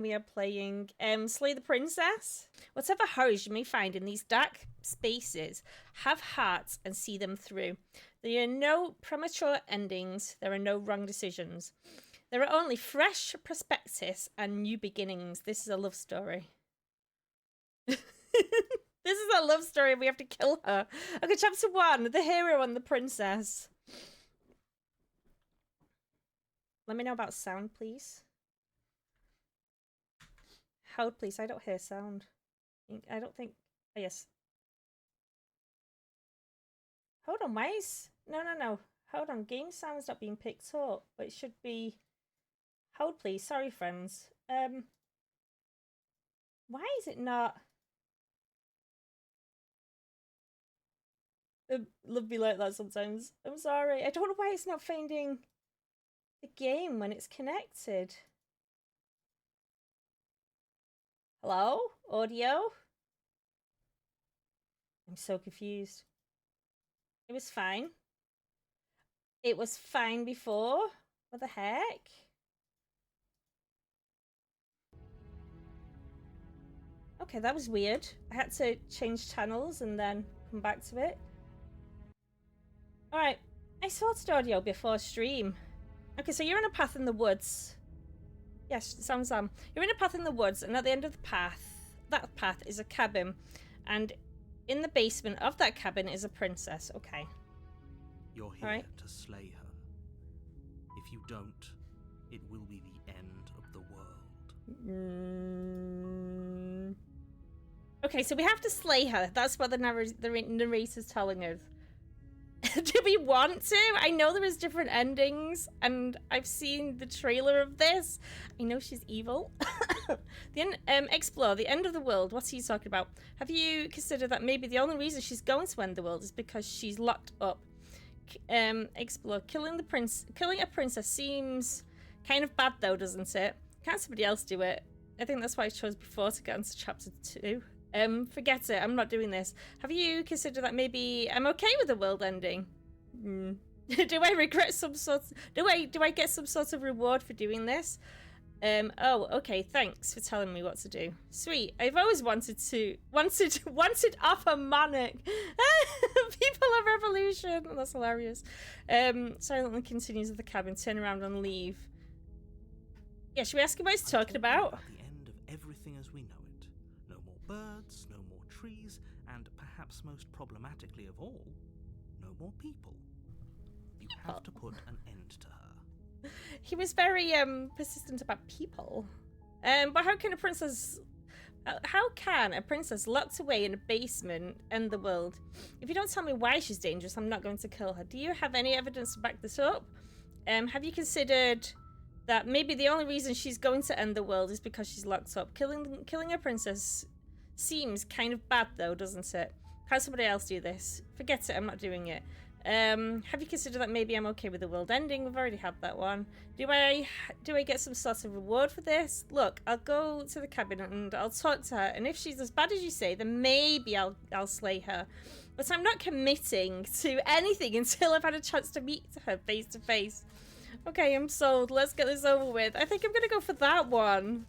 We are playing Slay the Princess. Whatever horrors you may find in these dark spaces, have hearts and see them through. There are no premature endings. There are no wrong decisions. There are only fresh perspectives and new beginnings. This is a love story. This is a love story. We have to kill her. Okay, chapter 1. The hero and the princess. Let me know about sound, please. Hold, please. I don't hear sound. I don't think... Oh, yes. Hold on, why is... No. Hold on. Game sound's not being picked up. But it should be... Hold, please. Sorry, friends. Why is it not... Love be like that sometimes. I'm sorry. I don't know why it's not finding the game when it's connected. Hello? Audio? I'm so confused. It was fine. It was fine before? What the heck? Okay, that was weird. I had to change channels and then come back to it. Alright, I sorted audio before stream. Okay, so you're in a path in the woods. Yes, sounds you're in a path in the woods, and at the end of the path, that path is a cabin. And in the basement of that cabin is a princess. Okay. You're here to slay her. If you don't, it will be the end of the world. Okay, so we have to slay her. That's what the narrator's telling us. Do we want to? I know there is different endings, and I've seen the trailer of this. I know she's evil. Explore the end of the world. What's he talking about? Have you considered that maybe the only reason she's going to end the world is because she's locked up? Explore. Killing a princess seems kind of bad, though, doesn't it? Can't somebody else do it? I think that's why I chose before to get into chapter 2. Forget it. I'm not doing this. Have you considered that maybe I'm okay with the world ending? Do I regret some sort? Do I get some sort of reward for doing this? Oh, okay. Thanks for telling me what to do. Sweet. I've always wanted Alpha Manic. People of Revolution. Oh, that's hilarious. Silently continues with the cabin. Turn around and leave. Yeah, should we ask him what he's talking about? At the end of everything as we know it. No more birds, no more trees, and perhaps most problematically of all, no more people. You have to put an end to her. He was very persistent about people. But how can a princess locked away in a basement end the world? If you don't tell me why she's dangerous, I'm not going to kill her. Do you have any evidence to back this up? Have you considered that maybe the only reason she's going to end the world is because she's locked up? Killing a princess seems kind of bad, though, doesn't it? Can somebody else do this? Forget it, I'm not doing it. Have you considered that maybe I'm okay with the world ending? We've already had that one. Do I get some sort of reward for this? Look, I'll go to the cabin and I'll talk to her, and if she's as bad as you say, then maybe I'll slay her. But I'm not committing to anything until I've had a chance to meet her face to face. Okay, I'm sold. Let's get this over with. I think I'm gonna go for that one.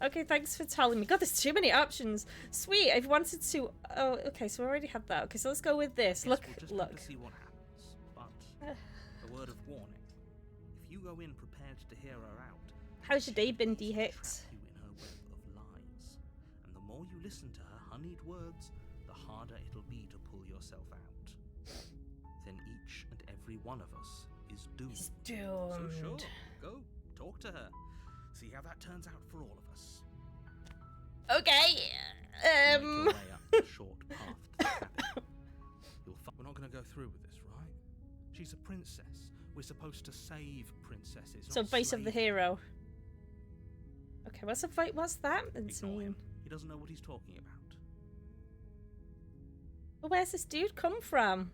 Okay, thanks for telling me. God, there's too many options. Sweet, I've wanted to... Oh, okay, so we already had that. Okay, so let's go with this. We'll just have to see what happens. But a word of warning. If you go in prepared to hear her out... How's your day been, D-Hit? ...trap you in her web of lies. And the more you listen to her honeyed words, the harder it'll be to pull yourself out. Then each and every one of us is doomed. He's doomed. So sure, go, talk to her. See how that turns out for all of us. Okay. Make your way up the short path to the cabin. We're not going to go through with this, right? She's a princess. We're supposed to save princesses. So voice of the hero. Okay, what's that? Ignore him. He doesn't know what he's talking about. Well, where's this dude come from?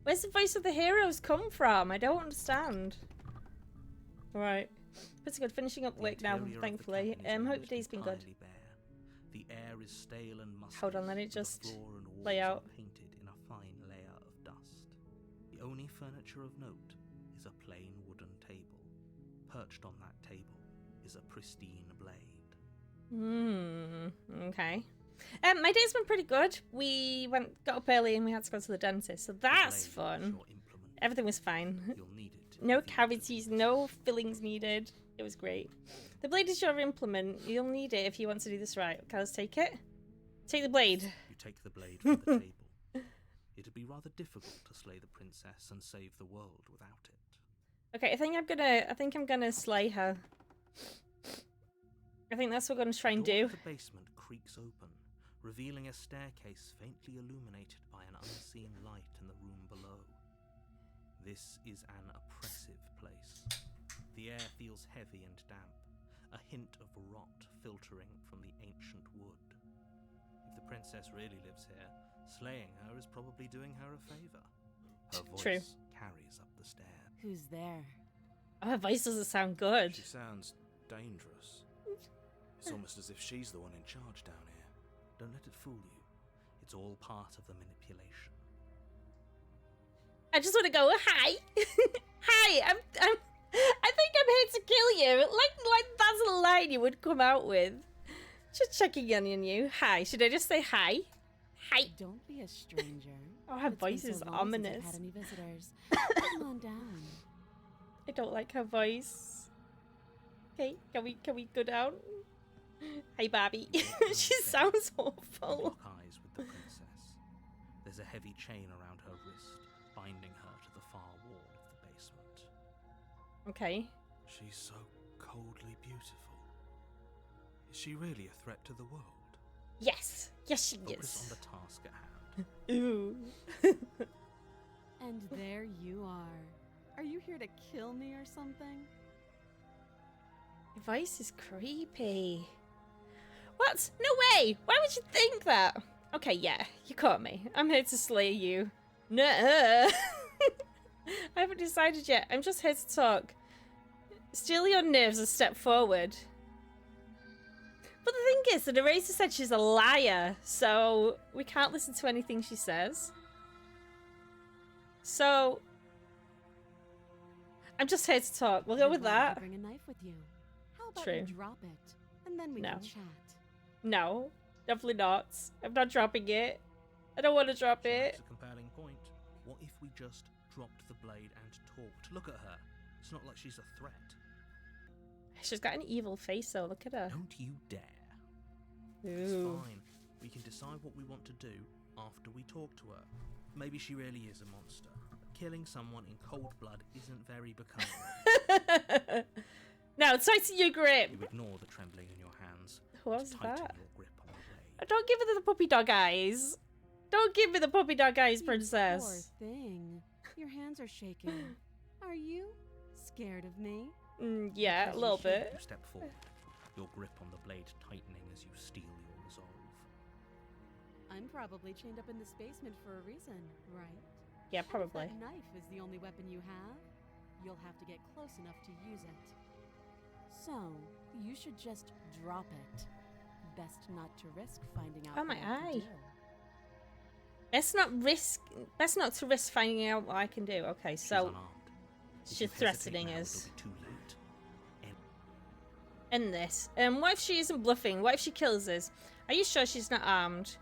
Where's the voice of the heroes come from? I don't understand. Right. Pretty good. Finishing up work now, thankfully. Hope your day's been good. The air is stale and musty. Hold on, let it just play out. Painted in a fine layer of dust. The only furniture of note is a plain wooden table. Perched on that table is a pristine blade. Okay. My day's been pretty good. We got up early and we had to go to the dentist, so that's The blade is fun. your implement. Everything was fine. You'll need it. No if you want to cavities, do no fillings needed. It was great. The blade is your implement. You'll need it if you want to do this right. Okay, let's take it. Take the blade. You take the blade from the table. It'd be rather difficult to slay the princess and save the world without it. Okay, I think I'm gonna slay her. I think that's what we're gonna try and The door do. of the basement creaks open, revealing a staircase faintly illuminated by an unseen light in the room below. This is an oppressive place. The air feels heavy and damp, a hint of rot filtering from the ancient wood. If the princess really lives here, slaying her is probably doing her a favour. Her voice True. carries up the stairs. Who's there? Oh, her voice doesn't sound good. She sounds dangerous. It's almost as if she's the one in charge down here. Don't let it fool you. It's all part of the manipulation. I just want to go, hi. Hi, I think I'm here to kill you. Like that's a line you would come out with. Just checking in on you. Hi. Should I just say hi? Hi. Don't be a stranger. Oh, her It's been voice so is long since ominous. I've had any visitors. Come on down. I don't like her voice. Okay, can we go down? Hey, Barbie. She sounds awful. Lock eyes with the princess. There's a heavy chain around her wrist, binding her to the far wall of the basement. Okay. She's so coldly beautiful. Is she really a threat to the world? Yes. Yes, she Focus on is. the task at hand. Ooh. And there you are. Are you here to kill me or something? Your voice is creepy. What? No way! Why would you think that? Okay, yeah, you caught me. I'm here to slay you. No. I haven't decided yet. I'm just here to talk. Steal your nerves a step forward. But the thing is, the narrator said she's a liar, so we can't listen to anything she says. So, I'm just here to talk. We'll go with You'd want me to that. Bring a knife with you. How about True. you drop it, and then we No. can chat. No, definitely not. I'm not dropping it. I don't want to drop She it. makes a compelling point. What if we just dropped the blade and talked? Look at her. It's not like she's a threat. She's got an evil face, though. Look at her. Don't you dare. Ooh. It's fine. We can decide what we want to do after we talk to her. Maybe she really is a monster. Killing someone in cold blood isn't very becoming. Now, tighten your grip. You ignore the trembling in your hands. What and was tighten that? your grip on the blade. Don't give her the puppy dog eyes. Don't give me the puppy dog eyes, You princess. Poor thing. Your hands are shaking. Are you scared of me? Yeah, a Because you little should. bit. You step forward, your grip on the blade tightening as you steel your resolve. I'm probably chained up in this basement for a reason, right? Yeah, And if probably. that knife is the only weapon you have, you'll have to get close enough to use it. So, you should just drop it. Best not to risk finding out Oh, my what I can eye. do. Best not to risk finding out what I can do. Okay, She's so unarmed. If she's you hesitate threatening now, us. it'll be too late. end this. What if she isn't bluffing? What if she kills us? Are you sure she's not armed?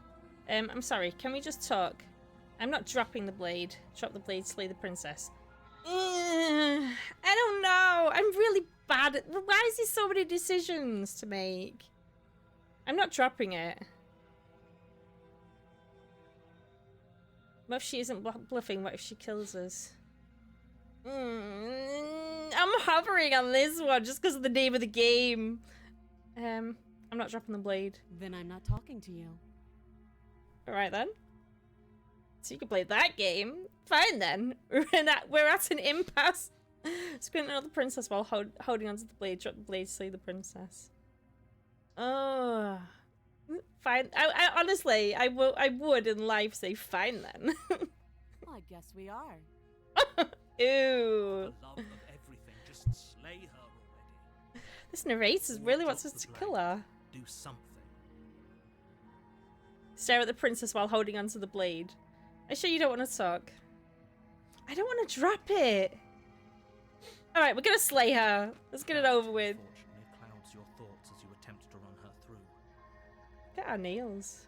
I'm sorry, can we just talk? I'm not dropping the blade. Drop the blade, slay the princess. I don't know. I'm really bad at... Why is there so many decisions to make? I'm not dropping it. What if she isn't bluffing? What if she kills us? I'm hovering on this one just because of the name of the game. I'm not dropping the blade. Then I'm not talking to you. Alright then. So you can play that game. Fine then. We're at an impasse. Squint another princess while holding onto the blade. Drop the blade, slay the princess. Oh. Fine. I honestly, I would in life say fine then. Well, I guess we are. Ew. For love of everything, just slay her already. This narrator really wants us to kill her. Do something. Stare at the princess while holding onto the blade. Are you sure you don't want to talk? I don't want to drop it. Alright, we're gonna slay her. Let's get it over with. Unfortunately, Cloud attempt to run her through. Look at our nails.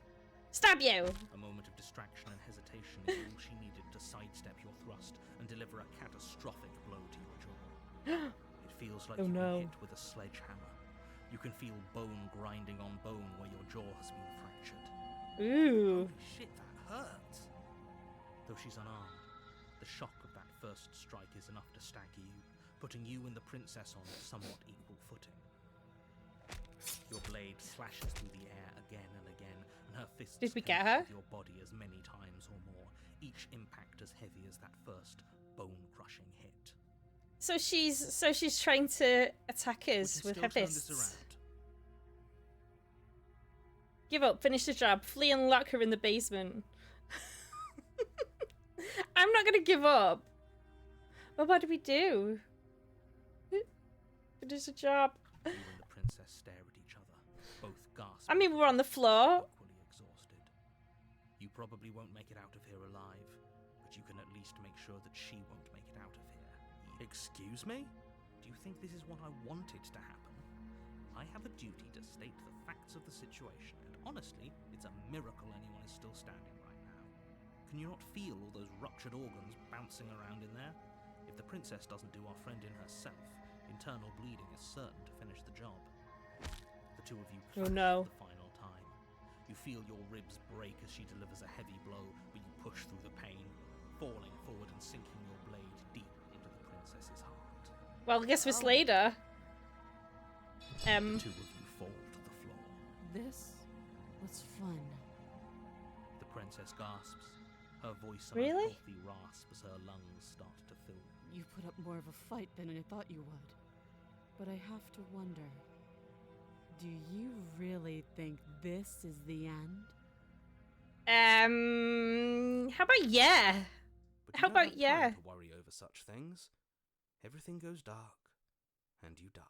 Stab you! A moment of distraction and hesitation is all she needed to sidestep your thrust and deliver a catastrophic blow to your jaw. It feels like Oh, you've no. been hit with a sledgehammer. You can feel bone grinding on bone where your jaw has been fractured. Ooh. Holy shit, that hurts! Though she's unarmed, the shock of that first strike is enough to stagger you, putting you and the princess on somewhat equal footing. Your blade slashes through the air again and again, and her fists Did we get connect her? with your body as many times or more, each impact as heavy as that first bone-crushing hit. So she's trying to attack We us can with still her turn this fists. around. Give up, finish the job, flee and lock her in the basement. I'm not gonna give up. Well, what do we do? Finish the job. You and the princess stare at each other, both gasping. I mean, we're on the floor. Equally exhausted. You probably won't make it out of here alive, but you can at least make sure that she won't make it out of here. Excuse me? Do you think this is what I wanted to happen? I have a duty to state the facts of the situation, and honestly, it's a miracle anyone is still standing right now. Can you not feel all those ruptured organs bouncing around in there? If the princess doesn't do our friend in herself, internal bleeding is certain to finish the job. The two of you Oh, clash no. for the final time. You feel your ribs break as she delivers a heavy blow, but you push through the pain, falling forward and sinking your blade deep into the princess's heart. Well, I guess we slayed her. The two of you fall to the floor. This was fun. The princess gasps, her voice an Really? unhealthy rasp as her lungs start to fill. You put up more of a fight than I thought you would. But I have to wonder, do you really think this is the end? How about yeah? But you How don't about have time yeah? to worry over such things. Everything goes dark, and you die.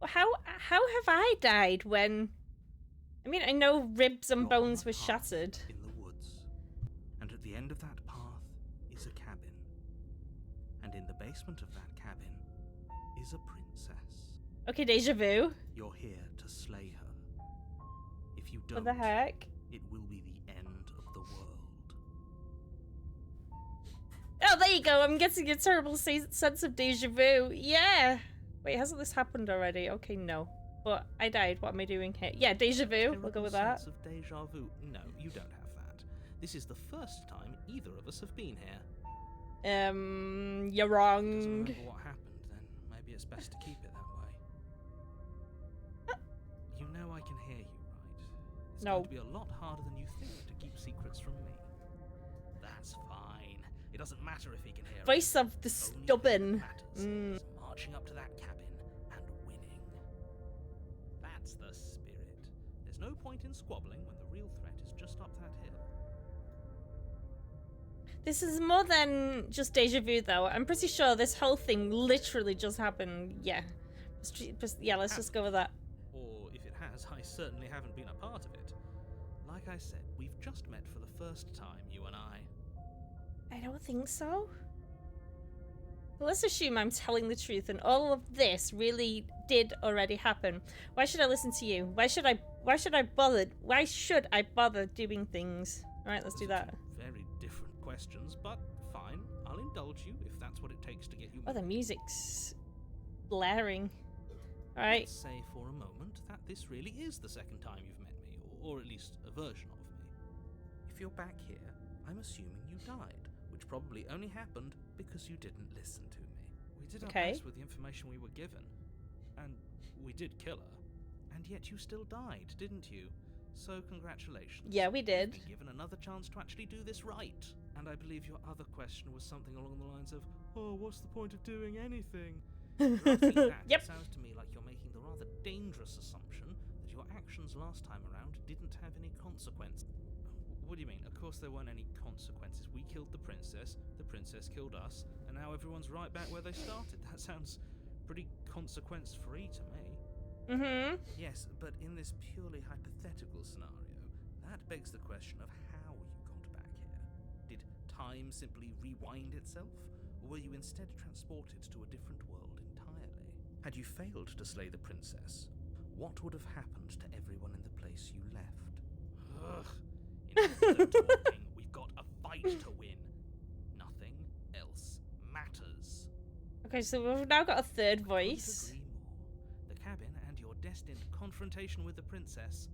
How have I died when? I mean, I know ribs and You're bones on a were path shattered. in the woods, and at the end of that path is a cabin. And in the basement of that cabin is a princess. Okay, deja vu. You're here to slay her. If you don't, What the heck? it will be the end of the world. Oh, there you go. I'm getting a terrible sense of deja vu. Yeah. Wait, hasn't this happened already? Okay, no. But I died. What am I doing here? Yeah, deja vu. We'll go with that. Sense of deja vu. No, you don't have that. This is the first time either of us have been here. You're Doesn't wrong. remember what happened, then maybe it's best to keep it that way. You know I can hear you, right? It's No. going to be a lot harder than you think to keep secrets from me. That's fine. It doesn't matter if he can hear Voice us. of the Only thing stubborn. that matters Mm. is marching up to that cabin and winning. That's the spirit. There's no point in squabbling when the real threat is just up that hill. This is more than just deja vu, though. I'm pretty sure this whole thing literally just happened. Yeah. Yeah, let's just go with that. Or if it has, I certainly haven't been a part of it. Like I said, we've just met for the first time, you and I. I don't think so. Well, let's assume I'm telling the truth and all of this really did already happen. Why should I listen to you? Why should I bother doing things? All right, let's do Those are that. two very different questions, but fine. I'll indulge you if that's what it takes to get you Oh, the moving. music's blaring. All right. Let's say for a moment that this really is the second time you've met me, or at least a version of me. If you're back here, I'm assuming you died, which probably only happened because you didn't listen to me. We did our Okay. best with the information we were given, and we did kill her, and yet you still died, didn't you? So congratulations. Yeah, we did. You've been given another chance to actually do this right. And I believe your other question was something along the lines of, oh, what's the point of doing anything? Drafting that, Yep. It sounds to me like you're making the rather dangerous assumption that your actions last time around didn't have any consequence. What do you mean? Of course there weren't any consequences. We killed the princess killed us, and now everyone's right back where they started. That sounds pretty consequence-free to me. Mm-hmm. Yes, but in this purely hypothetical scenario, that begs the question of how you got back here. Did time simply rewind itself, or were you instead transported to a different world entirely? Had you failed to slay the princess, what would have happened to everyone in the place you left? Ugh. Enough of talking. We've got a fight to win. Nothing else matters. Okay, so we've now got a third Couldn't voice. agree more. The cabin and your destined confrontation with the princess.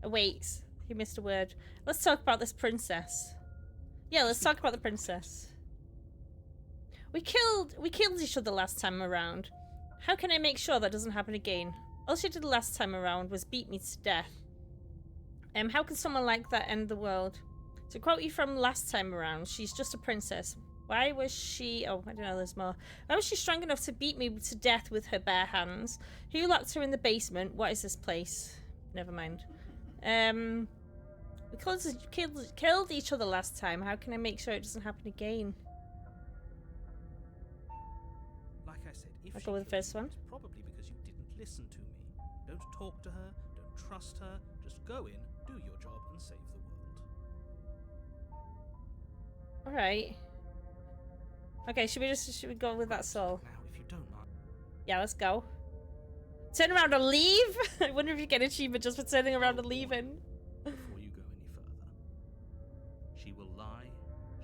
Oh, wait, he missed a word. Let's talk about this princess. Yeah, let's talk about the princess. We killed each other last time around. How can I make sure that doesn't happen again? All she did last time around was beat me to death. How can someone like that end the world? To quote you from last time around, she's just a princess. Why was she... Oh, I don't know, there's more. Why was she strong enough to beat me to death with her bare hands? Who locked her in the basement? What is this place? Never mind. We killed each other last time. How can I make sure it doesn't happen again? Like I said, if I'll she go with the killed first you, one. it's probably because you didn't listen to me. Don't talk to her, don't trust her, just go in, do your job, and save the world. Alright. Okay, should we go with that soul? Now, if you don't mind, Yeah, let's go. Turn around and leave? I wonder if you get an achievement just for turning around and leaving. before you go any further, she will lie,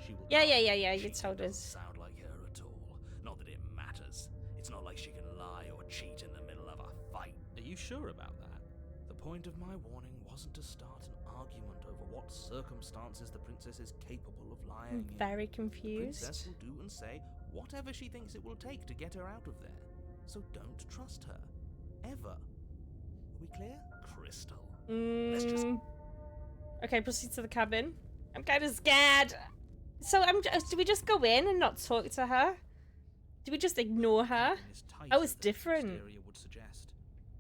she will Yeah, die. yeah, you She told doesn't us. sound like her at all. Not that it matters. It's not like she can lie or cheat in the middle of a fight. Are you sure about that? The point of my warning wasn't to start an argument over what circumstances the princess is capable of lying I'm in. very The confused. princess will do and say whatever she thinks it will take to get her out of there. So don't trust her. Ever. Are we clear? Crystal. Let's just... Okay, proceed to the cabin. I'm kind of scared. So do we just go in and not talk to her? Do we just ignore her? cabin is tighter Oh, it's than different. exterior would suggest.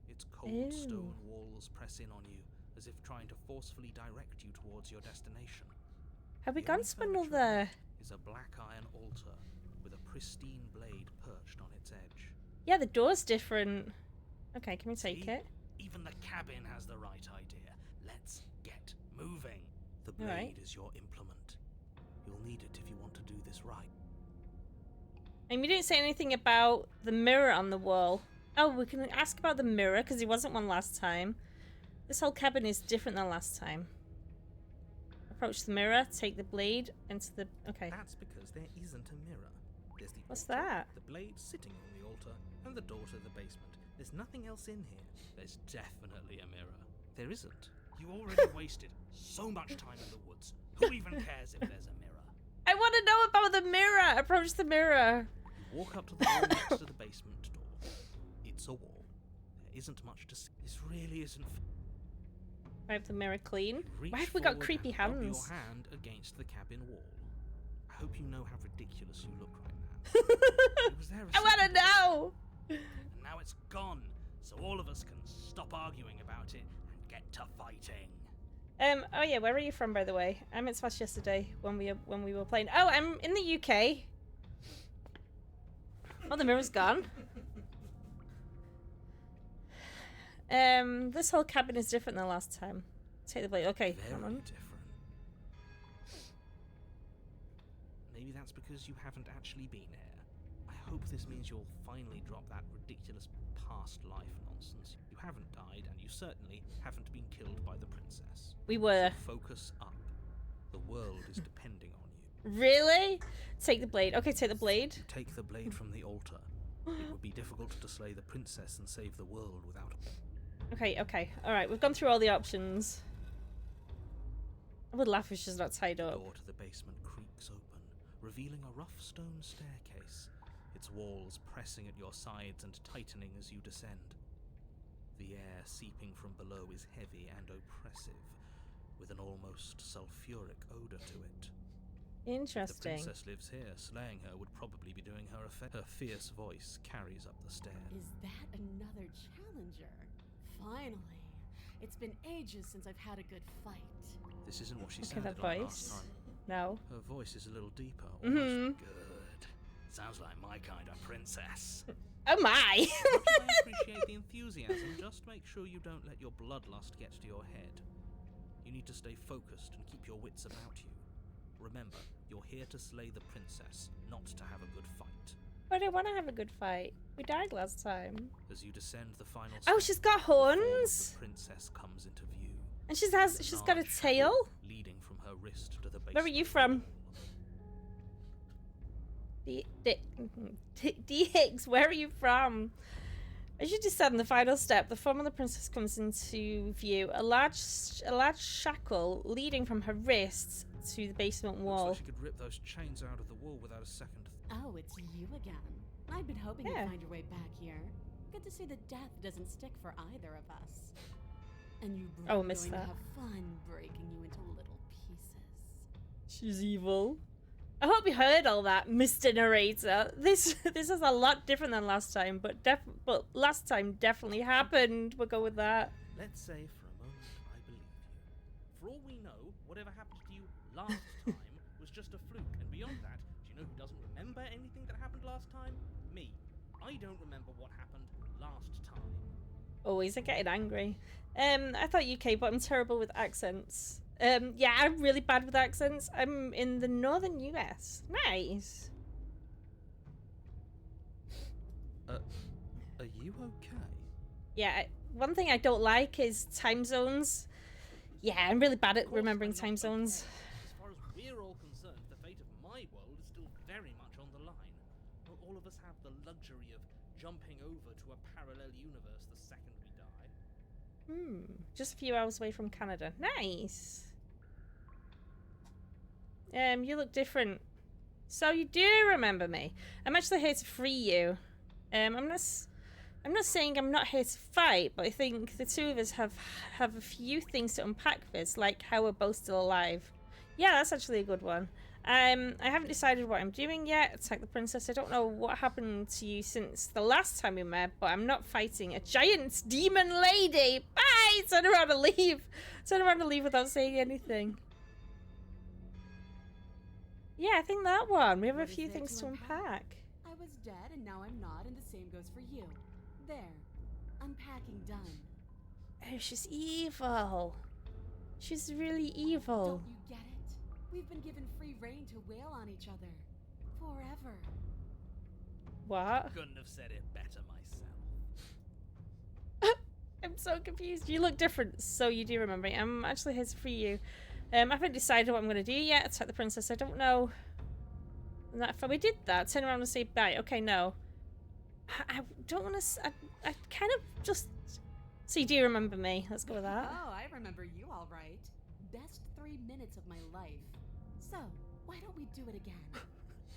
Its cold Ew. stone walls press in on you, as if trying to forcefully direct you towards your destination. Have we The gone only to furniture in another? it is a black iron altar with a pristine blade perched on its edge. Yeah, the door's different. Okay, can we take See? it? Even the cabin has the right idea. Let's get moving. The blade Alright. is your implement. You'll need it if you want to do this right. And we didn't say anything about the mirror on the wall. Oh, we can ask about the mirror because there wasn't one last time. This whole cabin is different than last time. Approach the mirror, take the blade into the... Okay. That's because there isn't a mirror. There's the What's altar, that? the blade sitting on the altar, and the door to the basement. There's nothing else in here. There's definitely a mirror. There isn't. You already wasted so much time in the woods. Who even cares if there's a mirror? I want to know about the mirror! Approach the mirror! You walk up to the wall next to the basement door. It's a wall. There isn't much to see. This really isn't... Wipe the mirror clean. Reach Why have we got forward creepy and rub hands? your hand against the cabin wall. I hope you know how ridiculous you look right now. It was there a I want to second ago. know! And now it's gone, so all of us can stop arguing about it and get to fighting. Oh yeah, where are you from, by the way? I meant to ask yesterday when we were playing. Oh, I'm in the UK. Oh, the mirror's gone. This whole cabin is different than last time. Take the blade. Okay, Very come on. different. Maybe that's because you haven't actually been here. I hope this means you'll finally drop that ridiculous past life nonsense. You haven't died, and you certainly haven't been killed by the princess. We were. So focus up. The world is depending on you. Really? Take the blade. Okay, take the blade. Take the blade from the altar. It would be difficult to slay the princess and save the world without a... Okay. Alright, we've gone through all the options. I would laugh if she's not tied The up. door to the basement creaks open, revealing a rough stone staircase, its walls pressing at your sides and tightening as you descend. The air seeping from below is heavy and oppressive, with an almost sulphuric odor to it. If the Interesting. princess lives here, slaying her would probably be doing her a Her fierce voice carries up the stairs. Is that another challenger? Finally. It's been ages since I've had a good fight. This isn't what she Okay, sounded that like voice. last time. No. Her voice is a little deeper, Mhm. almost good. Sounds like my kind of princess. Oh my! Much as I appreciate the enthusiasm, just make sure you don't let your bloodlust get to your head. You need to stay focused and keep your wits about you. Remember, you're here to slay the princess, not to have a good fight. But I want to have a good fight. We died last time. As you descend the final Oh, step, she's got the form of horns. the princess comes into view. And she's got a Large tail. leading from her wrist to the base. Where are you from? Higgs, where are you from? As you descend the final step, the form of the princess comes into view. A large shackle leading from her wrists to the basement wall. Looks like she could rip those chains out of the wall without a second. Oh, it's you again. I've been hoping Yeah. you'd find your way back here. Good to see that death doesn't stick for either of us. And you Oh, going missed to that. have fun breaking you into little pieces. She's evil. I hope you heard all that, Mr. Narrator. This is a lot different than last time, but last time definitely happened. We'll go with that. Let's say for a moment I believe you. For all we know, whatever happened to you last time was just a fluke, and beyond that, do you know who doesn't remember anything that happened last time? Me. I don't remember what happened last time. Always, I'm getting angry. I thought UK, but I'm terrible with accents. Yeah, I'm really bad with accents. I'm in the northern US. Nice. Are you okay? Yeah, one thing I don't like is time zones. Yeah, I'm really bad at Of course remembering I'm not time zones. okay. As far as we're all concerned, the fate of my world is still very much on the line. Not all of us have the luxury of jumping over to a parallel universe the second we die. Just a few hours away from Canada. Nice. You look different. So you do remember me. I'm actually here to free you. I'm not saying I'm not here to fight, but I think the two of us have a few things to unpack this, like how we're both still alive. Yeah, that's actually a good one. I haven't decided what I'm doing yet. Attack the princess. I don't know what happened to you since the last time we met, but I'm not fighting a giant demon lady. Bye! Turn around and leave. Turn around and leave without saying anything. Yeah, I think that one. We have a What is few there things to to unpack? unpack. I was dead and now I'm not, and the same goes for you. There. Unpacking done. Oh, she's evil. She's really evil. Don't you get it? We've been given free reign to wail on each other. Forever. What? Couldn't have said it better myself. I'm so confused. You look different, so you do remember me. I'm actually here to free you. I haven't decided what I'm going to do yet. Attack the princess. I don't know. We did that. Turn around and say bye. Okay, no. I don't want to... I kind of just... So you do remember me. Let's go with that. Oh, I remember you all right. Best 3 minutes of my life. So, why don't we do it again?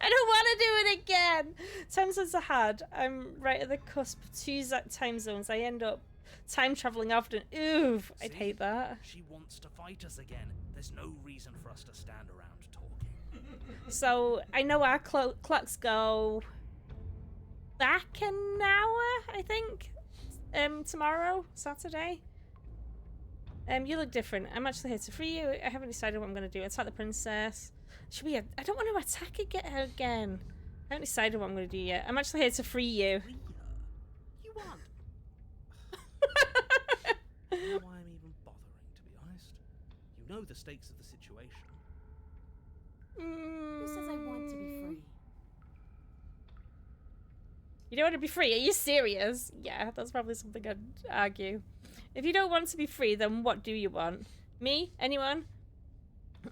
I don't want to do it again. Time zones are hard. I'm right at the cusp of two time zones. I end up time traveling often. Oof, I'd See? hate that. She wants to fight us again. There's no reason for us to stand around talking. So I know our clocks go back an hour, I think. Tomorrow, Saturday. You look different. I'm actually here to free you. I haven't decided what I'm going to do. Attack the princess. Should we? I don't want to attack her again. I haven't decided what I'm going to do yet. I'm actually here to free you. Free her? You aren't. I don't know why I'm even bothering, to be honest. You know the stakes of the situation. Who says I want to be free? You don't want to be free? Are you serious? Yeah, that's probably something I'd argue. If you don't want to be free, then what do you want? Me? Anyone?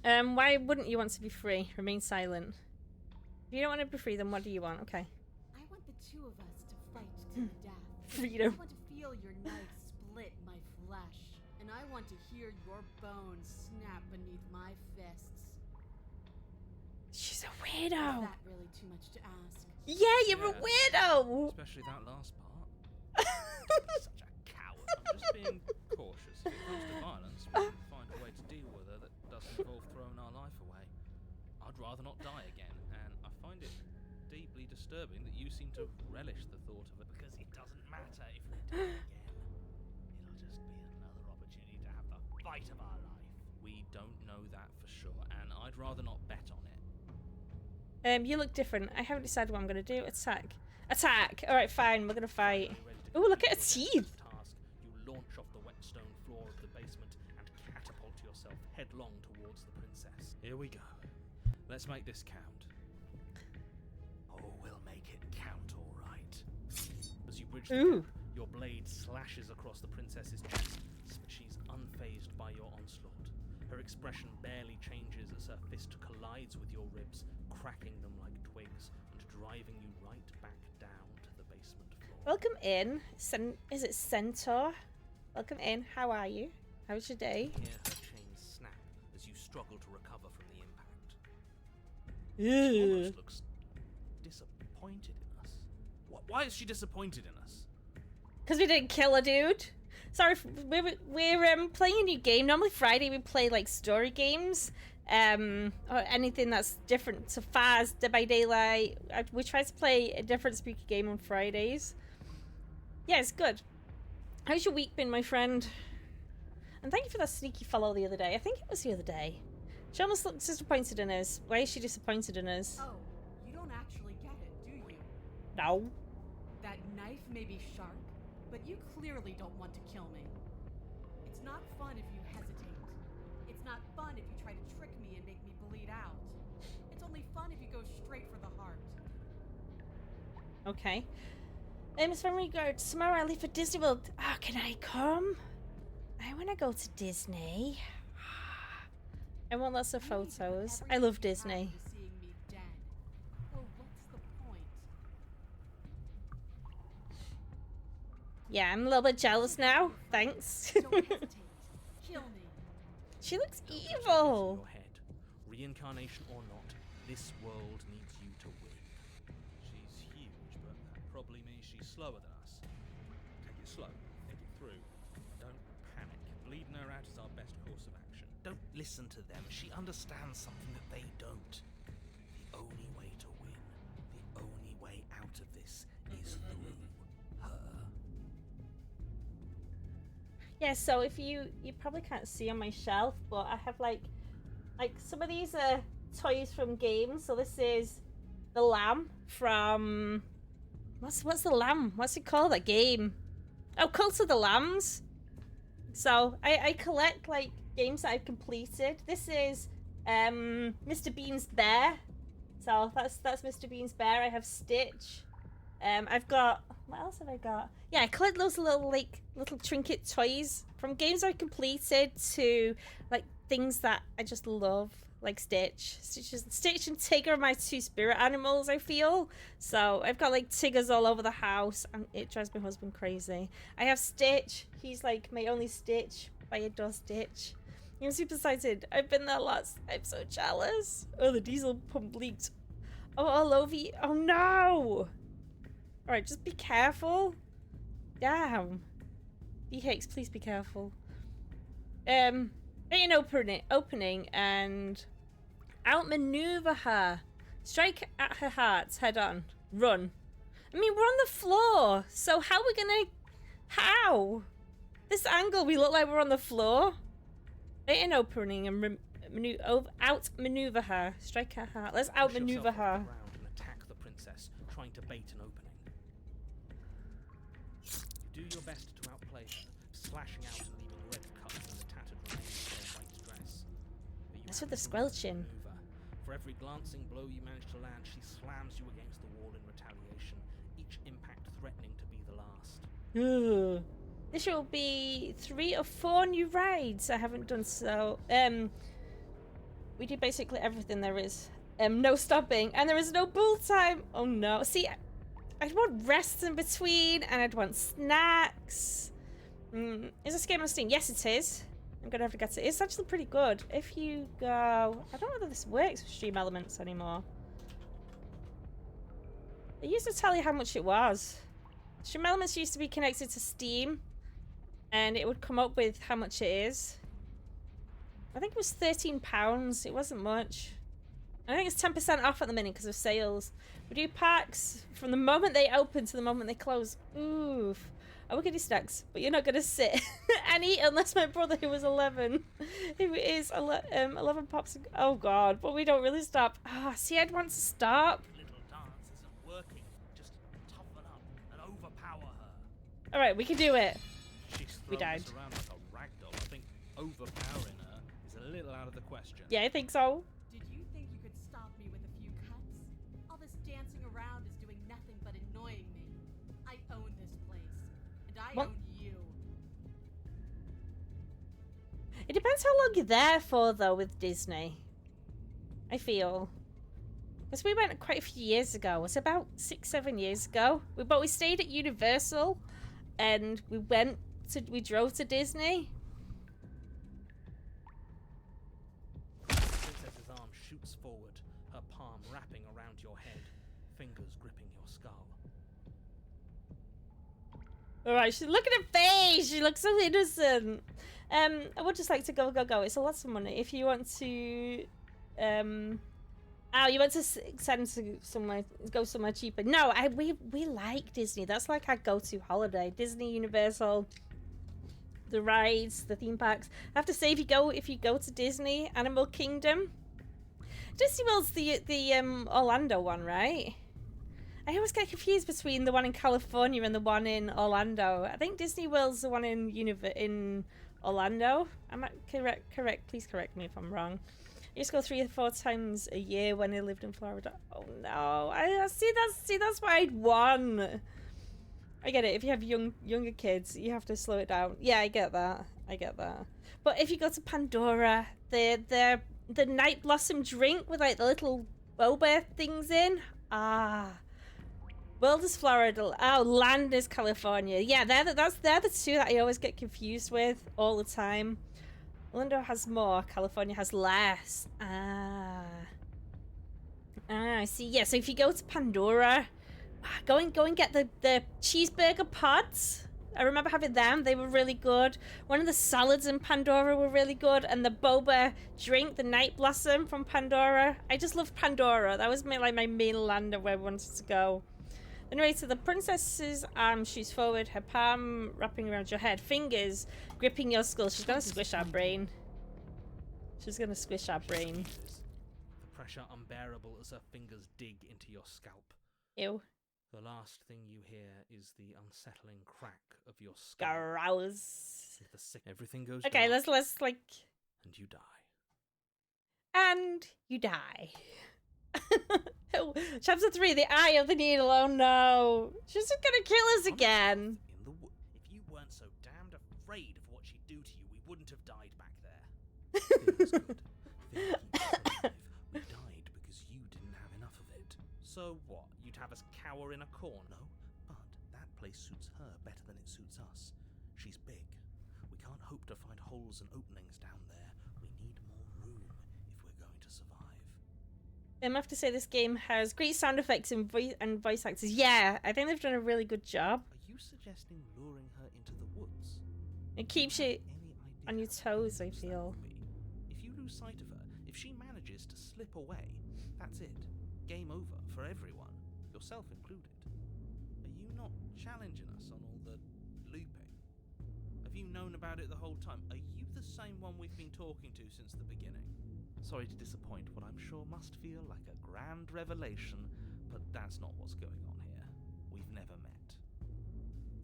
Why wouldn't you want to be free? Remain silent. If you don't want to be free, then what do you want? Okay. I want the two of us to fight to the death. Freedom. I want to feel your knife split my flesh, and I want to hear your bones snap beneath my fists. She's a Is weirdo. that really too much to ask? Yeah, you're a Yeah. weirdo. Especially that last part. Such a coward. I'm just being cautious. If it comes to violence, we can find a way to deal with her that doesn't involve throwing our life away. I'd rather not die again, and I find it deeply disturbing that you seem to relish the thought of it. Because it doesn't matter if we die again. It'll just be another opportunity to have the fight of our life. We don't know that for sure, and I'd rather not bet on it. You look different. I haven't decided what I'm gonna do. Attack. Attack! Alright, fine, we're gonna fight. Ooh, look at her teeth! Task, you launch off the wet stone floor of the basement and catapult yourself headlong towards the princess. Here we go. Let's make this count. Oh, we'll make it count. you bridge the Ooh. gap, your blade slashes across the princess's chest, but she's unfazed by your onslaught. Her expression barely changes as her fist collides with your ribs, cracking them like twigs and driving you right back down to the basement floor. Welcome in. Is it Centaur? Welcome in. How are you? How's your day? You hear her chains snap as you struggle to recover from the impact. She Ew. almost looks disappointed in us. Why is she disappointed in us? Because we didn't kill a dude. Sorry, we're playing a new game. Normally Friday we play like story games, or anything that's different. So Faz, Dead by Daylight. We try to play a different spooky game on Fridays. Yeah, it's good. How's your week been, my friend? And thank you for that sneaky follow the other day. I think it was the other day. She almost looks disappointed in us. Why is she disappointed in us? Oh, you don't actually get it, do you? No. That knife may be sharp, but you clearly don't want to kill me. It's not fun if you hesitate. It's not fun if you try to trick me and make me bleed out. It's only fun if you go straight for the heart. Okay. Miss Van Regard, tomorrow I leave for Disney World. Oh, can I come? I want to go to Disney. I want lots of photos. I love Disney. Seeing me dead. So what's the point? Yeah, I'm a little bit jealous now. Thanks. Don't hesitate. Kill me. She looks Don't let her get evil. into your head. Reincarnation or not, this world needs you to win. She's huge, but that probably means she's slower than us. Take it slow. Think it through. Don't panic. Bleeding her out is our best course of action. Don't listen to them. She understands something that they don't. The only way to win, the only way out of this is through her. Yeah, so if you probably can't see on my shelf, but I have like some of these are toys from games. So this is the lamb from what's the lamb? What's it called? That game? Oh, Cult of the Lambs. So I collect like games that I've completed. This is Mr. Bean's bear. So that's Mr. Bean's bear. I have Stitch. I've got, what else have I got? Yeah, I collect those little trinket toys from games I completed to like things that I just love, like Stitch. Stitch and Tigger are my two spirit animals, I feel. So I've got like Tiggers all over the house and it drives my husband crazy. I have Stitch. He's like my only Stitch. I adore Stitch. I'm super excited. I've been there lots. I'm so jealous. Oh, the diesel pump leaked. Oh, all over you. Oh no! Alright, just be careful. Damn. BHX, please be careful. Make an opening and outmaneuver her. Strike at her heart, head on. Run. I mean, we're on the floor, so how are we gonna... How? This angle, we look like we're on the floor. Make an opening and outmaneuver her. Strike her heart. Let's Push outmaneuver yourself off her. the ground and attack the princess, trying to bait an opening. You do your best to outplay her, slashing out and leaving red cuts in the tattered remains of her white dress. But you That's have with the little room to squelching. maneuver. For every glancing blow you manage to land, she slams you against the wall in retaliation, each impact threatening to be the last. Ugh. This will be 3 or 4 new rides. I haven't done so. We do basically everything there is. No stopping, and there is no bull time. Oh no! See, I'd want rests in between, and I'd want snacks. Is this game on Steam? Yes, it is. I'm gonna have to get it. It's actually pretty good. If you go, I don't know whether this works with Stream Elements anymore. It used to tell you how much it was. Stream Elements used to be connected to Steam, and it would come up with how much it is. I think it was £13. It wasn't much. I think it's 10% off at the minute because of sales. We do packs from the moment they open to the moment they close. Oof. I will get you snacks, but you're not going to sit and eat unless my brother, who was 11, who is 11 pops. Oh, God. But we don't really stop. Ah, see, I'd want to stop. Little dance isn't working. Just toughen up and overpower her. All right, we can do it. She's We thrown died. us around like a ragdoll. I think overpowering her is a little out of the question. Yeah, I think so. Did you think you could stop me with a few cuts? All this dancing around is doing nothing but annoying me. I own this What? own you. It depends how long you're there for, though, with Disney. I feel. Because we went quite a few years ago. It was about 6-7 years ago. But we stayed at Universal, and we drove to Disney. The princess's arm shoots forward, her palm wrapping around your head, fingers gripping your skull. Alright, look at her face! She looks so innocent. I would just like to go. It's a lot of money. If you want to, oh, you want to send to somewhere, go somewhere cheaper. No, we like Disney. That's like our go-to holiday. Disney, Universal, the rides, the theme parks. I have to say, if you go to Disney, Animal Kingdom, Disney World's the Orlando one, right? I always get confused between the one in California and the one in Orlando. I think Disney World's the one in Orlando. Am I correct? Please correct me if I'm wrong. I used to go 3 or 4 times a year when I lived in Florida. Oh no! I see that's why I'd won. I get it. If you have younger kids, you have to slow it down. Yeah, I get that. But if you go to Pandora, the Night Blossom drink with like the little boba things in. World is Florida. Oh, Land is California. Yeah, they're the two that I always get confused with all the time. Orlando has more. California has less. I see. Yeah, so if you go to Pandora, go and get the cheeseburger pods. I remember having them. They were really good. One of the salads in Pandora were really good. And the boba drink, the Night Blossom from Pandora. I just loved Pandora. That was my main land of where I wanted to go. Anyway, so the princess's arm shoots forward, her palm wrapping around your head, fingers gripping your skull. She's gonna squish our brain. The pressure unbearable as her fingers dig into your scalp. Ew. The last thing you hear is the unsettling crack of your skull. Gross. Everything goes okay, dark, let's like. And you die. And you die. Chapter 3, the Eye of the Needle. Oh no. She's just gonna kill us again. If you weren't so damned afraid of what she'd do to you, we wouldn't have died back there. Feels good. We died because you didn't have enough of it. So what? You'd have us cower in a corner? No, but that place suits her better than it suits us. She's big. We can't hope to find holes and openings down there. We need more room if we're going to survive. I have to say this game has great sound effects and voice actors. Yeah, I think they've done a really good job. Are you suggesting luring her into the woods? It keeps you on your toes, I feel. If you lose sight of her, if she manages to slip away, that's it. Game over for everyone, yourself included. Are you not challenging us on all the looping? Have you known about it the whole time? Are you the same one we've been talking to since the beginning? Sorry to disappoint what I'm sure must feel like a grand revelation, but that's not what's going on here. We've never met.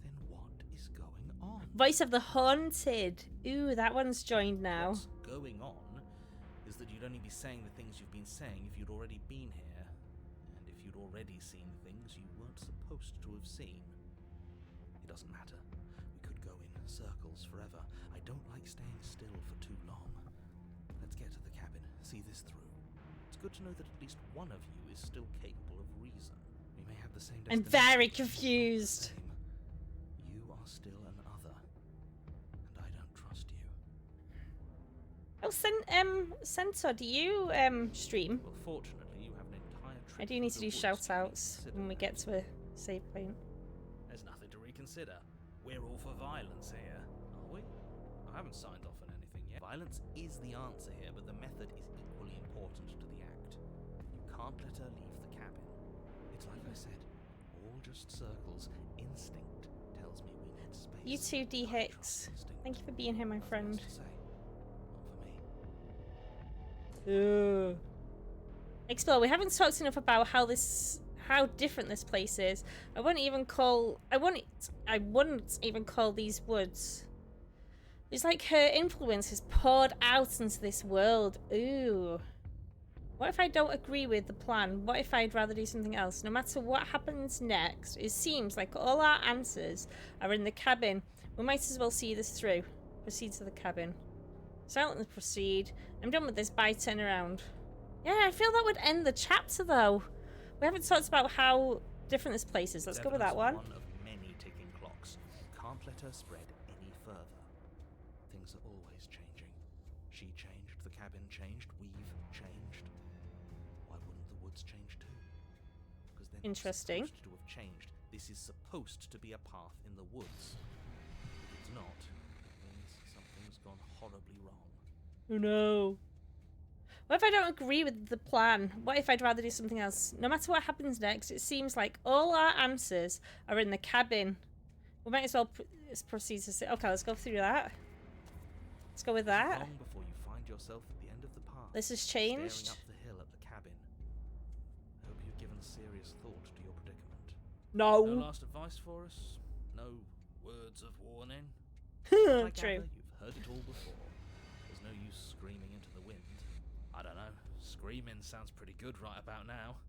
Then what is going on? Voice of the Haunted. Ooh, that one's joined now. What's going on is that you'd only be saying the things you've been saying if you'd already been here, and if you'd already seen things you weren't supposed to have seen. It doesn't matter. We could go in circles forever. I don't like staying still for too long. Let's get to the cabin. See this through. It's good to know that at least one of you is still capable of reason. We may have the same I'm destination. very confused. You are still an other, and I don't trust you. Oh, Centaur, do you stream? Well, fortunately, you have an entire trip. I do need to through do the woods shout-outs reconsider when we get to a save point. There's nothing to reconsider. We're all for violence here, are we? I haven't signed off on anything yet. Violence is the answer here, but the method is equally important to the act. You can't let her leave the cabin. It's like I said, all just circles. Instinct tells me we need space. You too, D. I Hicks. trust instinct. Thank you for being here, my Nothing friend. else to say. Not for me. Ooh. Explore. We haven't talked enough about how different this place is. I wouldn't even call these woods. It's like her influence has poured out into this world. Ooh. What if I don't agree with the plan? What if I'd rather do something else? No matter what happens next, it seems like all our answers are in the cabin. We might as well see this through. Proceed to the cabin. Silently proceed. I'm done with this. Bye, turn around. Yeah, I feel that would end the chapter, though. We haven't talked about how different this place is. Let's go with that one. One of many ticking clocks. Can't let her spread any further. Things are always changing. She changed, the cabin changed, we've changed. Why wouldn't the woods change too? Because they're Interesting. supposed to have changed. This is supposed to be a path in the woods. If it's not, it means something's gone horribly wrong. Oh no. What if I don't agree with the plan? What if I'd rather do something else? No matter what happens next, it seems like all our answers are in the cabin. We might as well proceed to say, okay, let's go through that. Let's go with that. Long before you find yourself at the end of the path. This has changed. Staring up the hill at the cabin. I hope you've given serious thought to your predicament. No. No last advice for us? No words of warning? I True. gather you've heard it all before. There's no use screaming into the wind. I don't know. Screaming sounds pretty good right about now.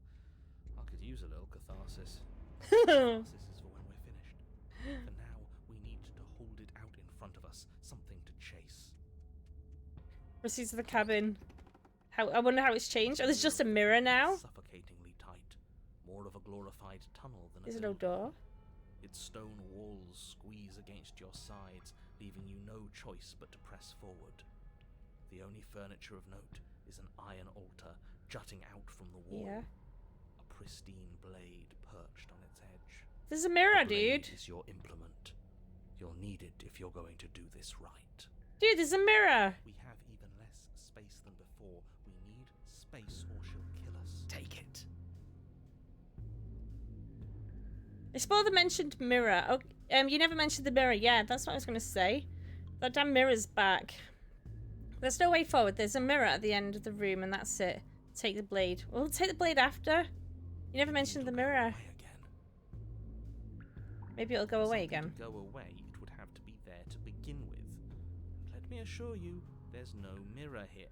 I could use a little catharsis. Catharsis is for when we're finished. For now, we need to hold it out in front of us. Something to chase. Proceed to the cabin. I wonder how it's changed. Oh, there's just a mirror now. Suffocatingly tight. More of a glorified tunnel than a Is it no building. door? Its stone walls squeeze against your sides, leaving you no choice but to press forward. The only furniture of note is an iron altar jutting out from the wall. Yeah. A pristine blade perched on its edge. There's a mirror, The blade dude. is your implement. You'll need it if you're going to do this right. Dude, there's a mirror. We have even less space than before. We need space or she'll kill us. Take it. Explore the mentioned mirror. Oh, you never mentioned the mirror. Yeah, that's what I was going to say. That damn mirror's back. There's no way forward. There's a mirror at the end of the room, and that's it. Take the blade. We'll take the blade after. You never mentioned the It'll go mirror. away again. Maybe it'll go away Something again. To go away, it would have to be there to begin with. And let me assure you, there's no mirror here.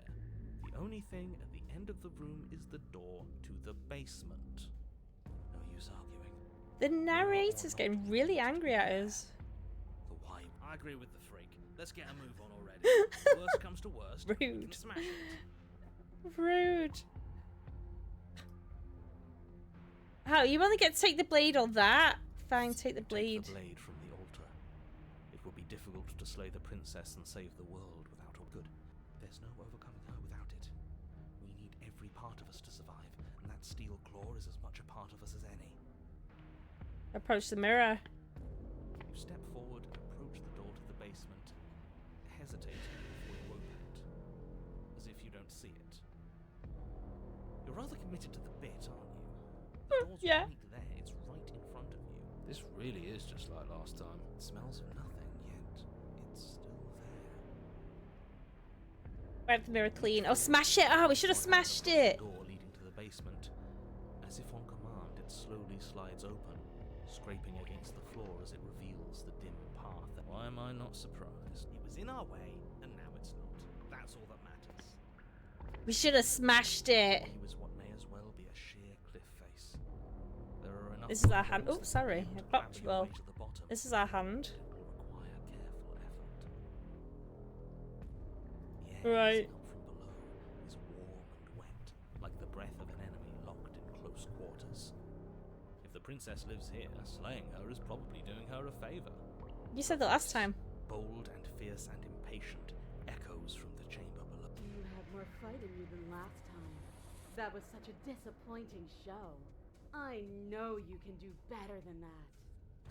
The only thing at the end of the room is the door to the basement. No use arguing. The narrator's getting really angry at us. The why? I agree with the freak. Let's get a move on already. If worst comes to worst, we can Rude. smash it. Rude. How? You only get to take the blade on that? Fine, take the blade. Take the blade from the altar. It would be difficult to slay the princess and save the world without her good. There's no overcoming her without it. We need every part of us to survive, and that steel claw is as much a part of us as any. Approach the mirror. You step forward and approach the door to the basement, hesitating before you open it, as if you don't see it. You're rather committed to the bit, aren't you? The door's Yeah. right there, it's right in front of you. This really is just like last time. It smells of nothing, yet it's still there. Wipe the mirror clean. Oh, smash it! Oh, we should have smashed it. Door leading to the basement. As if on command, it slowly slides open, scraping against the floor as it reveals the dim path. Why am I not surprised? It was in our way, and now it's not. That's all that matters. We should have smashed it. He was what may as well be a sheer cliff face. There are enough This is our hand. footholds Oh, sorry. to I clamber popped. your Well, way to the bottom. this is our hand. It will require careful effort. The air Right. out from below is warm and wet, like the breath of an enemy locked in close quarters. If the princess lives here, slaying her is probably doing her a favor. You said that last time. Bold and fierce and impatient, echoes from the chamber below. You had more fight in you than last time. That was such a disappointing show. I know you can do better than that.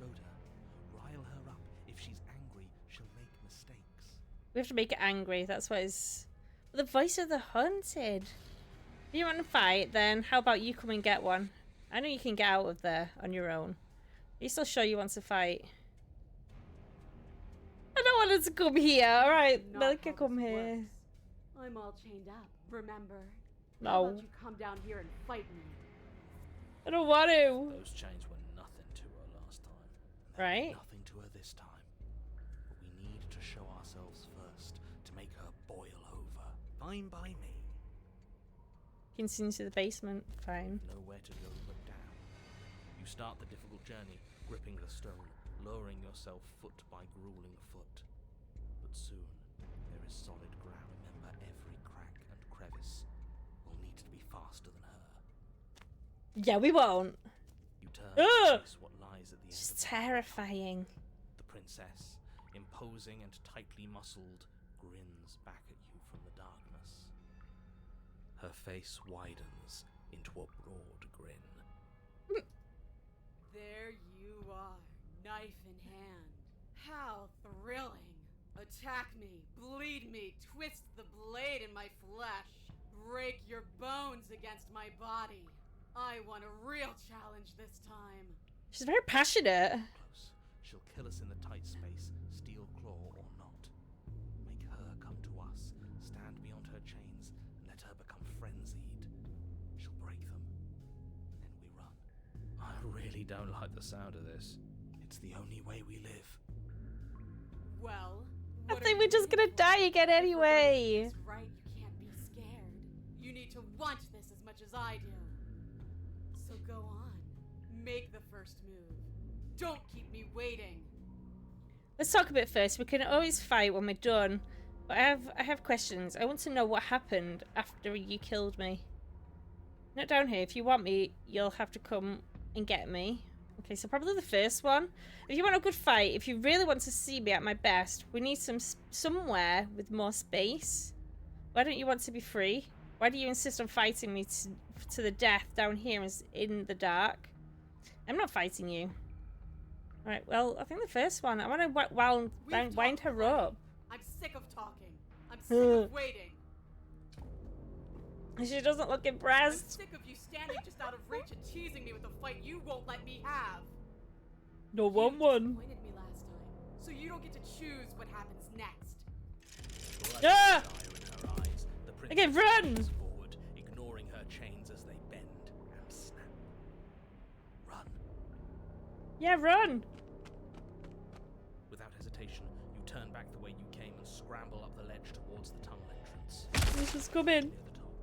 Goda, rile her up. If she's angry, she'll make mistakes. We have to make it angry. That's what is. The voice of the hunted. If you want to fight, then how about you come and get one? I know you can get out of there on your own. Are you still sure you want to fight? I don't want her to come here. Alright, Not Melika, how come this here. works. I'm all chained up, remember? How No. about you come down here and fight me? I don't want to. Those chains were nothing to her last time. Right? Nothing to her this time. But we need to show ourselves first to make her boil over. Fine by me. entrance into the basement. Fine. Nowhere to go but down. You start the difficult journey, gripping the stone, lowering yourself foot by grueling foot. But soon, there is solid ground. Remember, every crack and crevice will need to be faster than her. Yeah, we won't. You turn Ugh! to face what lies at the end She's of the terrifying. The princess, imposing and tightly muscled, grins back at you from the darkness. Her face widens into a broad grin. There you are, knife in hand. How thrilling. Attack me, bleed me, twist the blade in my flesh, break your bones against my body. I want a real challenge this time. She's very passionate. Close. She'll kill us in the tight space, steel claw or not. Make her come to us, stand beyond her chains, and let her become frenzied. She'll break them, and then we run. I really don't like the sound of this. It's the only way we live. Well, I what think are we're you just gonna waiting for? die again If we're anyway. gonna do this right, you can't be scared. You need to want this as much as I do. So go on. Make the first move. Don't keep me waiting. Let's talk a bit first. We can always fight when we're done. But I have questions. I want to know what happened after you killed me. Note down here. If you want me, you'll have to come and get me. Okay, so probably the first one. If you want a good fight, if you really want to see me at my best, we need somewhere with more space. Why don't you want to be free? Why do you insist on fighting me to the death down here in the dark? I'm not fighting you. Alright, well, I think the first one. I want to We've wind talked her plenty. up. I'm sick of talking. I'm sick of waiting. She doesn't look I'm impressed. sick of you standing just out of reach and teasing me with a fight you won't let me have. No You one won. disappointed me last time, so you don't get to choose what happens next. Blood Ah! fire in her eyes, the princess Okay, run! moves forward, ignoring her chains as they bend and snap. Run. Yeah, run. Without hesitation, you turn back the way you came and scramble up the ledge towards the tunnel entrance. She's coming. Near the top,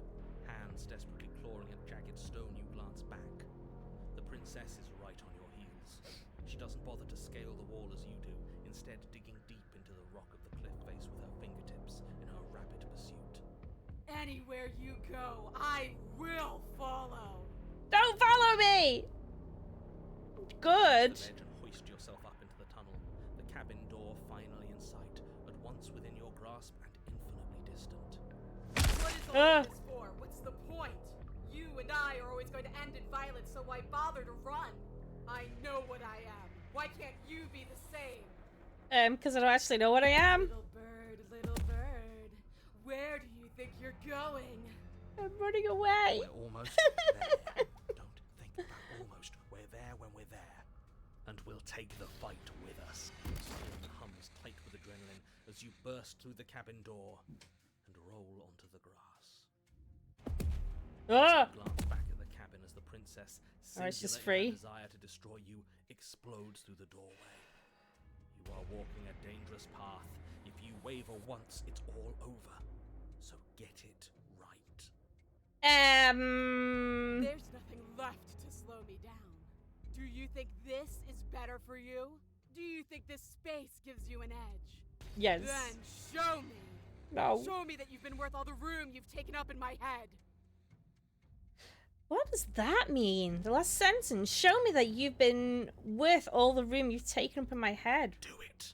hands desperately clawing at jagged stone, you glance back. The princess is right on your heels. She doesn't bother to scale the wall as you do, instead digging deep into the rock of the cliff face with her fingertips in her rapid pursuit. Anywhere you go, I will follow. Don't follow me. Good. The ledge and hoist yourself up into the tunnel. The cabin door finally in sight, at once within your grasp and infinitely distant. What is all Ah. this for? What's the point? You and I are always going to end in violence, so why bother to run? I know what I am. Why can't you be the same? Because I don't actually know what I am. Little bird, where do you think you're going? I'm running away. We're almost there. Don't think about almost. We're there when we're there. And we'll take the fight with us. Silent hums tight with adrenaline as you burst through the cabin door and roll onto the grass. Ah. Glance back at the cabin as the princess, Alright, she's singular in her free. desire to destroy you, explodes through the doorway. You are walking a dangerous path. If you waver once, it's all over. So get it right. There's nothing left to slow me down. Do you think this is better for you? Do you think this space gives you an edge? Yes. Then show me. No. Show me that you've been worth all the room you've taken up in my head. What does that mean? The last sentence. Show me that you've been worth all the room you've taken up in my head. Do it.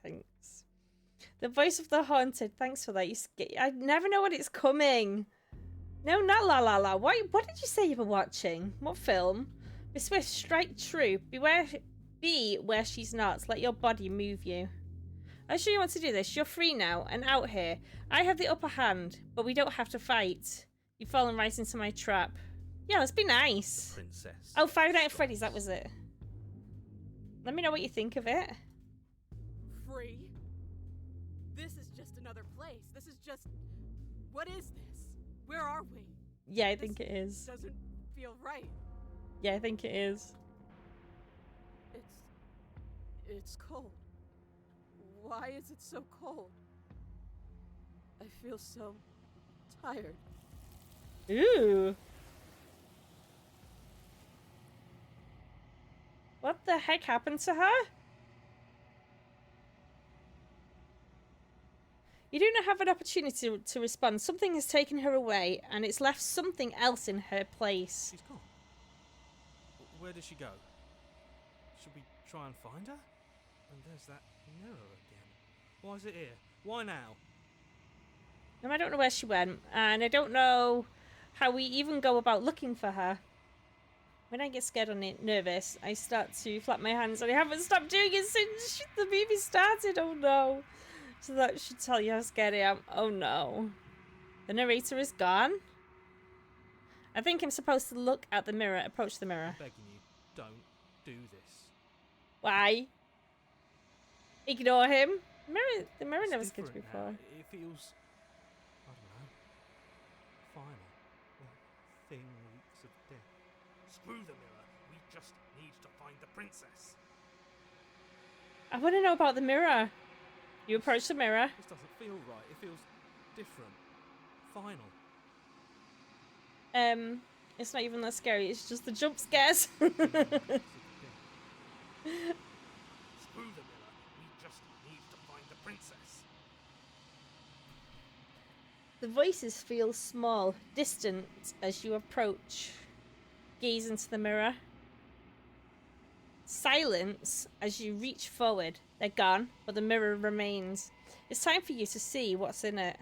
Thanks. The voice of the haunted. Thanks for that. I never know when it's coming. No, not La La La. What did you say you were watching? What film? Miss Swift, strike true. Be where she's not. Let your body move you. I'm sure you want to do this. You're free now and out here. I have the upper hand, but we don't have to fight. You've fallen right into my trap. Yeah, let's be nice. Princess. Oh, Five Nights at Freddy's, that was it. Let me know what you think of it. Free? This is just another place. This is just... What is this? Where are we? Yeah, I think it is. Doesn't feel right. Yeah, I think it is. It's cold. Why is it so cold? I feel so tired. Ooh. What the heck happened to her? You do not have an opportunity to respond. Something has taken her away, and it's left something else in her place. She's gone. Where did she go? Should we try and find her? And there's that mirror again. Why is it here? Why now? I don't know where she went, and I don't know how we even go about looking for her. When I get scared or nervous, I start to flap my hands, and I haven't stopped doing it since the movie started. Oh no. So that should tell you how scared I am. Oh no. The narrator is gone? I think I'm supposed to look at the mirror, approach the mirror. I'm begging you, don't do this. Why? Ignore him? The mirror It's never scared me different before. now. It feels, I don't know, final. That thing reeks of death. Screw the mirror. We just need to find the princess. I want to know about the mirror. You approach the mirror. This doesn't feel right. It feels different. Final. It's not even that scary. It's just the jump scares. Screw the mirror. We just need to find the princess. The voices feel small, distant as you approach. Gaze into the mirror. Silence as you reach forward. They're gone, but the mirror remains. It's time for you to see what's in it.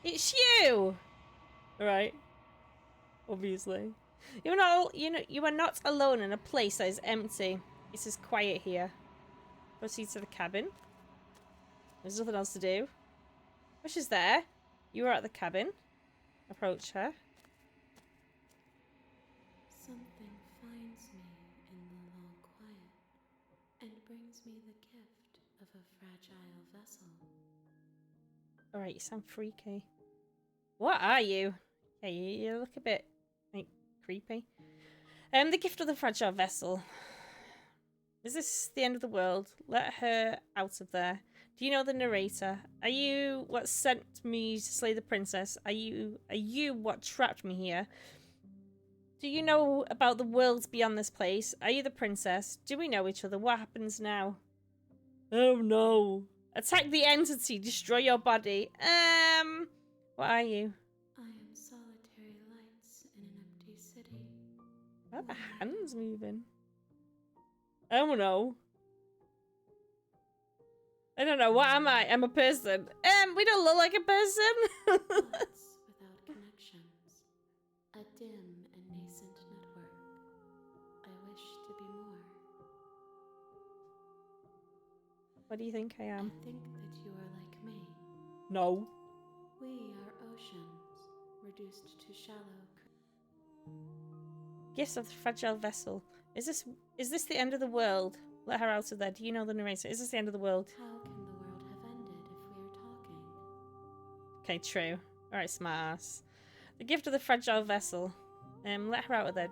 It's you! Right. Obviously. You are not alone in a place that is empty. It is quiet here. Proceed to the cabin. There's nothing else to do. Which is there. You are at the cabin. Approach her. Something finds me in the long quiet and brings me the gift of a fragile vessel. Alright, you sound freaky. What are you? Yeah, you look a bit, like, creepy. The gift of the fragile vessel. Is this the end of the world? Let her out of there. Do you know the narrator? Are you what sent me to slay the princess? Are you what trapped me here? Do you know about the worlds beyond this place? Are you the princess? Do we know each other? What happens now? Oh no. Attack the entity. Destroy your body. What are you? I am solitary lights in an empty city. Why are the hands moving? Oh no. I don't know. What am I? I'm a person. We don't look like a person. Thoughts without connections. A dim and nascent network. I wish to be more. What do you think I am? I think that you are like me. No. We are oceans, reduced to shallow. Gifts of the fragile vessel. Is this the end of the world? Let her out of there. Do you know the narrator? Is this the end of the world? How can the world have ended if we are talking? Okay, true. Alright, smartass. The gift of the fragile vessel. Let her out of there.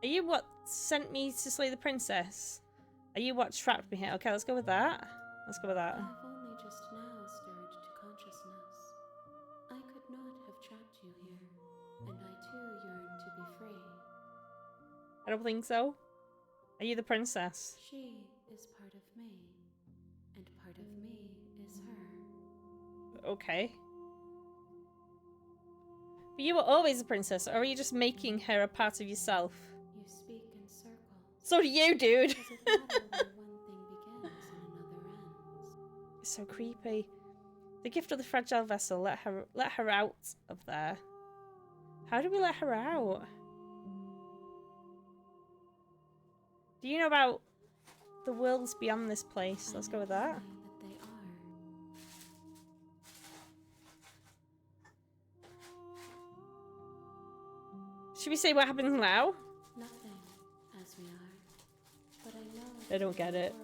Are you what sent me to slay the princess? Are you what trapped me here? Okay, let's go with that. Let's go with I that. have only just now stirred to consciousness. I could not have trapped you here, and I too yearn to be free. I don't think so. Are you the princess? She is part of me, and part of me is her. Okay. But you were always a princess, or are you just making her a part of yourself? You speak in circles. So do you, dude. Does it matter where one thing begins and another ends? It's so creepy. The gift of the fragile vessel. Let her out of there. How do we let her out? Do you know about the worlds beyond this place? Let's go with that. That they are. Should we say what happens now? Nothing, as we are. But I know I don't get it.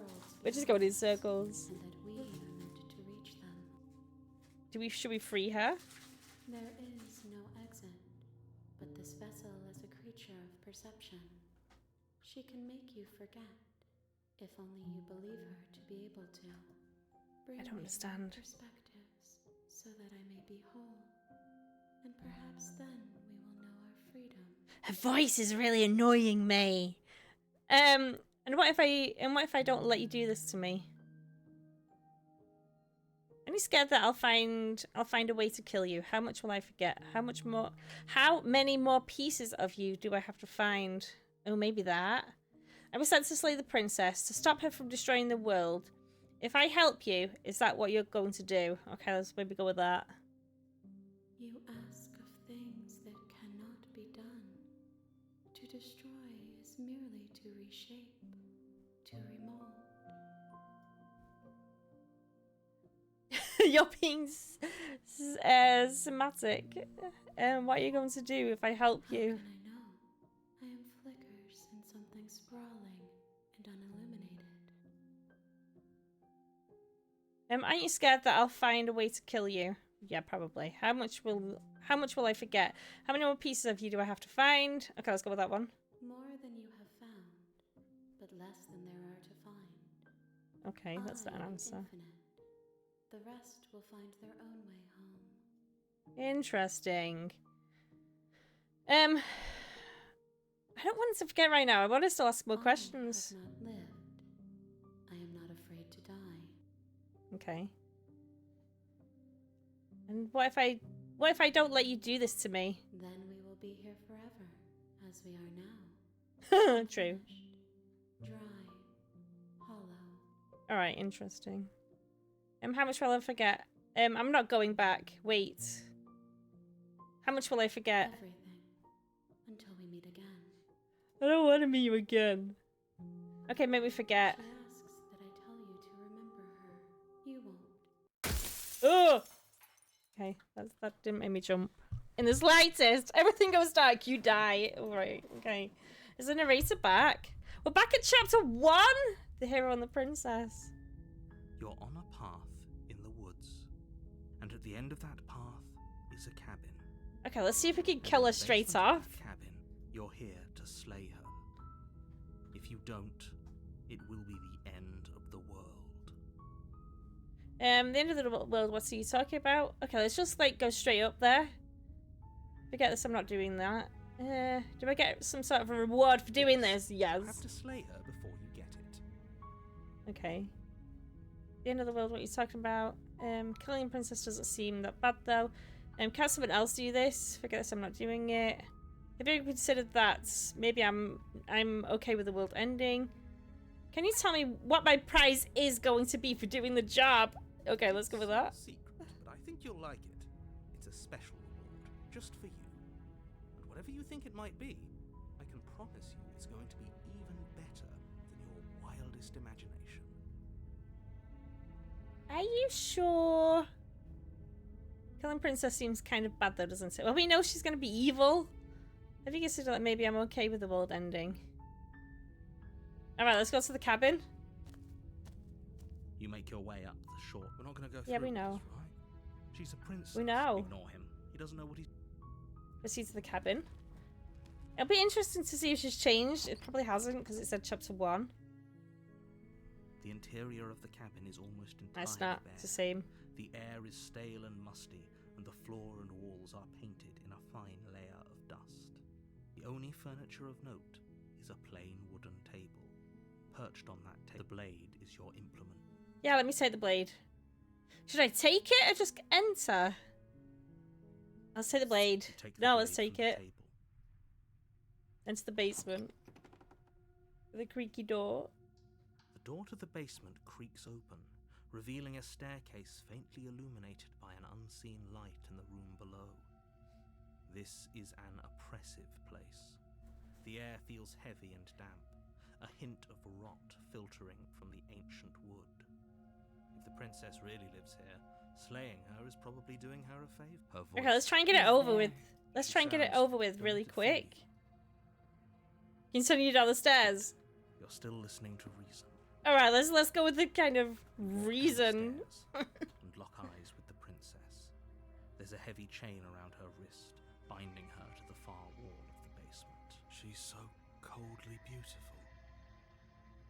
We're just going in circles. and that we are meant to reach them. Should we free her? There is no exit, but this vessel is a creature of perception. She can make you forget, if only you believe her to be able to. Bring I don't me understand. perspectives, so that I may be whole. And perhaps then we will know our freedom. Her voice is really annoying me. And what if I don't let you do this to me? I'm only scared that I'll find a way to kill you. How much will I forget? How many more pieces of you do I have to find? Oh, maybe that. I was sent to slay the princess, to stop her from destroying the world. If I help you, is that what you're going to do? Okay, let's maybe go with that. You ask of things that cannot be done. To destroy is merely to reshape, to remold. You're being somatic. What are you going to do if I help How you? can I know? I am flickers in something sprawling and unilluminated. Aren't you scared that I'll find a way to kill you? Yeah, probably. How much will I forget? How many more pieces of you do I have to find? Okay, let's go with that one. More than you have found, but less than there are to find. Okay, that's not an I am answer. infinite. The rest will find their own way home. Interesting. I don't want to forget right now. I want to still ask more I questions. have not lived. I am not afraid to die. Okay. And what if I don't let you do this to me? Then we will be here forever, as we are now. True. Finished, dry, hollow. All right, interesting. How much will I forget? I'm not going back. Wait. How much will I forget? Everything. Until we meet again. I don't want to meet you again. Okay, make me forget. She asks that I tell you to remember her. You won't. Oh. Okay, that didn't make me jump. In the slightest. Everything goes dark. You die. All right. Okay. Is the narrator back? We're back at chapter 1. The hero and the princess. You're on a path in the woods, and at the end of that path is a cabin. Okay, let's see if we can And kill in her the straight basement of off. that cabin, you're here to slay her. If you don't, it will be the end of the world. The end of the world, what's he talking about? Okay, let's just like go straight up there. Forget this, I'm not doing that. Do I get some sort of a reward for doing this? You Yes. have to slay her before you get it. Okay. The end of the world, what you're talking about. Killing a princess doesn't seem that bad though. Can someone else do this? Forget this, I'm not doing it. Have you considered that maybe I'm okay with the world ending? Can you tell me what my prize is going to be for doing the job? Okay, let's go with that. It's a secret, but I think you'll like it. It's a special reward, just for you. And whatever you think it might be, I can promise you it's going to be even better than your wildest imagination. Are you sure? Killing princess seems kind of bad though, doesn't it? Well, we know she's going to be evil. Have you considered that maybe I'm okay with the world ending? Alright, let's go to the cabin. You make your way up the shore. We're not going to go through Yeah, we this, know. right? She's a princess. We know. Ignore him. He doesn't know what he's... Proceed to the cabin. It'll be interesting to see if she's changed. It probably hasn't because it said chapter 1. The interior of the cabin is almost entirely It's not. bare. It's the same. The air is stale and musty, and the floor and walls are painted in a fine layer of dust. The only furniture of note is a plain wooden table. Perched on that table, the blade is your implement. Yeah, let me take the blade. Should I take it or just enter? Let's take the blade. You take the No, blade let's take from the it. table. Into the basement. With a creaky door. The door to the basement creaks open, revealing a staircase faintly illuminated by an unseen light in the room below. This is an oppressive place. The air feels heavy and damp, a hint of rot filtering from the ancient wood. If the princess really lives here, slaying her is probably doing her a favor. Her voice Okay, let's try and get it is over there. with. Let's She try and get it sounds over with going really to quick. flee. Continue down the stairs. You're still listening to reason. All right, let's go with the kind of You walk down the reason. stairs and lock eyes with the princess. There's a heavy chain around her wrist, binding her to the far wall of the basement. She's so coldly beautiful.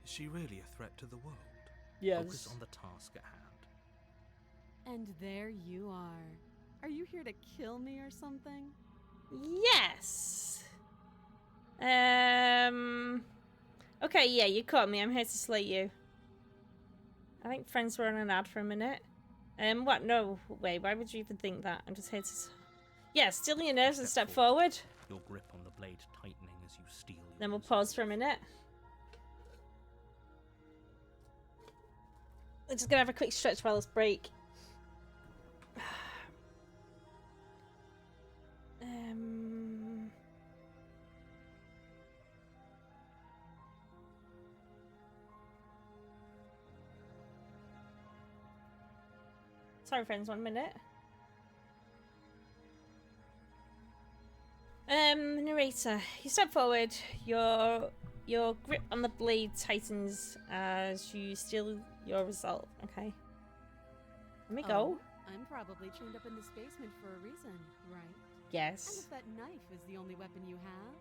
Is she really a threat to the world? Focus on the task at hand. And there you are. Are you here to kill me or something? Yes. Okay, yeah, you caught me. I'm here to slay you. I think friends were on an ad for a minute. What? No way. Why would you even think that? I'm just here to... Yeah, still your nerves and step forward. Your grip on the blade tightening as you steal your Then we'll resolve. pause for a minute. We're just gonna have a quick stretch while this break. Sorry, friends, 1 minute. Narrator, you step forward. Your grip on the blade tightens as you steal your resolve. Okay. Let me go. Oh, I'm probably chained up in this basement for a reason, right? And Yes. if that knife is the only weapon you have,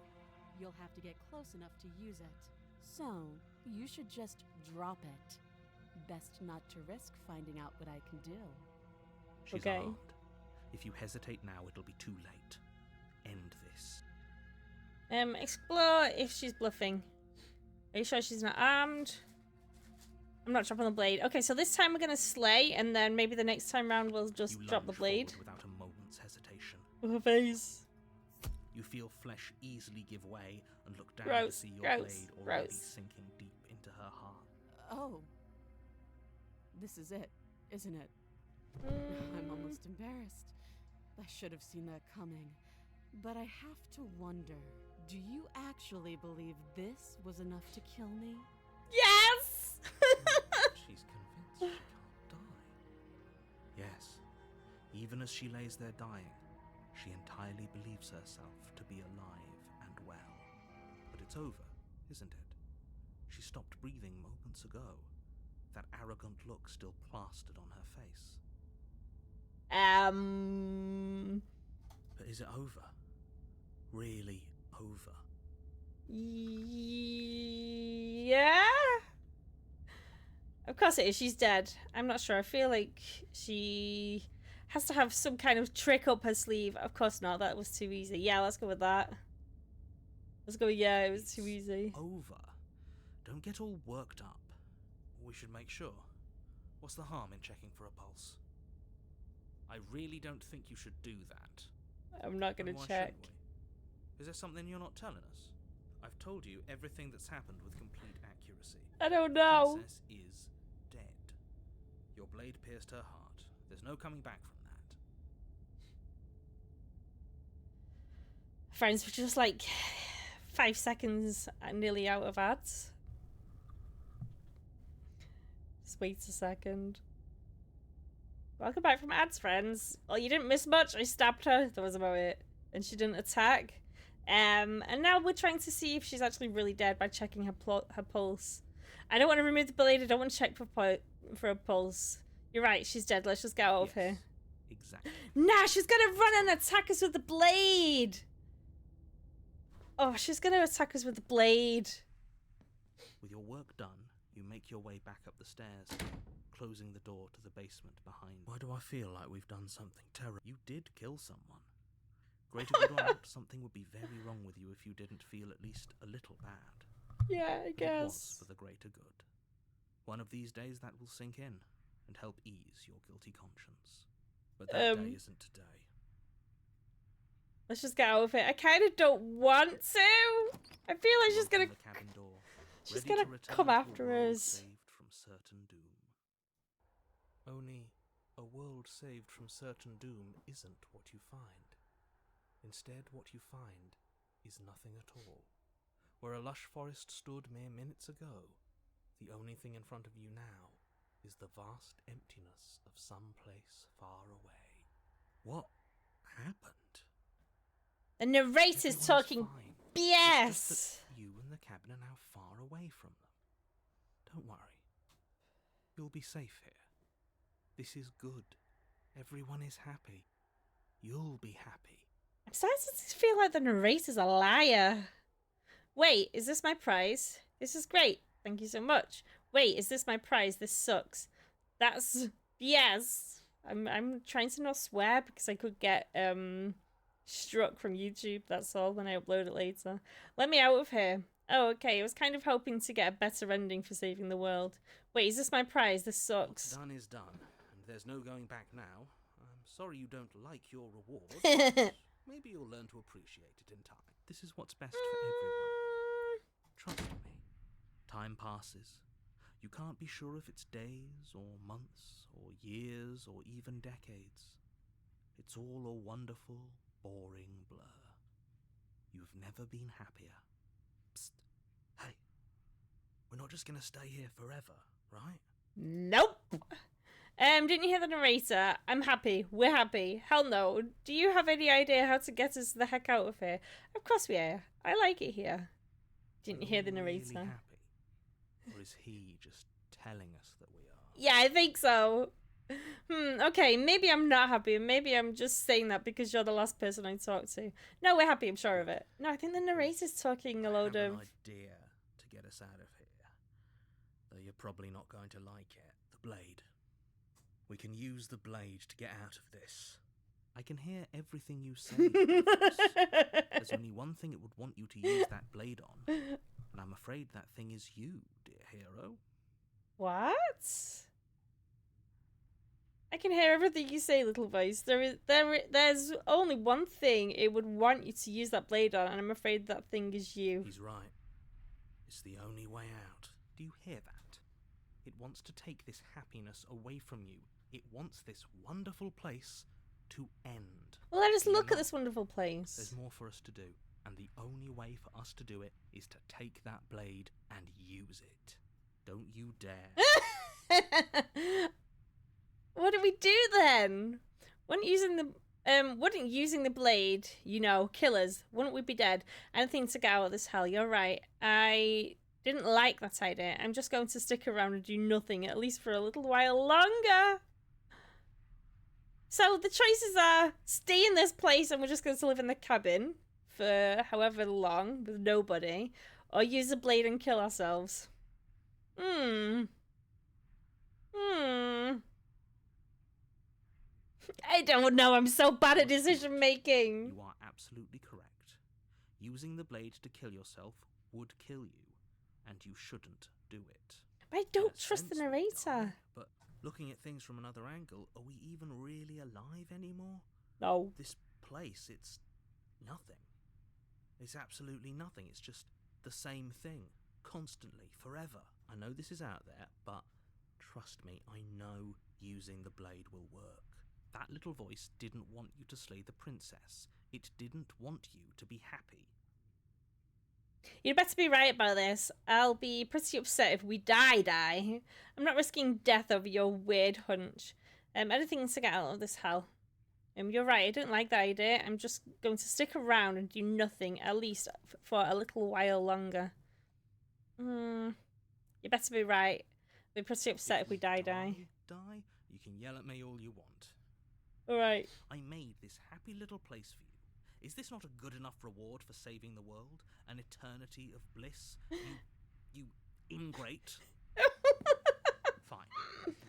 you'll have to get close enough to use it. So, you should just drop it. Best not to risk finding out what I can do. She's Okay. armed. If you hesitate now, it'll be too late. End this. Explore if she's bluffing. Are you sure she's not armed? I'm not dropping the blade. Okay, so this time we're gonna slay, and then maybe the next time round we'll just You drop the lunge blade. forward without a moment's hesitation. Her face. You feel flesh easily give way and look down Gross, to see your gross, blade already gross. sinking deep into her heart. Oh. This is it, isn't it? I'm almost embarrassed. I should have seen that coming. But I have to wonder, do you actually believe this was enough to kill me? Yes! She's convinced she can't die. Yes, even as she lays there dying, she entirely believes herself to be alive and well. But it's over, isn't it? She stopped breathing moments ago. That arrogant look still plastered on her face. But is it over? Really over? Yeah? Of course it is. She's dead. I'm not sure. I feel like she has to have some kind of trick up her sleeve. Of course not. That was too easy. Yeah, let's go with that. Let's go. Yeah, it was too It's easy. over. Don't get all worked up. We should make sure. What's the harm in checking for a pulse? I really don't think you should do that. I'm not And gonna why check. shouldn't we? Is there something you're not telling us? I've told you everything that's happened with complete accuracy. I don't know. Princess is dead. Your blade pierced her heart. There's no coming back from that. Friends, we're just like 5 seconds nearly out of ads. Just wait a second. Welcome back from ads, friends. Well, you didn't miss much. I stabbed her. That was about it. And she didn't attack. And now we're trying to see if she's actually really dead by checking her pulse. I don't want to remove the blade. I don't want to check for a pulse. You're right. She's dead. Let's just get out of here. Exactly. Nah, she's gonna run and attack us with the blade. Oh, she's gonna attack us with the blade. With your work done, you make your way back up the stairs, closing the door to the basement behind. Why do I feel like we've done something terrible? You did kill someone. Greater good or not, something would be very wrong with you if you didn't feel at least a little bad. Yeah, I It was guess. for the greater good. One of these days that will sink in and help ease your guilty conscience. But that day isn't today. Let's just get out of it. I kind of don't want to. I feel like she's Knock gonna. on the cabin door, She's ready gonna to return come to a after world us. saved from certain doom. Only a world saved from certain doom isn't what you find. Instead, what you find is nothing at all. Where a lush forest stood mere minutes ago, the only thing in front of you now is the vast emptiness of some place far away. What happened? The narrator's Everyone's talking fine. It's just BS. that you and the cabin are now far away from them. Don't worry. You'll be safe here. This is good. Everyone is happy. You'll be happy. I'm starting to feel like the narrator's a liar. Wait, is this my prize? This is great. Thank you so much. Wait, is this my prize? This sucks. That's yes. I'm trying to not swear because I could get struck from YouTube, that's all, when I upload it later. Let me out of here. Oh, okay. I was kind of hoping to get a better ending for saving the world. Wait, is this my prize? This What's sucks. done is done, and there's no going back now. I'm sorry you don't like your reward. But maybe you'll learn to appreciate it in time. This is what's best for everyone. Trust me. Time passes. You can't be sure if it's days or months or years or even decades. It's all a wonderful, boring blur. You've never been happier. Psst. Hey. We're not just gonna stay here forever, right? Nope. Didn't you hear the narrator? I'm happy. We're happy. Hell no. Do you have any idea how to get us the heck out of here? Of course we are. I like it here. Didn't you hear the Are we narrator? really happy? Or is he just telling us that we are? Yeah, I think so. Okay, maybe I'm not happy. Maybe I'm just saying that because you're the last person I talked to. No, we're happy, I'm sure of it. No, I think the narrator's talking a load I of... have an idea to get us out of here. Though you're probably not going to like it. The blade. We can use the blade to get out of this. I can hear everything you say. There's only one thing it would want you to use that blade on. And I'm afraid that thing is you, dear hero. What? I can hear everything you say, little voice. There's only one thing it would want you to use that blade on, and I'm afraid that thing is you. He's right. It's the only way out. Do you hear that? It wants to take this happiness away from you. It wants this wonderful place to end. Well, let us Do you look know? at this wonderful place. There's more for us to do, and the only way for us to do it is to take that blade and use it. Don't you dare. What do we do then? Wouldn't using the blade, you know, kill us? Wouldn't we be dead? Anything to get out of this hell. You're right. I didn't like that idea. I'm just going to stick around and do nothing, at least for a little while longer. So the choices are stay in this place and we're just going to live in the cabin for however long with nobody, or use a blade and kill ourselves. I don't know. I'm so bad at decision making. You are absolutely correct. Using the blade to kill yourself would kill you, and you shouldn't do it. I In don't a trust the sense, we narrator. die, but looking at things from another angle, are we even really alive anymore? No. This place, it's nothing. It's absolutely nothing. It's just the same thing, constantly, forever. I know this is out there, but trust me, I know using the blade will work. That little voice didn't want you to slay the princess. It didn't want you to be happy. You'd better be right about this. I'll be pretty upset if we die. I'm not risking death over your weird hunch. Anything to get out of this hell. You're right, I don't like that idea. I'm just going to stick around and do nothing, at least for a little while longer. You better be right. I'll be pretty upset if we die. Die? You can yell at me all you want. Alright. I made this happy little place for you. Is this not a good enough reward for saving the world? An eternity of bliss? You ingrate. Fine.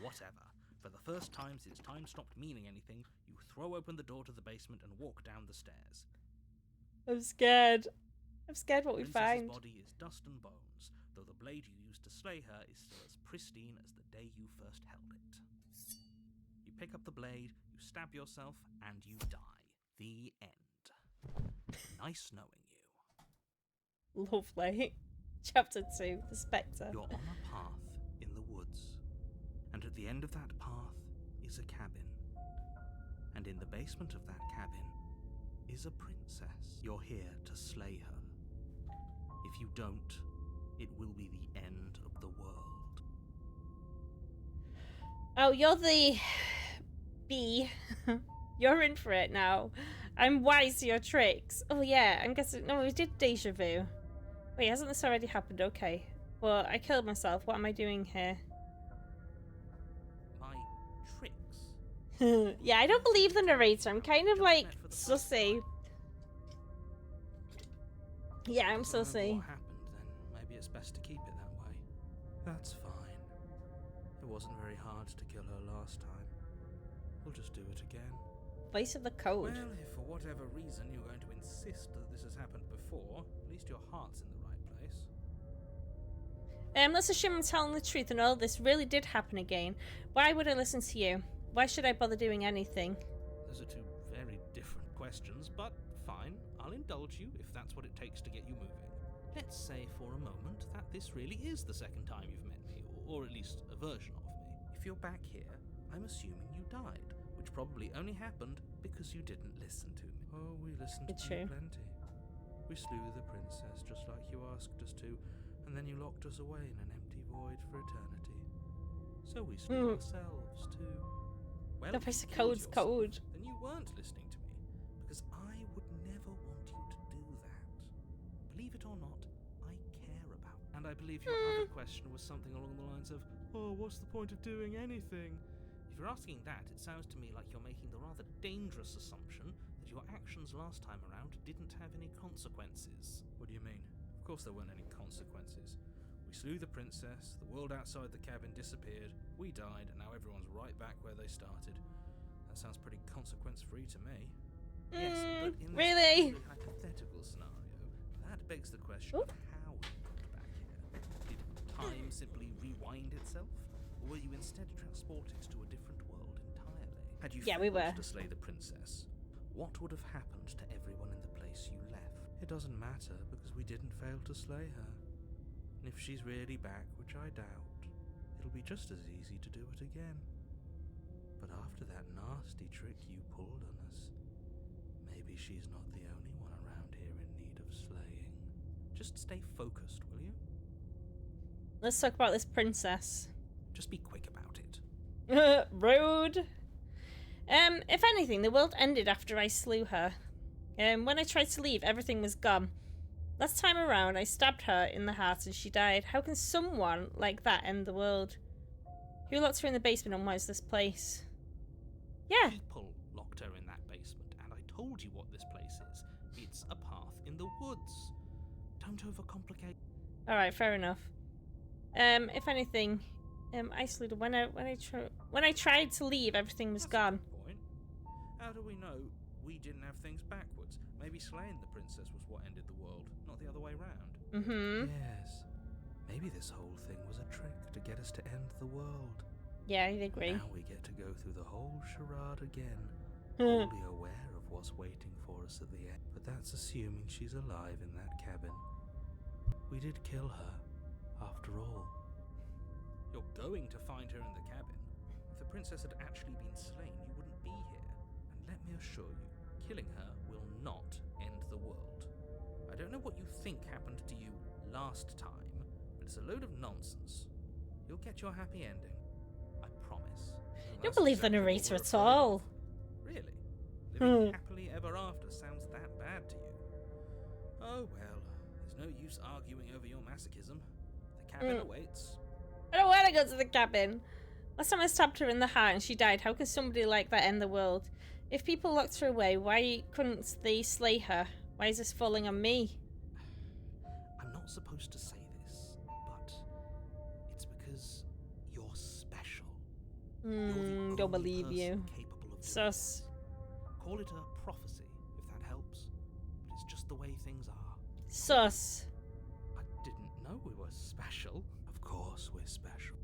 Whatever. For the first time since time stopped meaning anything, you throw open the door to the basement and walk down the stairs. I'm scared. I'm scared what we Princess's find. body is dust and bones, though the blade you used to slay her is still as pristine as the day you first held it. You pick up the blade, you stab yourself, and you die. The end. Nice knowing you. Lovely. Chapter 2, The Spectre. You're on a path in the woods, and at the end of that path is a cabin. And in the basement of that cabin is a princess. You're here to slay her. If you don't, it will be the end of the world. Oh, you're the bee. You're in for it now. I'm wise to your tricks. Oh yeah, I'm guessing. No, we did deja vu. Wait, hasn't this already happened? Okay. Well, I killed myself. What am I doing here? My tricks? Yeah, I don't believe the narrator. I'm kind of like sussy. Yeah, I'm If I remember sussy. what happened, then maybe it's best to keep it that way. That's fine. It wasn't very hard to kill her last time. We'll just do it again. Voice of the code. Well, if for whatever reason you're going to insist that this has happened before, at least your heart's in the right place. Let's assume I'm telling the truth and all this really did happen again. Why would I listen to you? Why should I bother doing anything? Those are two very different questions, but fine. I'll indulge you if that's what it takes to get you moving. Let's say for a moment that this really is the second time you've met me, or at least a version of me. If you're back here, I'm assuming you died, which probably only happened because you didn't listen to me. Oh, we listened It's to true. you plenty. We slew the princess just like you asked us to, and then you locked us away in an empty void for eternity. So we slew ourselves too. Well, The if voice you of killed code's yourself, code. then you weren't listening to me, because I would never want you to do that. Believe it or not, I care about. And I believe your other question was something along the lines of, oh, what's the point of doing anything? If you're asking that, it sounds to me like you're making the rather dangerous assumption that your actions last time around didn't have any consequences. What do you mean? Of course there weren't any consequences. We slew the princess, the world outside the cabin disappeared, we died, and now everyone's right back where they started. That sounds pretty consequence-free to me. Yes, but in this Really? purely hypothetical scenario, that begs the question Ooh. of how we got back here. Did time simply rewind itself? Or were you instead transported to a different world entirely? Had you Yeah, we failed were. to slay the princess, what would have happened to everyone in the place you left? It doesn't matter because we didn't fail to slay her. And if she's really back, which I doubt, it'll be just as easy to do it again. But after that nasty trick you pulled on us, maybe she's not the only one around here in need of slaying. Just stay focused, will you? Let's talk about this princess. Just be quick about it. Rude. If anything, the world ended after I slew her. When I tried to leave, everything was gone. Last time around, I stabbed her in the heart and she died. How can someone like that end the world? Who locked her in the basement and what is this place? Yeah. People locked her in that basement, and I told you what this place is. It's a path in the woods. Don't overcomplicate. Alright, fair enough. If anything, I slew her. When I tried to leave, everything was That's a gone. good point. How do we know we didn't have things backwards? Maybe slaying the princess was what ended the world, not the other way round. Mm-hmm. Yes. Maybe this whole thing was a trick to get us to end the world. Yeah, I agree. Now we get to go through the whole charade again, Hmm. fully aware of what's waiting for us at the end. But that's assuming she's alive in that cabin. We did kill her, after all. You're going to find her in the cabin. If the princess had actually been slain, you wouldn't be here. And let me assure you, killing her will not end the world. I don't know what you think happened to you last time, but it's a load of nonsense. You'll get your happy ending. I promise. I don't believe the narrator at all. Really? Living happily ever after sounds that bad to you? Oh well, there's no use arguing over your masochism. The cabin awaits. I don't want to go to the cabin. Last time I stabbed her in the heart and she died. How can somebody like that end the world? If people locked her away, why couldn't they slay her? Why is this falling on me? I'm not supposed to say this, but it's because you're special. You're the Don't only believe person you. capable of doing Sus. it. Call it a prophecy, if that helps. But it's just the way things are. Sus. I didn't know we were special. Of course we're special.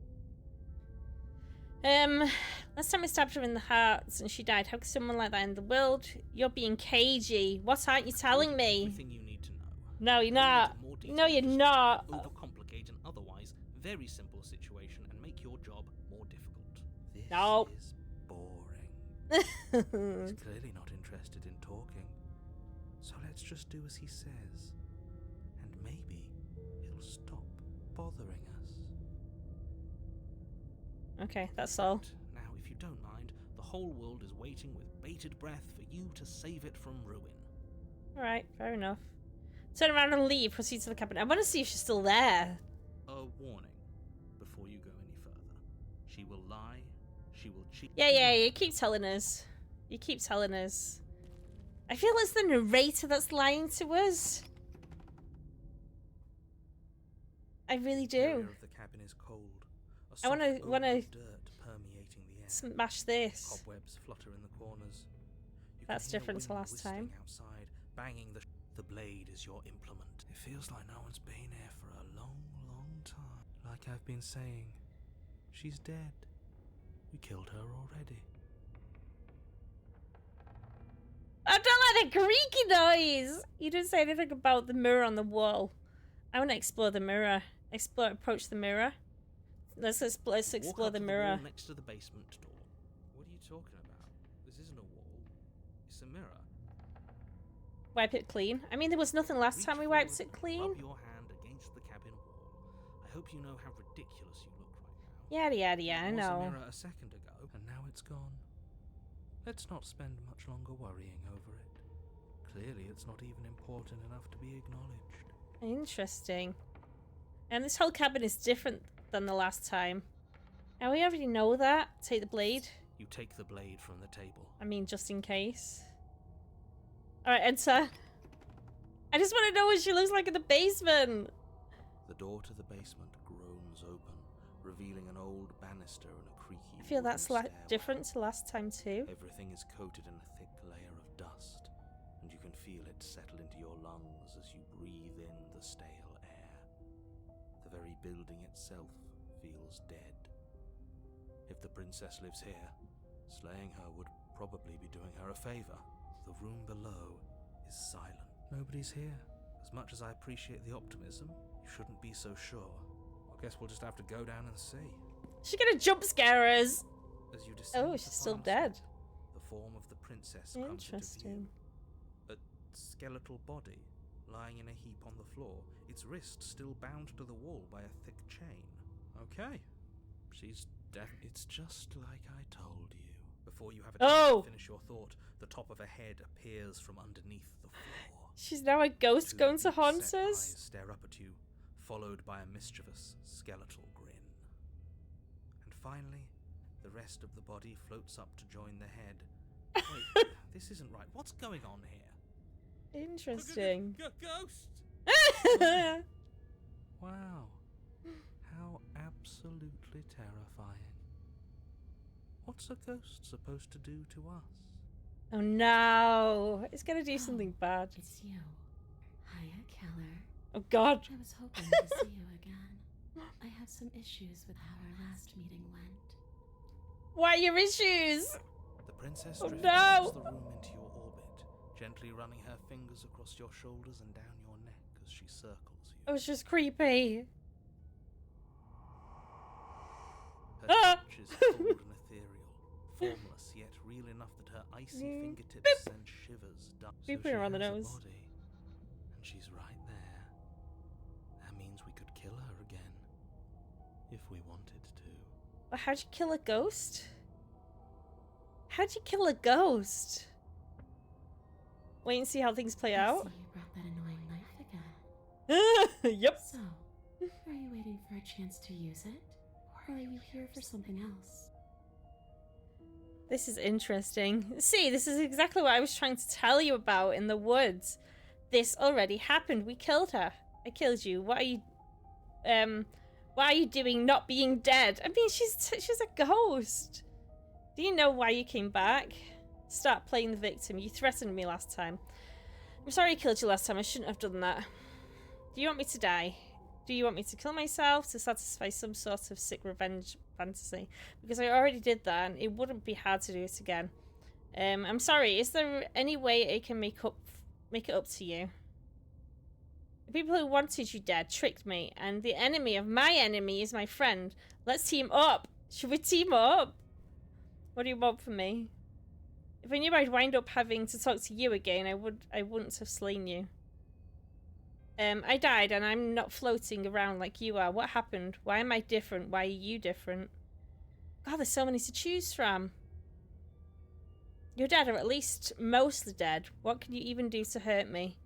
Last time I stabbed her in the heart and she died. How can someone like that end the world? You're being cagey. What aren't you telling me? Everything you need to know. No, you're Go not. into more No, detail you're just not. to overcomplicate an otherwise very simple situation and make your job more difficult. This Nope. is boring. He's clearly not interested in talking. So let's just do as he says. And maybe he'll stop bothering us. Okay, that's all. Now, if you don't mind, the whole world is waiting with bated breath for you to save it from ruin. Alright, fair enough. Turn around and leave. Proceed to the cabin. I want to see if she's still there. A warning before you go any further. She will lie. She will cheat. Yeah, you keep telling us. You keep telling us. I feel it's the narrator that's lying to us. I really The air do. of the cabin is cold. A I wanna- soft odor wanna of dirt permeating the air. Smash this. Cobwebs flutter in the corners. You That's can hear different to wind last time. whistling outside, banging the blade is your implement. It feels like no one's been here for a long, long time. Like I've been saying, she's dead. We killed her already. I don't like the creaky noise. You didn't say anything about the mirror on the wall. I want to explore the mirror. Approach the mirror. Let's explore Walk up the to mirror. wall next to the basement door. What are you talking about? This isn't a wall. It's a mirror. Wipe it clean. I mean, there was nothing last Reach time we wiped forward, it clean. Rub your hand against the cabin wall. I hope you know how ridiculous you look right now. Yada yada yada. I There was a know. mirror a second ago, and now it's gone. Let's not spend much longer worrying over it. Clearly, it's not even important enough to be acknowledged. Interesting. And this whole cabin is different than the last time. And we already know that. Take the blade. You take the blade from the table. I mean, just in case. Alright, enter. I just want to know what she looks like in the basement. The door to the basement groans open, revealing an old banister and a creaky I feel that's wooden stairwell. different to last time too. Everything is coated in a thick layer of dust, and you can feel it settle into your lungs as you breathe in the stale air. The very building itself feels dead. If the princess lives here, slaying her would probably be doing her a favor. The room below is silent. Nobody's here. As much as I appreciate the optimism, you shouldn't be so sure. I guess we'll just have to go down and see. She's gonna jump scare us. As you descend Oh, the she's still final dead. step, the form of the princess comes into view. Interesting. A skeletal body lying in a heap on the floor, its wrist still bound to the wall by a thick chain. Okay, she's dead. It's just like I told you. Before you have a chance to finish your thought, the top of a head appears from underneath the floor. She's now a ghost Two going to deep-set haunt eyes us. stare up at you, followed by a mischievous skeletal grin. And finally, the rest of the body floats up to join the head. Wait, this isn't right. What's going on here? Interesting. Ghost! Wow. How absolutely terrifying. What's a ghost supposed to do to us? Oh no. It's gonna do something bad. It's you. Hiya, Keller. Oh god. I was hoping to see you again. I have some issues with how our last meeting went. What are your issues? The princess Oh, drifts no. across the room into your orbit, gently running her fingers across your shoulders and down your neck as she circles you. It was just creepy. Her Ah! touch is cold and ethereal, formless yet real enough that her icy fingertips send shivers down. So Beep she her on the has a nose. body, and she's right there. That means we could kill her again, if we wanted to. But how'd you kill a ghost? How'd you kill a ghost? Wait and see how things play I out. see you brought that annoying knife again. Yep. So, are you waiting for a chance to use it? Or are you here for something else? This is interesting. See, this is exactly what I was trying to tell you about in the woods. This already happened. We killed her. I killed you. What are you doing not being dead? I mean, she's a ghost. Do you know why you came back? Start playing the victim. You threatened me last time. I'm sorry I killed you last time. I shouldn't have done that. Do you want me to die? Do you want me to kill myself to satisfy some sort of sick revenge fantasy? Because I already did that and it wouldn't be hard to do it again. I'm sorry, is there any way I can make it up to you? The people who wanted you dead tricked me, and the enemy of my enemy is my friend. Let's team up. Should we team up? What do you want from me? If I knew I'd wind up having to talk to you again, I wouldn't have slain you. I died and I'm not floating around like you are. What happened? Why am I different? Why are you different? God, there's so many to choose from. You're dead, or at least mostly dead. What can you even do to hurt me?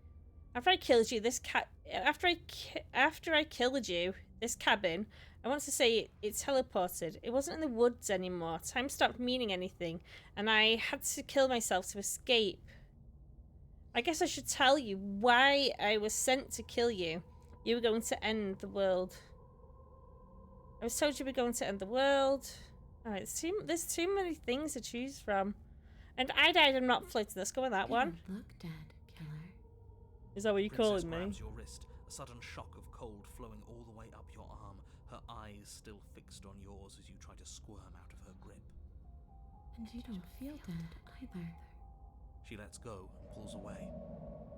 After I killed you, after I killed you, this cabin, I want to say it teleported. It wasn't in the woods anymore. Time stopped meaning anything, and I had to kill myself to escape. I guess I should tell you why I was sent to kill you. You were going to end the world. I was told you were going to end the world. Alright, there's too many things to choose from. And I died and not floating. Let's go with that one. You look dead, killer. Is that what you're Princess calling me? grabs your wrist, a sudden shock of cold flowing all the way up your arm, her eyes still fixed on yours as you try to squirm out of her grip. And you don't feel dead either. She lets go and pulls away.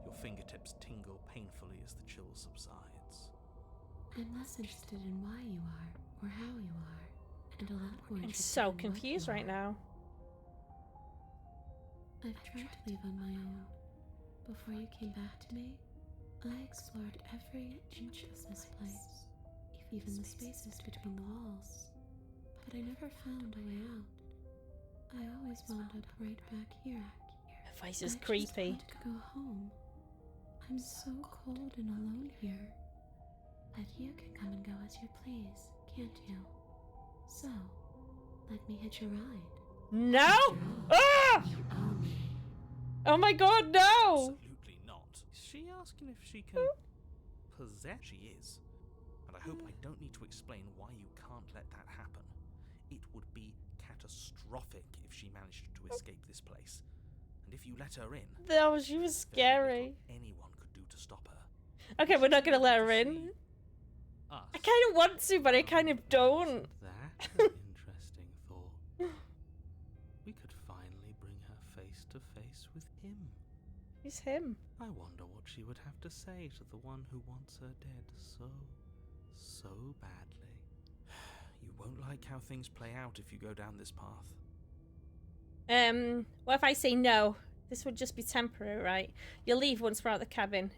Your fingertips tingle painfully as the chill subsides. I'm less interested in why you are, or how you are, and a lot more I'm interested so in what confused you right are. now. I've tried to leave on my own. Before you came back to me, I explored every inch of this place, even the spaces between the walls. But I never found a way out. I always wound up right back here. Her voice I is just creepy. want to go home. I'm so cold and alone here. But you can come and go as you please, can't you? So, let me hitch a ride. No! Ah! You owe me. Oh my god, no! Absolutely not. Is she asking if she can possess? She is. And I hope I don't need to explain why you can't let that happen. It would be catastrophic if she managed to escape this place. And if you let her in, No, she was very scary. little anyone could do to stop her. Okay, we're not gonna let her in. Us. I kind of want to, but I kind of don't. That's an interesting thought. We could finally bring her face to face with him. Who's him? I wonder what she would have to say to the one who wants her dead so badly. You won't like how things play out if you go down this path. What if I say no? This would just be temporary, right? You'll leave once we're out of the cabin.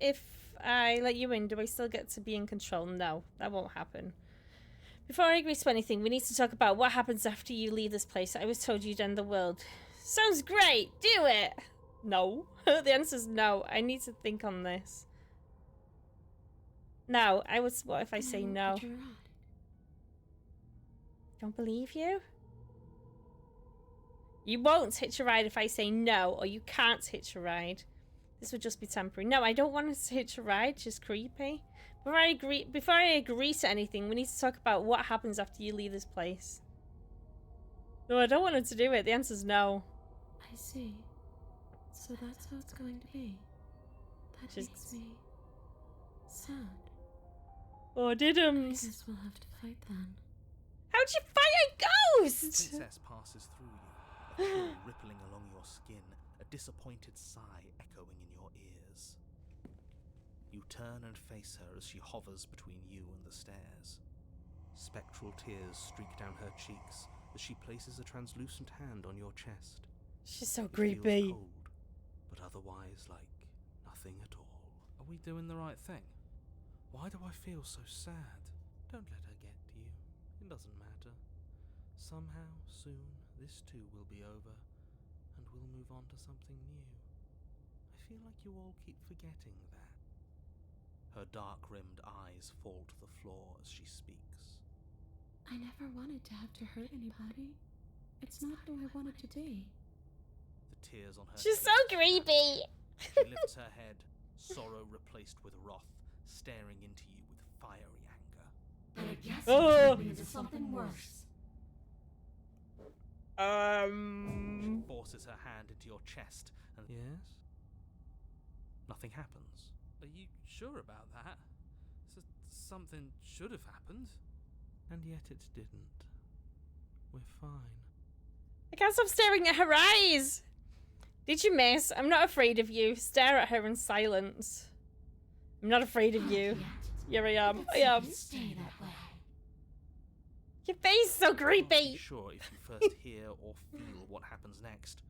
If I let you in, do I still get to be in control? No, that won't happen. Before I agree to anything, we need to talk about what happens after you leave this place. I was told you'd end the world. Sounds great! Do it! No. The answer's no. I need to think on this. No, what if I say no? Hitch a ride. Don't believe you? You won't hitch a ride if I say no, or you can't hitch a ride. This would just be temporary. No, I don't want us to hitch a ride. It's just creepy. Before I agree to anything, we need to talk about what happens after you leave this place. No, I don't want her to do it. The answer's no. I see. So that's how it's going to be. That Just- makes me sad. Oh, I Diddums. guess we'll have to fight then. How'd you fight a ghost? Princess passes through you, a chill rippling along your skin, a disappointed sigh echoing in your ears. You turn and face her as she hovers between you and the stairs. Spectral tears streak down her cheeks as she places a translucent hand on your chest. She's so It feels creepy. cold, but otherwise like nothing at all. Are we doing the right thing? Why do I feel so sad? Don't let her get to you. It doesn't matter. Somehow, soon, this too will be over, and we'll move on to something new. I feel like you all keep forgetting that. Her dark-rimmed eyes fall to the floor as she speaks. I never wanted to have to hurt anybody. It's not who I wanted to be. The tears on her She's so face creepy. She lifts her head, sorrow replaced with wrath, staring into you with fiery anger. But I guess Oh. it into something worse. Forces her hand into your chest and... Yes? Nothing happens. Are you sure about that? Something should have happened. And yet it didn't. We're fine. I can't stop staring at her eyes. Did you miss? I'm not afraid of you. Stare at her in silence. I'm not afraid of you. Here I am. I am. Stay that way. Your face is so Not creepy. sure if you first hear or feel what happens next,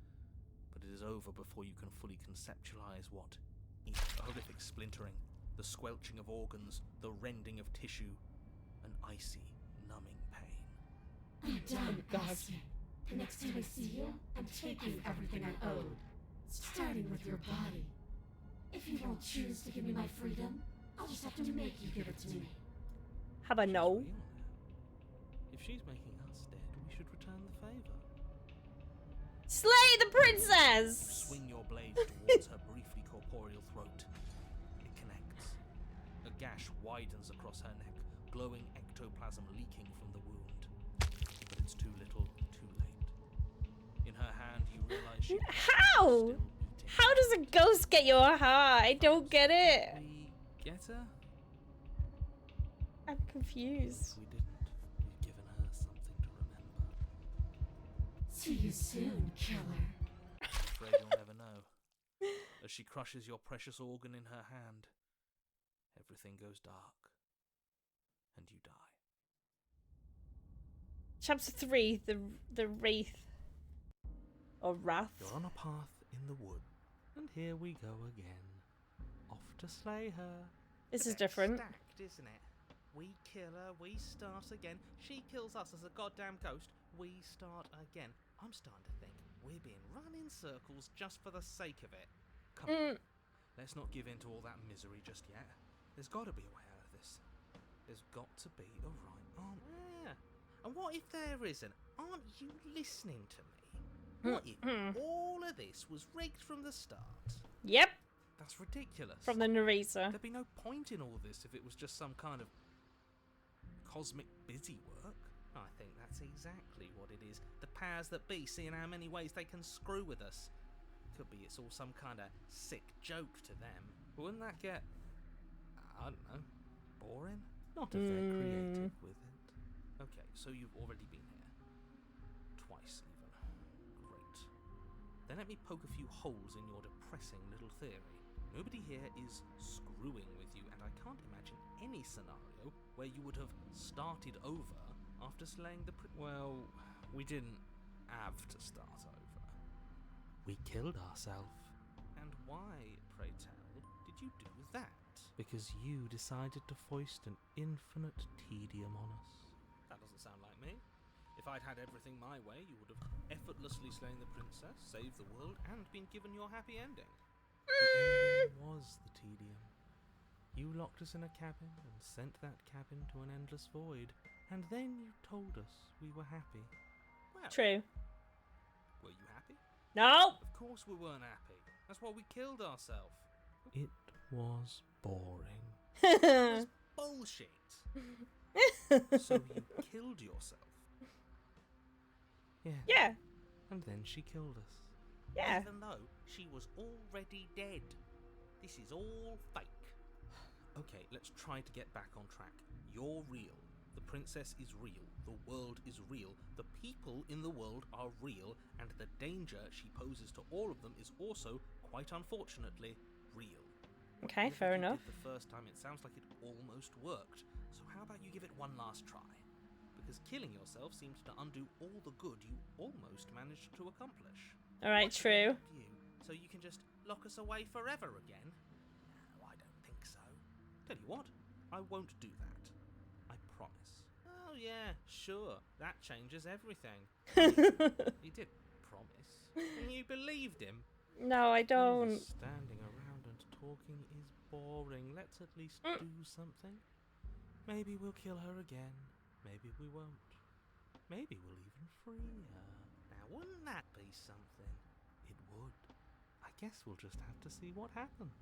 but it is over before you can fully conceptualize what each horrific splintering, the squelching of organs, the rending of tissue, an icy, numbing pain. I'm done God. asking. The next time I see you, I'm taking everything I owed, starting with your body. If you won't choose to give me my freedom, I'll just have to make you give it to me. How about no? Real now. If she's making us dead, we should return the favor. Slay the princess! Swing your blade towards her briefly corporeal throat. It connects. A gash widens across her neck, glowing ectoplasm leaking from the wound. But it's too little, too late. In her hand, you realize she How? still beating. How does a ghost get your heart? I don't get it. We get her? I'm confused. If we didn't, we've given her something to remember. See you soon, killer. I'm afraid you'll never know. As she crushes your precious organ in her hand, everything goes dark, and you die. Chapter 3, the Wraith. Or Wrath. You're on a path in the wood, and here we go again. Off to slay her. This is different. Stacked, isn't it? We kill her, we start again. She kills us as a goddamn ghost, we start again. I'm starting to think we're being run in circles just for the sake of it. Come on, let's not give in to all that misery just yet. There's got to be a way out of this. There's got to be a right answer. Yeah. And what if there isn't? Aren't you listening to me? What if all of this was rigged from the start? Yep, That's ridiculous. from the narrator. There'd be no point in all this if it was just some kind of cosmic busy work. I think that's exactly what it is. The powers that be seeing how many ways they can screw with us. Could be it's all some kind of sick joke to them. Wouldn't that get, I don't know, boring? Not if they're creative with it. Okay, so you've already been here. Twice even. Great. Then let me poke a few holes in your depressing little theory. Nobody here is screwing with you, and I can't imagine any scenario where you would have started over after slaying the well, we didn't have to start over. We killed ourselves. And why, pray tell, did you do that? Because you decided to foist an infinite tedium on us. That doesn't sound like me. If I'd had everything my way, you would have effortlessly slain the princess, saved the world, and been given your happy ending. The ending was the tedium. You locked us in a cabin and sent that cabin to an endless void, and then you told us we were happy. Well, True. were you happy? No! Of course we weren't happy. That's why we killed ourselves. It was boring. It was bullshit. So you killed yourself. Yeah. Yeah, And then she killed us. yeah. Even though she was already dead. This is all fake. Okay, let's try to get back on track. You're real. The princess is real. The world is real. The people in the world are real. And the danger she poses to all of them is also, quite unfortunately, real. Okay, Whatever fair you enough. did the first time, it sounds like it almost worked. So how about you give it one last try? Because killing yourself seems to undo all the good you almost managed to accomplish. Alright, What's true. wrong with you? So you can just lock us away forever again? No, I don't think so. Tell you what, I won't do that. I promise. Oh yeah, sure. That changes everything. He did promise. And you believed him. No, I All don't. this standing around and talking is boring. Let's at least do something. Maybe we'll kill her again. Maybe we won't. Maybe we'll even free her. Now, wouldn't that be something? It would. I guess we'll just have to see what happens.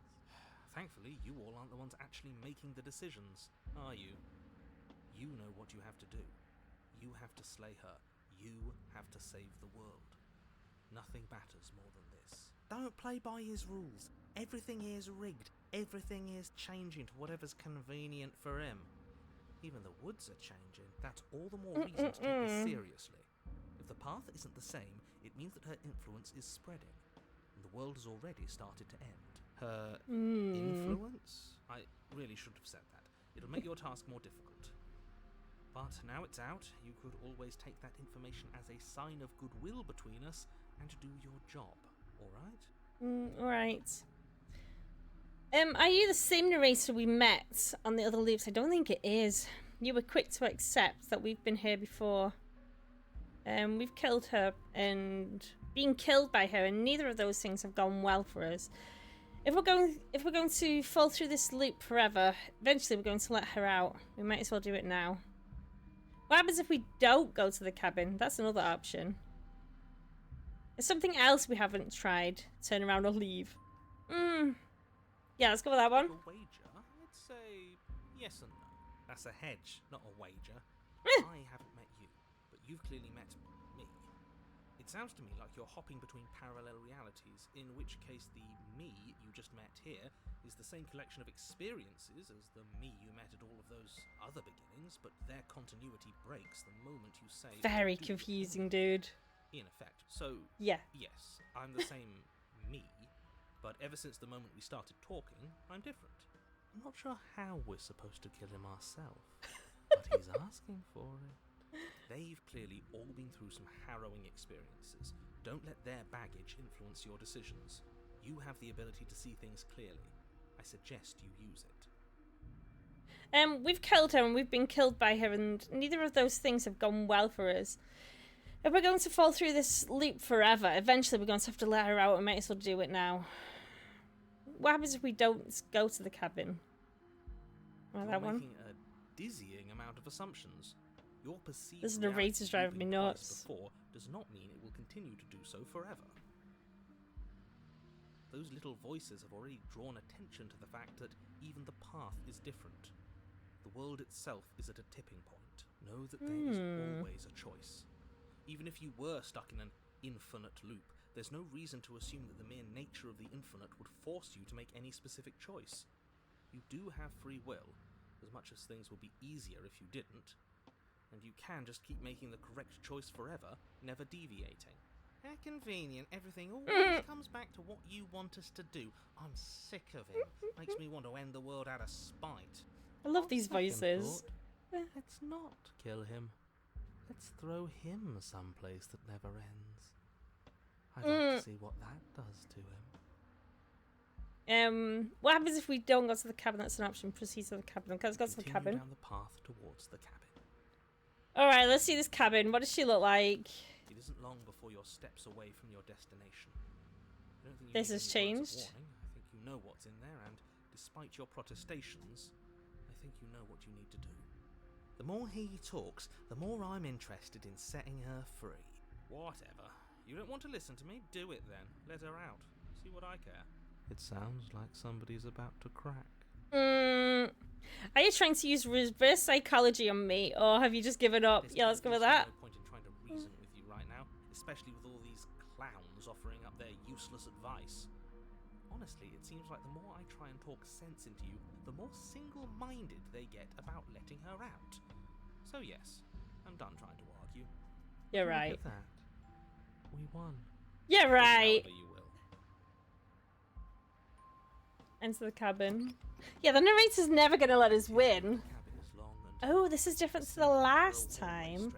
Thankfully, you all aren't the ones actually making the decisions, are you? You know what you have to do. You have to slay her. You have to save the world. Nothing matters more than this. Don't play by his rules. Everything here's rigged. Everything is changing to whatever's convenient for him. Even the woods are changing. That's all the more reason to take this seriously. If the path isn't the same, it means that her influence is spreading. And the world has already started to end. Her influence? I really shouldn't have said that. It'll make your task more difficult. But now it's out, you could always take that information as a sign of goodwill between us and do your job, alright? Alright. Are you the same narrator we met on the other loops? I don't think it is. You were quick to accept that we've been here before. We've killed her and been killed by her, and neither of those things have gone well for us. If we're going to fall through this loop forever, eventually we're going to let her out. We might as well do it now. What happens if we don't go to the cabin? That's another option. There's something else we haven't tried. Turn around or leave. Yeah, let's go with that one. A wager? I'd say yes and no. That's a hedge, not a wager. I haven't met you, but you've clearly met me. It sounds to me like you're hopping between parallel realities, in which case the me you just met here is the same collection of experiences as the me you met at all of those other beginnings, but their continuity breaks the moment you say... Very confusing, dude. In effect. So, yeah. Yes, I'm the same me, but ever since the moment we started talking, I'm different. I'm not sure how we're supposed to kill him ourselves, but he's asking for it. They've clearly all been through some harrowing experiences. Don't let their baggage influence your decisions. You have the ability to see things clearly. I suggest you use it. We've killed her and we've been killed by her, and neither of those things have gone well for us. If we're going to fall through this loop forever, eventually we're going to have to let her out, and might as well do it now. What happens if we don't go to the cabin? Well, that one. Making a dizzying amount of assumptions. Your perceived This narrator's driving me nuts. Before does not mean it will continue to do so forever. Those little voices have already drawn attention to the fact that even the path is different. The world itself is at a tipping point. Know that there is always a choice. Even if you were stuck in an infinite loop, there's no reason to assume that the mere nature of the infinite would force you to make any specific choice. You do have free will, as much as things would be easier if you didn't. And you can just keep making the correct choice forever, never deviating. How convenient, everything always comes back to what you want us to do. I'm sick of it. Makes me want to end the world out of spite. I love these voices. Let's not kill him. Let's throw him someplace that never ends. I'd like to see what that does to him. What happens if we don't go to the cabin? That's an option. Proceed to the cabin. Okay, let's go to the Continue cabin. down the path towards the cabin. Alright, let's see this cabin. What does she look like? It isn't long before you're steps away from your destination. I don't think you This need has any words changed. of warning. I think you know what's in there, and despite your protestations, I think you know what you need to do. The more he talks, the more I'm interested in setting her free. Whatever. You don't want to listen to me? Do it then. Let her out. See what I care. It sounds like somebody's about to crack. Are you trying to use reverse psychology on me, or have you just given up? Yeah, let's go with that. There's no point in trying to reason with you right now, especially with all these clowns offering up their useless advice. Honestly, it seems like the more I try and talk sense into you, the more single-minded they get about letting her out. So yes, I'm done trying to argue. You're Look right. at that. We won. You're right. However you will. Enter the cabin. Yeah, the narrator's never gonna let us win. The cabin is long and Oh, this is different to the last time.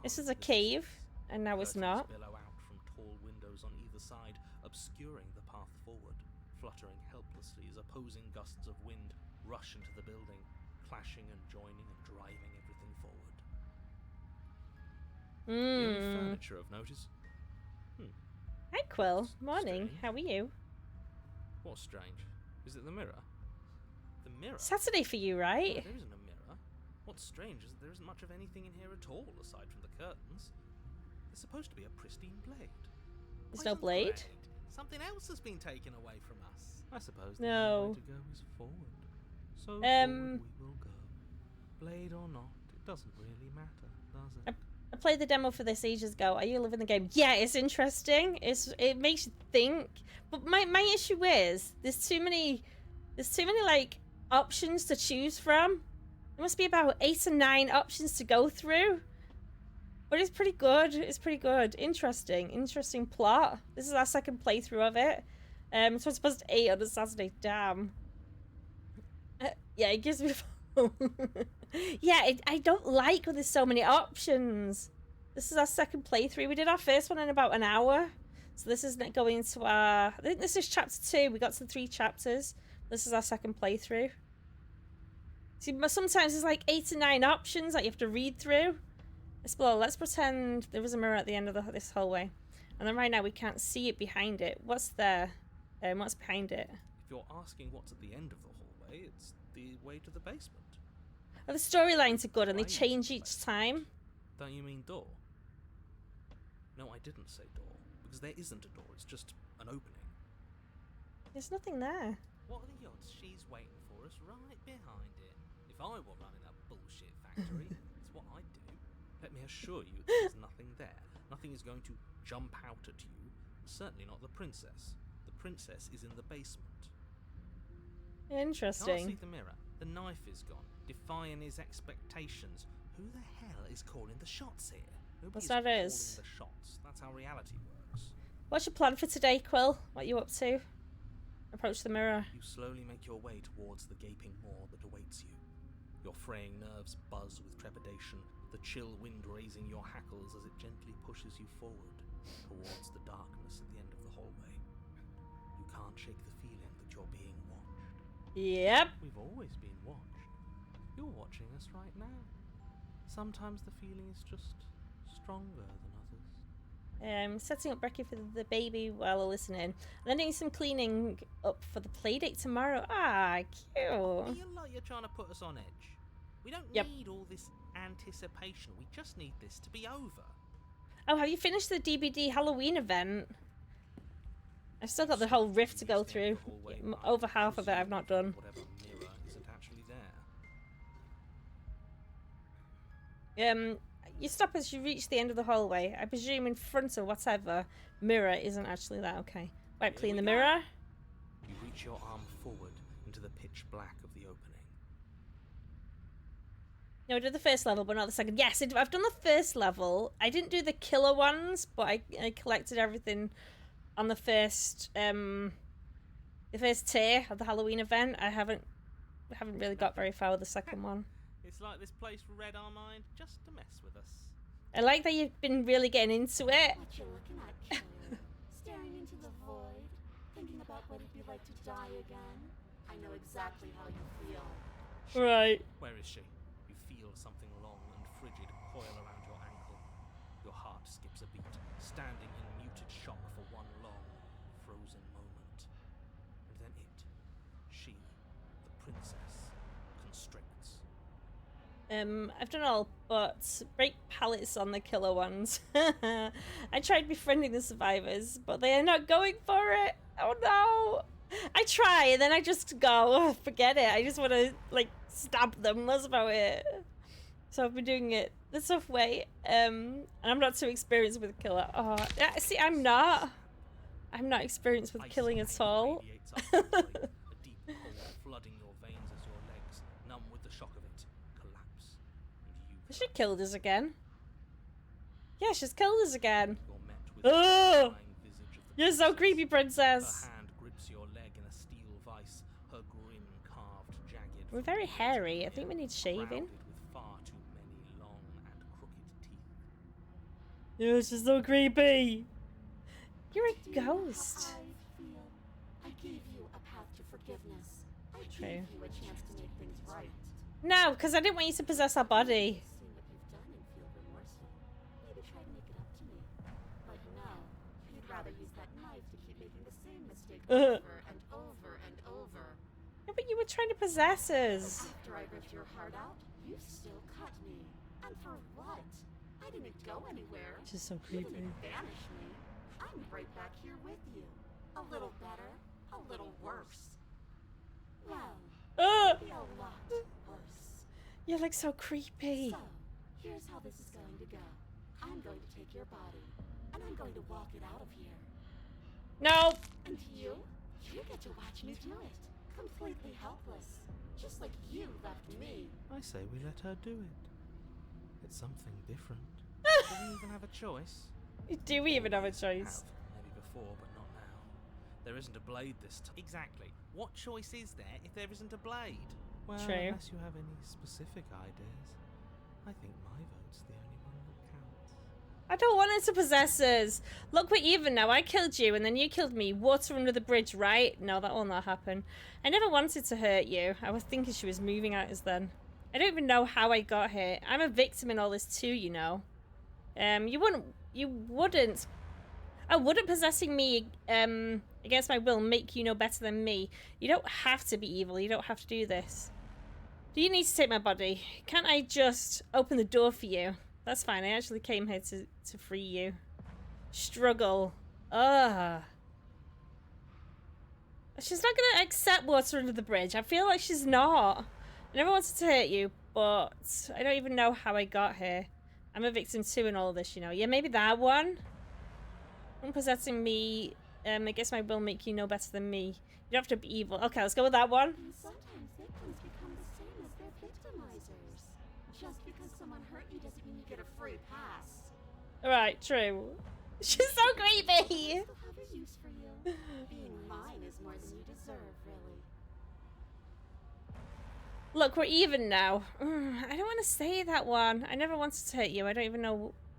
This is a cave, and now it's not. Curtains billow out from tall windows on either side, obscuring the path forward, fluttering helplessly as opposing gusts of wind rush into the building, clashing and joining and driving everything forward. The only furniture of notice. Hi, Quill. Morning. Strange. How are you? What's strange? Is it the mirror? The mirror? Saturday for you, No, right? there isn't a mirror. What's strange is that there isn't much of anything in here at all, aside from the curtains. There's supposed to be a pristine blade. There's Why no isn't blade? Something else has been taken away from us. I suppose the No. only way to go is forward. So forward we will go. Blade or not, it doesn't really matter, does it? I played the demo for this ages ago. Are you living the game? Yeah, it's interesting. It makes you think. But my issue is there's too many like options to choose from. There must be about 8 or 9 options to go through. But it's pretty good. It's pretty good. Interesting plot. This is our second playthrough of it. So I suppose 8 on a Saturday. Damn. Yeah, it gives me. Yeah, I don't like when there's so many options. This is our second playthrough. We did our first one in about an hour. So this is going into our... I think this is chapter 2. We got to 3 chapters. This is our second playthrough. See, sometimes there's like 8 or 9 options that you have to read through. Explore. Let's pretend there was a mirror at the end of this hallway. And then right now we can't see it behind it. What's there? What's behind it? If you're asking what's at the end of the hallway, it's the way to the basement. Oh, the storylines are good and they Why change is it each time. Don't you mean door? No, I didn't say door, because there isn't a door, it's just an opening. There's nothing there. What are the odds she's waiting for us right behind it? If I were running that bullshit factory, it's what I'd do. Let me assure you there's nothing there. Nothing is going to jump out at you. Certainly not the princess. The princess is in the basement. Can't Interesting. see the mirror. The knife is gone, defying his expectations. Who the hell is calling the shots here? Nobody's that calling is? the shots. That's how reality works. What's your plan for today, Quill? What are you up to? Approach the mirror. You slowly make your way towards the gaping maw that awaits you. Your fraying nerves buzz with trepidation, the chill wind raising your hackles as it gently pushes you forward towards the darkness at the end of the hallway. You can't shake the feeling that you're being watched. Yep. We've always been watched. You're watching us right now. Sometimes the feeling is just stronger than others. Setting up brekkie for the baby while we're listening. And then doing some cleaning up for the playdate tomorrow. Ah, cute. I feel like you're trying to put us on edge. We don't Yep. need all this anticipation. We just need this to be over. Oh, have you finished the DBD Halloween event? I've still got the whole rift to go through. Over half of it I've not done. Whatever mirror isn't actually there. You stop as you reach the end of the hallway. I presume in front of whatever mirror isn't actually there. Okay. Wipe Here clean we the go. mirror. You reach your arm forward into the pitch black of the opening. No, I did the first level, but not the second. Yes, I've done the first level. I didn't do the killer ones, but I collected everything on the first tier of the Halloween event. I haven't really got very far with the second one. It's like this place read our mind just to mess with us. I like that you've been really getting into it. What you're looking at, killer? Staring into the void, thinking about what it'd be like to die again. I know exactly how you feel. Right. Where is she? You feel something long and frigid coil around your ankle. Your heart skips a beat, standing in muted shock for one long, frozen moment. And then she, the princess, constricts. I've done all but break pallets on the killer ones. I tried befriending the survivors, but they are not going for it. Oh no! I try and then I just go, oh, forget it. I just want to like stab them. That's about it. So I've been doing it the tough way. And I'm not too experienced with killer. Oh, yeah, see, I'm not experienced with Icy killing at pain all. radiates up your body, a deep cold flooding your veins as your legs, numb with the shock of it, collapse. And you She killed us again. Yeah, she's killed us again. You're met with Oh! the terrifying visage of the You're so princess. creepy, princess. Her hand grips your leg in a steel vice, her grin carved jagged. We're from very ear to hairy. I ear, think we need shaving. crowded with far too many long and crooked teeth. Yeah, she's so creepy. You're a Do you know how ghost. I feel? I gave you a path to forgiveness. I True. gave you a chance to make things right. No, because I didn't want you to possess our body. See what you've done and feel remorseful. Maybe try to make it up to me. But no, you'd rather use that knife to keep making the same mistake over and over and over. Yeah, but you were trying to possess us. After I ripped your heart out, you still cut me. And for what? I didn't go anywhere. She's so You creepy. didn't banish me. I'm right back here with you. A little better, a little worse. Well, maybe a lot worse. You're like so creepy. So, here's how this is going to go. I'm going to take your body, and I'm going to walk it out of here. No. And you get to watch me do it. Completely helpless. Just like you left me. I say we let her do it. It's something different. Do we even have a choice? Do we even have a choice? Maybe before, but not now. There isn't a blade this time. Exactly. What choice is there if there isn't a blade? Well, True. unless you have any specific ideas, I think my vote's the only one that counts. I don't want it to possess us. Look, we're even now. I killed you and then you killed me. Water under the bridge, right? No, that will not happen. I never wanted to hurt you. I was thinking she was moving at us then. I don't even know how I got here. I'm a victim in all this too, you know. You wouldn't. Oh, wouldn't possessing me, against my will make you no better than me? You don't have to be evil. You don't have to do this. Do you need to take my body? Can't I just open the door for you? That's fine. I actually came here to free you. Struggle. Ugh. She's not gonna accept water under the bridge. I feel like she's not. I never wanted to hurt you, but I don't even know how I got here. I'm a victim too in all this, you know. Yeah, maybe that one. Possessing me, I guess my will make you no better than me. You don't have to be evil. Okay, let's go with that one. And sometimes victims become the same as their victimizers. Just because someone hurt you doesn't mean you get a free pass. Right, true. She's so creepy. I still have a use for you. Being mine is more than you deserve, really. Look, we're even now. I don't want to say that one. I never wanted to hurt you. I don't even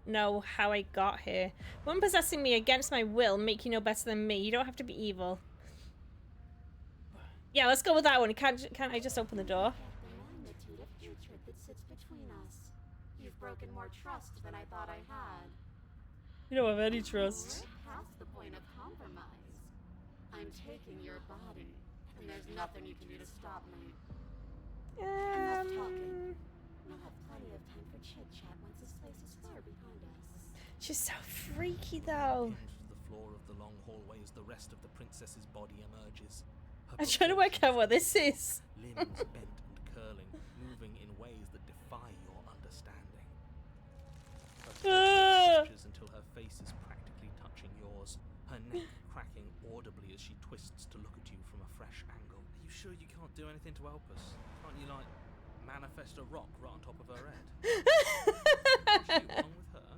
know how I got here. One possessing me against my will make you no better than me. You don't have to be evil. Yeah, let's go with that one. Can't I just open the door? The magnitude of hatred that sits between us. You've broken more trust than I thought I had. You don't have any trust. We're past the point of compromise. I'm taking your body, and there's nothing you can do to stop me. Enough talking. We'll have plenty of time for chit-chat once this place is far behind us. She's so freaky though. Pinned to the floor of the long hallway as the rest of the princess's body emerges. Her I'm trying to work out what this is. limbs bent and curling, moving in ways that defy your understanding. Her stretches until her face is practically touching yours, her neck cracking audibly as she twists to look at you from a fresh angle. Are you sure you can't do anything to help us? Can't you, like, manifest a rock right on top of her head? What's wrong with her?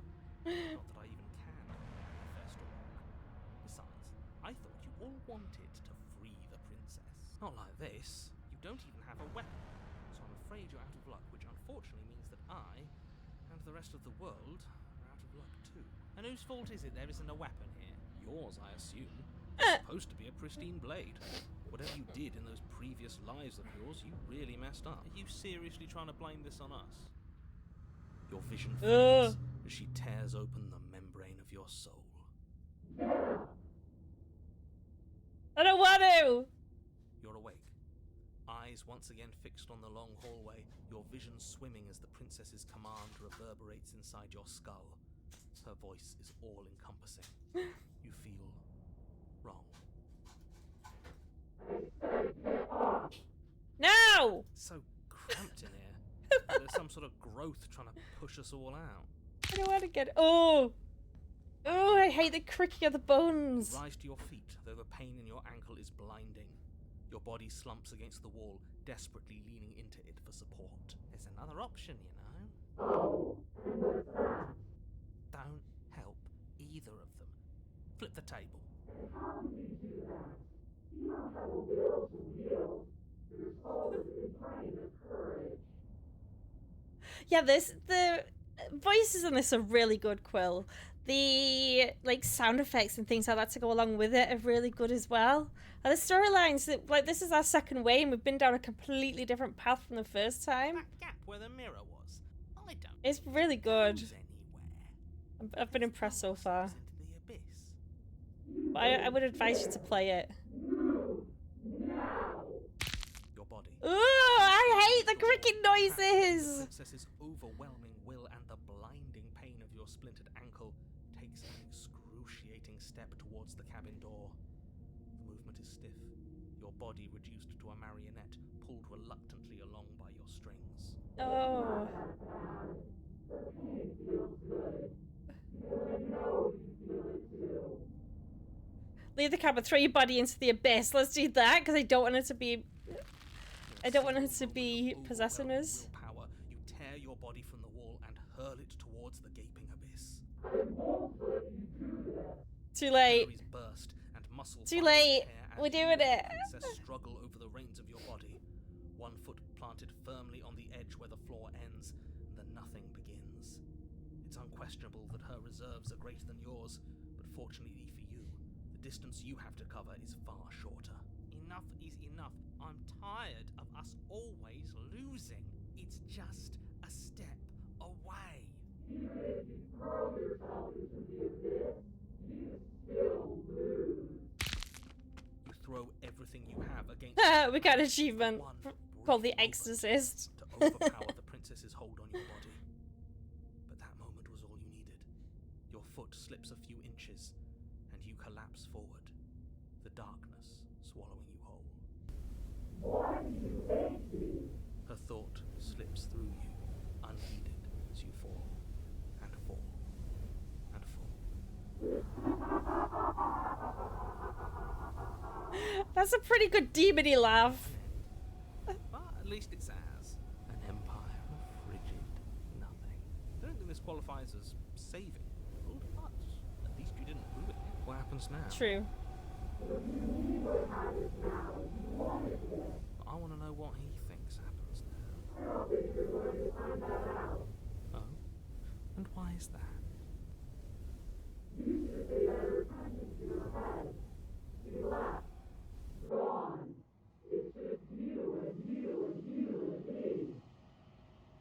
Not that I even can manifest a rock. Besides, I thought you all wanted to free the princess. Not like this. You don't even have a weapon. So I'm afraid you're out of luck, which unfortunately means that I, and the rest of the world, are out of luck too. And whose fault is it there isn't a weapon here? Yours, I assume. It's supposed to be a pristine blade. Whatever you did in those previous lives of yours, you really messed up. Are you seriously trying to blame this on us? Your vision fades as she tears open the membrane of your soul. I don't want to. You're awake, eyes once again fixed on the long hallway, your vision swimming as the princess's command reverberates inside your skull. Her voice is all-encompassing. You feel wrong. No! It's so cramped in here. There's some sort of growth trying to push us all out. I don't want to get. Oh! Oh, I hate the creaking of the bones. Rise to your feet, though the pain in your ankle is blinding. Your body slumps against the wall, desperately leaning into it for support. There's another option, you know. Don't help either of them. Flip the table. Yeah, the voices in this are really good, Quill. The like sound effects and things like that to go along with it are really good as well. And the storylines, like this is our second way, and we've been down a completely different path from the first time. That gap where the mirror was. I don't It's really good. goes anywhere. I've been impressed so far. Into the abyss. But I would advise you to play it. Your body. Ooh, I hate the creaking The noises. princess's overwhelming will and the blinding pain of your splintered ankle takes an excruciating step towards the cabin door. The movement is stiff, your body reduced to a marionette, pulled reluctantly along by your strings. Oh. Leave the cabin, throw your body into the abyss. Let's do that, because I don't want it to be... I don't want her to be possessing us. Willpower, you tear your body from the wall and hurl it towards the gaping abyss. Too late. Arteries burst and muscle Too fibers late. tear as We're you doing and the it. princess struggle over the reins of your body. One foot planted firmly on the edge where the floor ends, and the nothing begins. It's unquestionable that her reserves are greater than yours, but fortunately for you, the distance you have to cover is far shorter. Enough is enough. I'm tired of us always losing. It's just a step away. We got an achievement One called the brief moment Exorcist. to overpower the princess's hold on your body. But that moment was all you needed. Your foot slips a few inches, and you collapse forward, the darkness swallowing you whole. Her thought slips through you, unheeded, as you fall, and fall, and fall. That's a pretty good demony laugh. But at least it's as an empire of frigid nothing. I don't think this qualifies as saving the world, but at least you didn't ruin it. What happens now? True. I want to know what he thinks happens now. Oh? And why is that?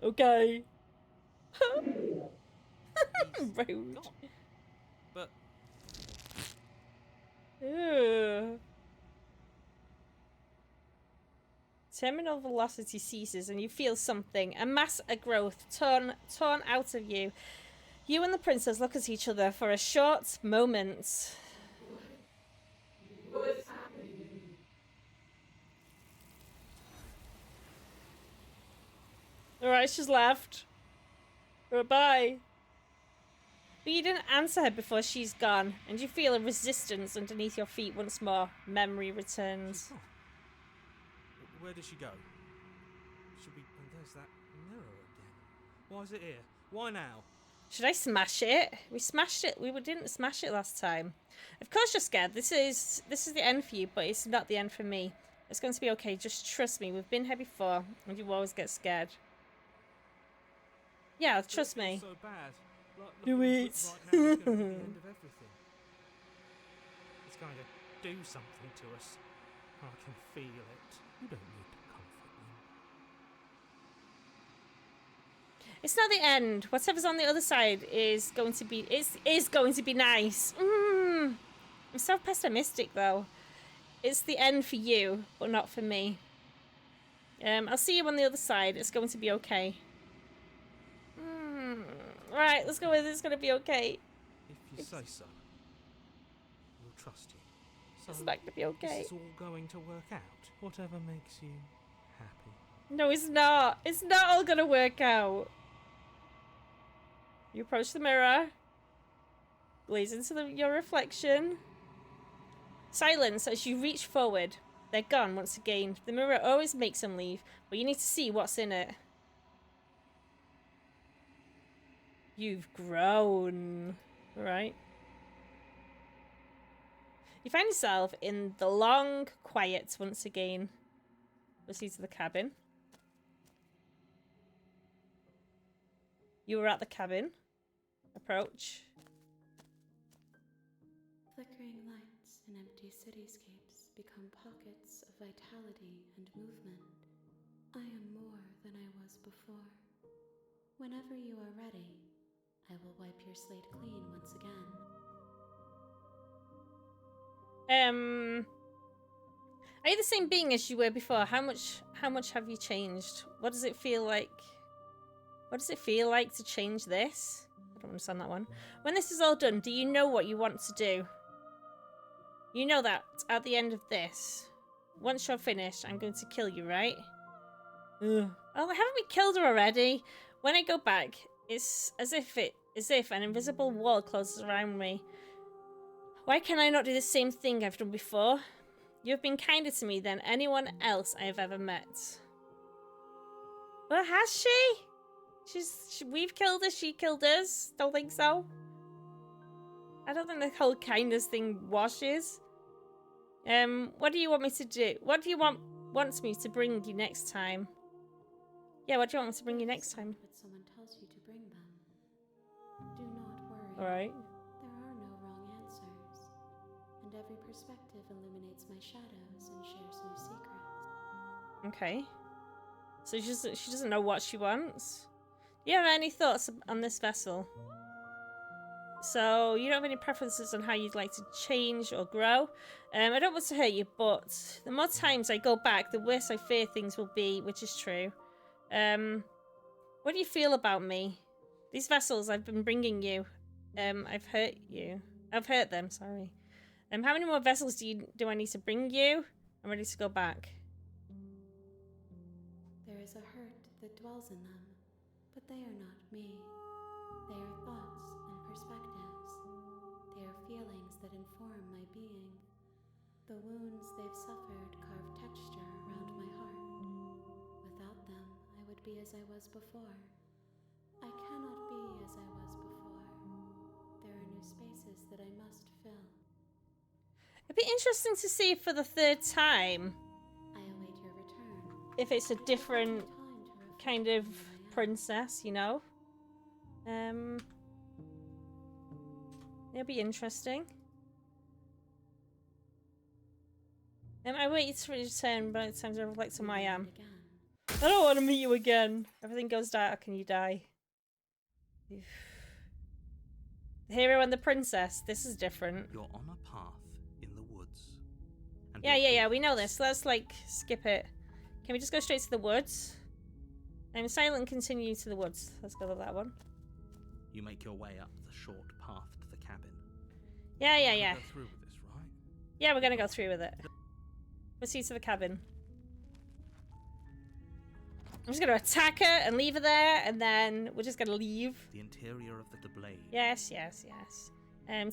Okay. He's Rude. gone. But Ew. Terminal velocity ceases and you feel something. A mass of growth torn out of you. You and the princess look at each other for a short moment. Alright, she's left. Bye. But you didn't answer her before she's gone, and you feel a resistance underneath your feet once more. Memory returns. oh. Where did she go? Should we? And there's that mirror again. Why is it here? Why now? Should I smash it? We smashed it. We didn't smash it last time. Of course you're scared. This is the end for you, but it's not the end for me. It's going to be okay. Just trust me. We've been here before, and you always get scared. Yeah, trust It feels me. So bad. Like, Do looking it. right now is going to be the end of everything. It's going to do something to us. I can feel it. You don't need to comfort me. It's not the end. Whatever's on the other side is going to be is going to be nice. I'm so pessimistic though. It's the end for you, but not for me. I'll see you on the other side. It's going to be okay. Right, let's go with it. It's going to be okay. If you say so, we'll trust you. So It's not going to be okay. this is all going to work out. Whatever makes you happy. No, it's not. It's not all going to work out. You approach the mirror. Gaze into your reflection. Silence as you reach forward. They're gone once again. The mirror always makes them leave, but you need to see what's in it. You've grown. Right. You find yourself in the long quiet once again. Proceed to the cabin. You were at the cabin. Approach. Flickering lights in empty cityscapes become pockets of vitality and movement. I am more than I was before. Whenever you are ready, I will wipe your slate clean once again. Are you the same being as you were before? How much have you changed? What does it feel like? What does it feel like to change this? I don't understand that one. When this is all done, do you know what you want to do? You know that at the end of this, once you're finished, I'm going to kill you, right? Ugh. Oh, haven't we killed her already? When I go back, it's as if an invisible wall closes around me. Why can I not do the same thing I've done before? You've been kinder to me than anyone else I have ever met. Well, has she? We've killed her, she killed us. Don't think so. I don't think the whole kindness thing washes. What do you want me to do? What do you wants me to bring you next time? Yeah, what do you want me to bring you next time? But someone tells you to bring them. Do not worry. Alright. There are no wrong answers, and every perspective illuminates my shadows and shares new secrets. Okay. So she doesn't know what she wants. Do you have any thoughts on this vessel? So you don't have any preferences on how you'd like to change or grow. I don't want to hurt you, but the more times I go back, the worse I fear things will be, which is true. What do you feel about me? These vessels I've been bringing you. I've hurt you. I've hurt them, sorry. How many more vessels do I need to bring you? I'm ready to go back. There is a hurt that dwells in them, but they are not me. They are thoughts and perspectives. They are feelings that inform my being. The wounds they've suffered carve texture around my heart. Without them, I would be as I was before. I cannot be as I was before. There are new spaces that I must fill. It'd be interesting to see for the third time I await your return. if it's a different Time to reflect kind of on who I am. princess, you know? It'll be interesting. I wait for your turn, but it's time to reflect on who I am. Again. I don't want to meet you again. Everything goes dark and you die. The hero and the princess. This is different. You're on a path in the woods. And Yeah, we know this. Let's, like, skip it. Can we just go straight to the woods? I'm silent and continue to the woods. Let's go with that one. You make your way up the short path to the cabin. Yeah. Go through with this, right? Yeah, we're gonna go through with it. Proceed to the cabin. I'm just gonna attack her and leave her there, and then we're just gonna leave. The interior of the blade. Yes.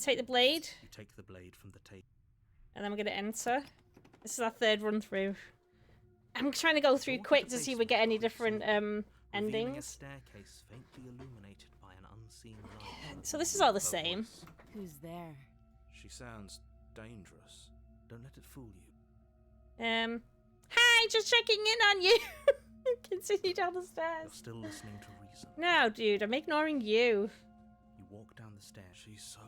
Take the blade, You take the blade from the table. and then we're gonna enter. This is our third run through. I'm trying to go through quick to see if we get any different Revealing a endings. staircase faintly illuminated by an unseen light. So this is all the Her same. voice. Who's there? She sounds dangerous. Don't let it fool you. Hi, just checking in on you. Continue down the You're stairs. still listening to reason. No, dude, I'm ignoring you. You walk down the stairs. She's so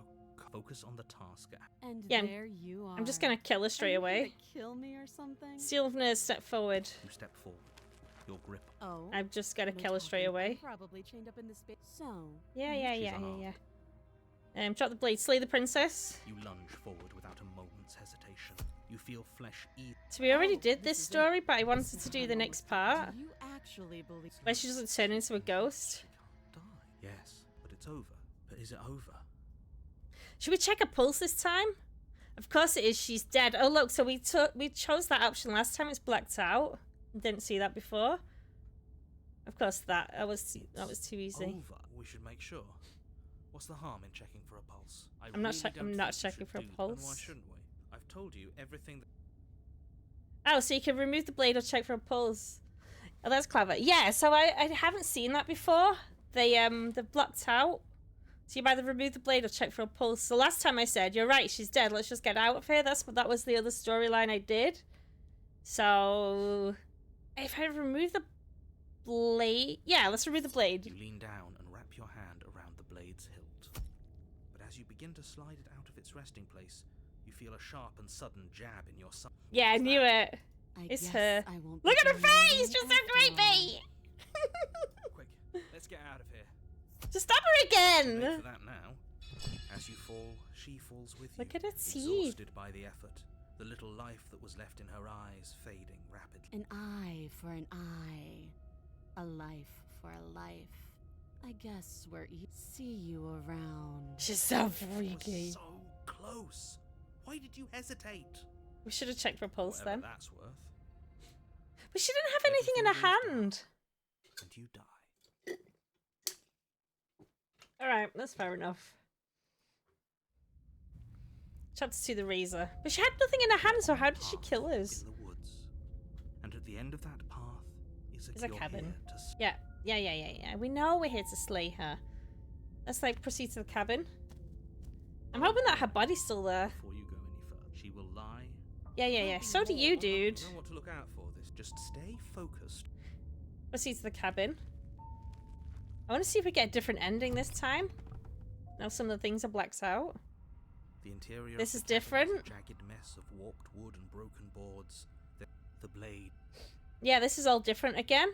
Focus on the task at hand. And Yeah, there you are. I'm just gonna kill her straight Are you away. here to kill me or something? Steel step forward. You step forward. Your grip. Oh. I've just gotta no kill her straight talking. away. I'm probably chained up in this space. So. Yeah. unarmed. Drop the blade, slay the princess. You lunge forward without a moment's hesitation. You feel flesh eat. So we already Oh, did this this is it. story, but I wanted to do the next part. Do you actually believe? Where she doesn't turn into a ghost. She can't die. Yes, but it's over. But is it over? Should we check her pulse this time? Of course it is, she's dead. Oh look, so we chose that option last time, it's blacked out. Didn't see that before. Of course that was too easy. Over. we should make sure. What's the harm in checking for a pulse? I I'm not really check- don't I'm not think we checking should for a do that. pulse. And why shouldn't we? I've told you everything that Oh, so you can remove the blade or check for a pulse. Oh, that's clever. Yeah, so I haven't seen that before. They're blocked out. So you either remove the blade or check for a pulse. So last time I said, you're right, she's dead. Let's just get out of here. That was the other storyline I did. So if I remove the blade, yeah, let's remove the blade. You lean down and wrap your hand around the blade's hilt. But as you begin to slide it out of its resting place, you feel a sharp and sudden jab in your side. Yeah, I knew it. I It's guess her. I won't Look be at her doing face! anything She's so after all. creepy! quick, let's get out of here. Just stop her Late again! for that now. As you fall, she falls with you. Look at her teeth. Exhausted by the effort, the little life that was left in her eyes fading rapidly. An eye for an eye, a life for a life. I guess see you around. She's so It freaky. was so close. Why did you hesitate? We should have checked for a pulse Whatever then. that's worth. But she didn't have anything in her Everything goes hand. And you die. Alright, that's fair enough. Chapter 2, the Razor. But she had nothing in her hand, so how did she kill us? In the woods. And at the end of that path is Is a you're cabin. here to Yeah. We know we're here to slay her. Let's, like, proceed to the cabin. I'm hoping that her body's still there. Before you go any further, she will lie. Yeah. So do you, dude. You know what to look out for. This Just stay focused. Proceed to the cabin. I want to see if we get a different ending this time. Now some of the things are blacked out. The interior. This of is the cabin different. a jagged mess of warped wood and broken boards. The blade. Yeah, this is all different again.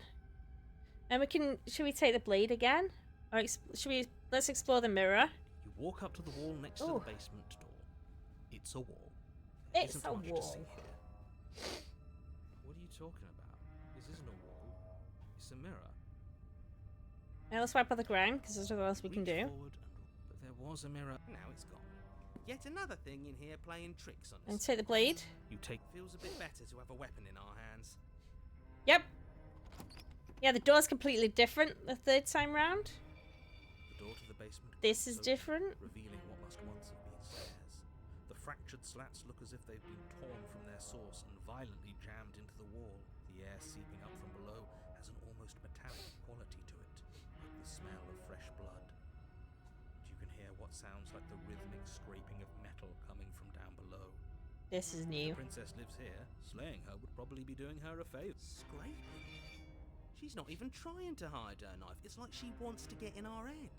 And should we take the blade again? Or let's explore the mirror. You walk up to the wall next to Ooh. the basement door. It's a wall. There It's isn't a much to wall. see here. What are you talking about? This isn't a wall. It's a mirror. Now let's wipe on the ground because there's nothing else we can Reach do. forward But there was a mirror. Now it's gone. Yet another thing in here playing tricks on us. And take the blade. You take Feels a bit better to have a weapon in our hands. Yep. Yeah, the door's completely different the third time round. the door to the basement. This creaks is open, different. Revealing what must once have been stairs. The fractured slats look as if they've been torn from their source and violently jammed into the wall. The air seeping up from below has an almost metallic quality to it, like the smell of fresh blood. You can hear what sounds like the rhythmic scraping of metal coming from down below. This is The new. princess lives here. Slaying her would probably be doing her a favour. Scraping? She's not even trying to hide her knife. It's like she wants to get in our head.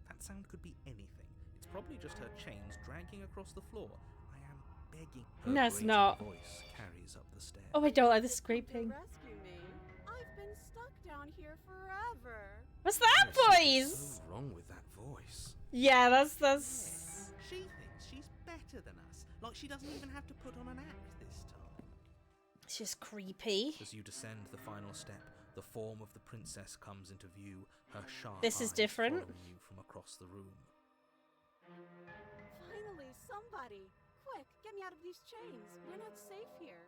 That sound could be anything. It's probably just her chains dragging across the floor. I am begging. Her No, it's grating not. voice carries up the stairs. Oh, I don't like the To scraping. rescue me. I've been stuck down here forever. What's that There's voice? so wrong with that voice. Yeah, that's She thinks she's better than us. Like she doesn't even have to put on an act this time. it's just creepy. As you descend the final step, the form of the princess comes into view, her sharp This is eyes different. following you from across the room. Finally, somebody. Quick, get me out of these chains. We're not safe here.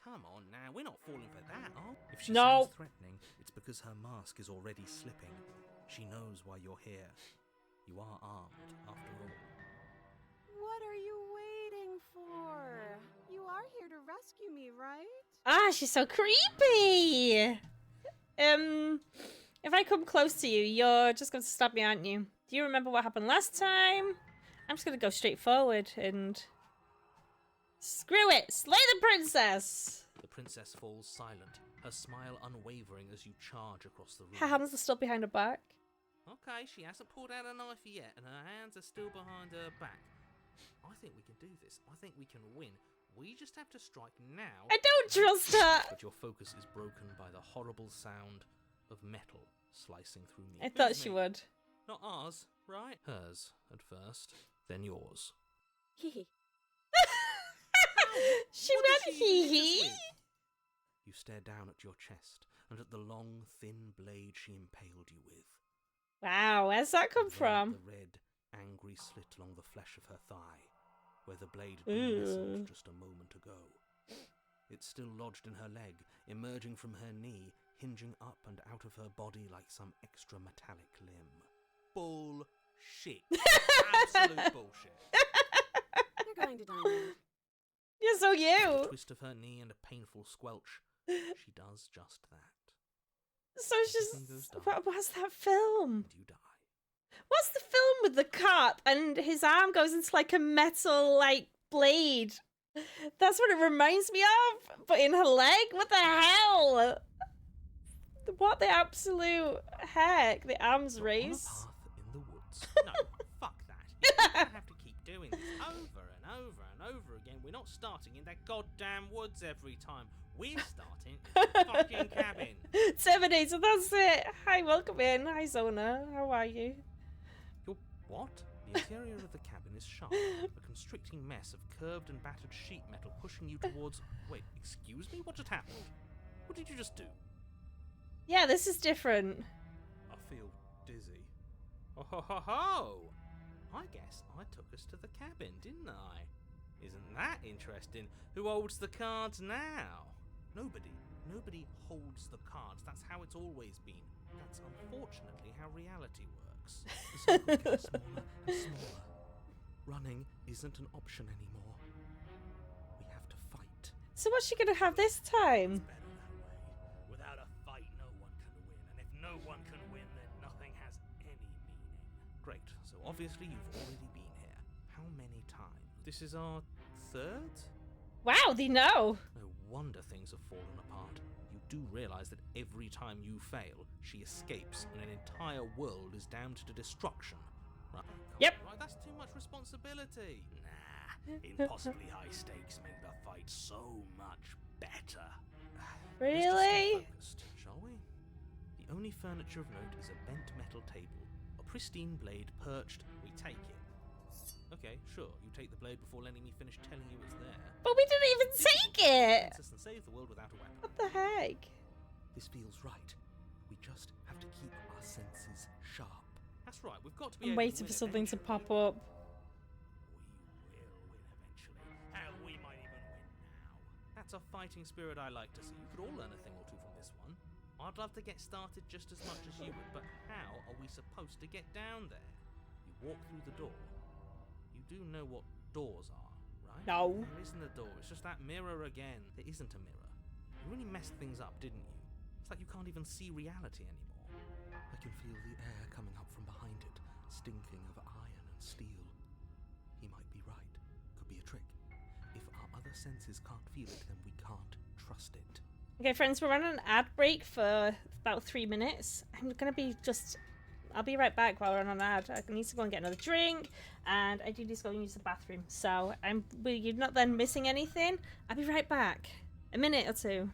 Come on now, we're not falling for that, are we? If she No. sounds threatening, it's because her mask is already slipping. She knows why you're here. You are armed, after all. What are you waiting for? You are here to rescue me, right? Ah, she's so creepy. If I come close to you, you're just going to stab me, aren't you? Do you remember what happened last time? I'm just going to go straight forward and... Screw it! Slay the princess! The princess falls silent, her smile unwavering as you charge across the room. Her hands are still behind her back. Okay, she hasn't pulled out a knife yet, and her hands are still behind her back. I think we can do this. I think we can win. We just have to strike now. I don't trust her! But your focus is broken by the horrible sound of metal slicing through me. I thought Who's she me? would. Not ours, right? Hers at first, then yours. Hee She What went did she even hit us hee hee! with? You stare down at your chest and at the long, thin blade she impaled you with. Wow, where's that come And then from? The red, angry slit along the flesh of her thigh, where the blade had been Ew. nestled just a moment ago. It's still lodged in her leg, emerging from her knee, hinging up and out of her body like some extra metallic limb. Bullshit. Absolute bullshit. You're going to die now. You're so With a you! twist of her knee and a painful squelch, she does just that. So she's... Everything goes dark. What's that film? And you die. What's the film with the cop and his arm goes into like a metal like blade? That's what it reminds me of, but in her leg? What the hell? What the absolute heck? The arms You're on a race. path in the woods. No, fuck that. You don't have to keep doing this over and over and over again. We're not starting in that goddamn woods every time. We're starting in the fucking cabin. Terminator, that's it. Hi, welcome in. Hi, Zona. How are you? You're what? The interior of the cabin is sharp, a constricting mess of curved and battered sheet metal pushing you towards... Wait, excuse me? What just happened? What did you just do? Yeah, this is different. I feel dizzy. Oh ho ho ho! I guess I took us to the cabin, didn't I? Isn't that interesting? Who holds the cards now? Nobody. Nobody holds the cards. That's how it's always been. That's unfortunately how reality works. The circles get smaller and smaller. Running isn't an option anymore. We have to fight. So what's she gonna have this time? Better that way. Without a fight, no one can win. And if no one can win, then nothing has any meaning. Great. So obviously you've already been here. How many times? This is our third? Wow, they know. No wonder things have fallen apart. You do realize that every time you fail, she escapes and an entire world is damned to destruction. Right? Yep. Right, that's too much responsibility. Nah, impossibly high stakes make the fight so much better. Let's just Really? stay focused, shall we? The only furniture of note is a bent metal table, a pristine blade perched take it. Okay, sure, you take the blade before letting me finish telling you it's there. But we didn't even take it! Princess and save the world without a weapon. What the heck? This feels right. We just have to keep our senses sharp. That's right, we've got to be I'm able waiting to for win something to eventually. pop up. We will win eventually. Hell, we might even win now. That's a fighting spirit I like to see. You could all learn a thing or two from this one. I'd love to get started just as much as you would, but how are we supposed to get down there? You walk through the door. You do know what doors are, right? No. There isn't a door, it's just that mirror again. There isn't a mirror. You really messed things up, didn't you? It's like you can't even see reality anymore. I can feel the air coming up from behind it, stinking of iron and steel. He might be right. Could be a trick. If our other senses can't feel it, then we can't trust it. Okay, friends, we're on an ad break for about 3 minutes. I'm gonna be I'll be right back while we're on an ad. I need to go and get another drink, and I do need to go and use the bathroom. So you're not then missing anything. I'll be right back. A minute or two.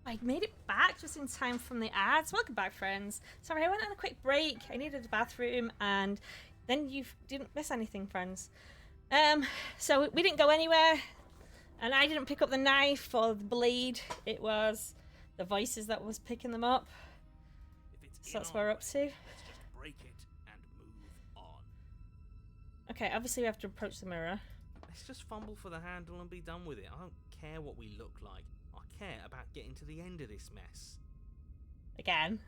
I made it back just in time from the ads. Welcome back, friends. Sorry, I went on a quick break. I needed a bathroom, and then you didn't miss anything, friends. So we didn't go anywhere, and I didn't pick up the knife or the blade. It was the voices that was picking them up. If it's So in that's our what we're up way, to. let's just break it and move on. Okay, obviously we have to approach the mirror. Let's just fumble for the handle and be done with it. I don't care what we look like. I care about getting to the end of this mess. Again.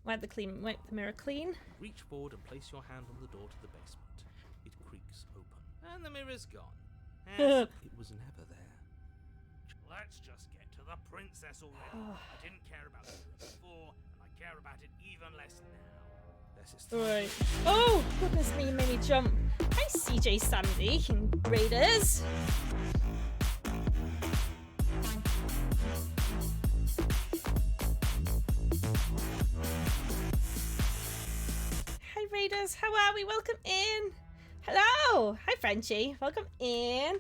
Wipe the mirror clean. Reach forward and place your hand on the door to the basement. It creaks open. And the mirror's gone. And It was never there. let's just get to the princess already. I didn't care about the mirror before, and I care about it even less now. This is Right. Oh, goodness me, you made me jump. Hi, CJ Sandy in Raiders. Hi, Raiders. How are we? Welcome in. Hello. Hi, Frenchie. Welcome in.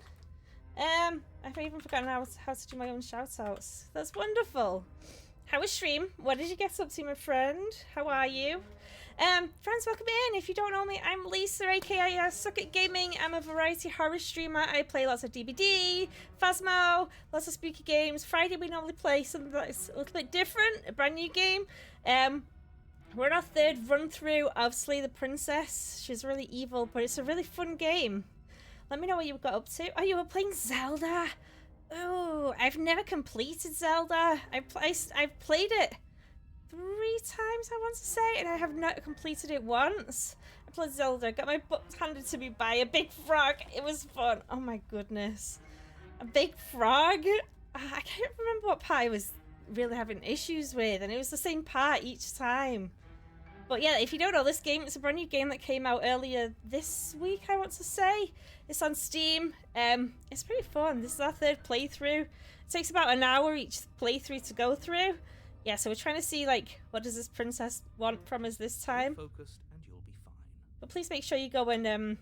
I've even forgotten how to do my own shout-outs. That's wonderful. How was stream? What did you get up to, my friend? How are you? Friends, welcome in. If you don't know me, I'm Lisa, aka Suck at Gaming. I'm a variety horror streamer. I play lots of DBD, Phasmo, lots of spooky games. Friday we normally play something that's a little bit different, a brand new game. We're in our third run through of Slay the Princess. She's really evil, but it's a really fun game. Let me know what you got up to. Oh, you were playing Zelda. Oh, I've never completed Zelda. I've played it 3 times, I want to say, and I have not completed it once. I played Zelda, got my butt handed to me by a big frog. It was fun. Oh my goodness. A big frog? I can't remember what part I was really having issues with, and it was the same part each time. But yeah, if you don't know this game, it's a brand new game that came out earlier this week, I want to say. It's on Steam. It's pretty fun. This is our 3rd playthrough. It takes about an hour each playthrough to go through. Yeah, so we're trying to see, like, what does this princess want from us this time? Focused and you'll be fine. But please make sure you go and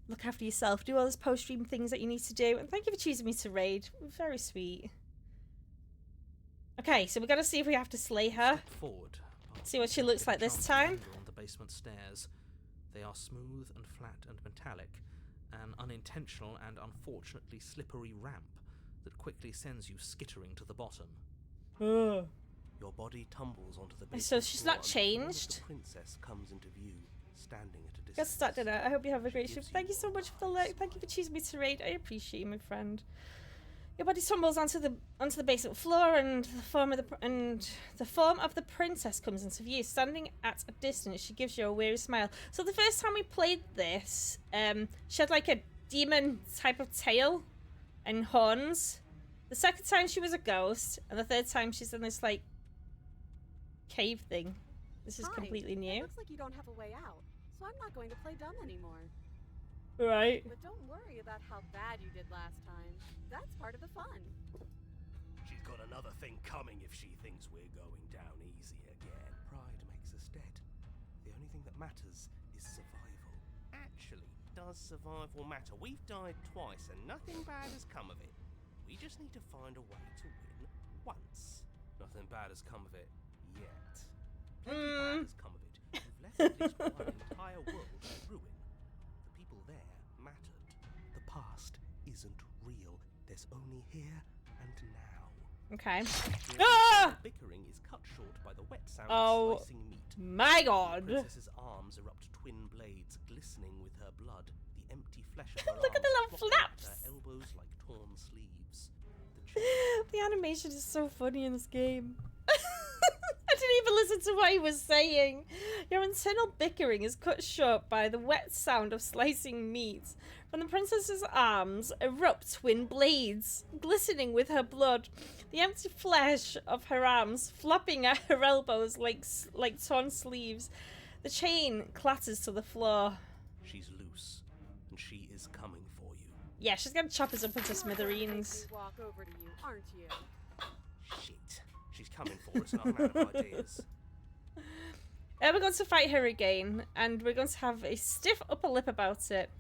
look after yourself, do all those post-stream things that you need to do, and thank you for choosing me to raid. Very sweet. Okay, so we're gonna see if we have to slay her. Step forward. See what she looks like this time. On the basement stairs. They are smooth and flat and metallic, an unintentional and unfortunately slippery ramp that quickly sends you skittering to the bottom. Ugh. Your body tumbles onto the basement So she's floor not and the form of changed? The princess comes into view, standing at a distance. Got stuck in it. I hope you have a great She shift. gives Thank you so much for the like. Thank you for choosing me to raid. I appreciate you, my friend. Your body tumbles onto the basement floor, and the form of the princess comes into view. Standing at a distance, she gives you a weary smile. So the first time we played this, she had like a demon type of tail and horns. The second time she was a ghost, and the third time she's in this like cave thing. This is completely It new. looks like you don't have a way out, so I'm not going to play dumb anymore. Right. But don't worry about how bad you did last time. That's part of the fun. She's got another thing coming if she thinks we're going down easy again. Pride makes us dead. The only thing that matters is survival. Actually, does survival matter? We've died twice and nothing bad has come of it. We just need to find a way to win once. Nothing bad has come of it yet. Plenty bad has come of it. You've left at least one entire world in ruin. The people there mattered. The past isn't real. There's only here and now. Okay. The Ah! bickering is cut short by the wet sound Oh. of slicing meat. My The God. princess's arms erupt twin blades glistening with her blood. The empty flesh of her Look at the arms little flopping at flaps. Her elbows like torn sleeves. The chain The animation is so funny in this game. I didn't even listen to what he was saying. Your internal bickering is cut short by the wet sound of slicing meat. From the princess's arms erupt twin blades, glistening with her blood. The empty flesh of her arms flopping at her elbows like torn sleeves. The chain clatters to the floor. She's loose, and she is coming for you. Yeah, she's gonna chop us up into You're smithereens. gonna make me walk over to you, aren't you? Shit. She's coming for us, and I'm out of ideas. We're going to fight her again, and we're going to have a stiff upper lip about it.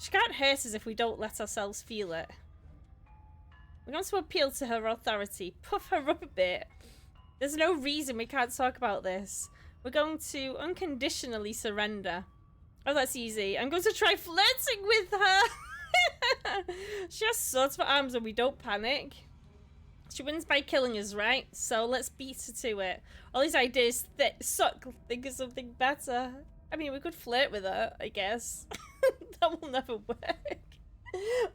She can't hurt us if we don't let ourselves feel it. We're going to appeal to her authority, puff her up a bit. There's no reason we can't talk about this. We're going to unconditionally surrender. Oh, that's easy. I'm going to try flirting with her. She has swords for arms and we don't panic. She wins by killing us, right? So let's beat her to it. All these ideas suck. Think of something better. I mean, we could flirt with her, I guess. That will never work.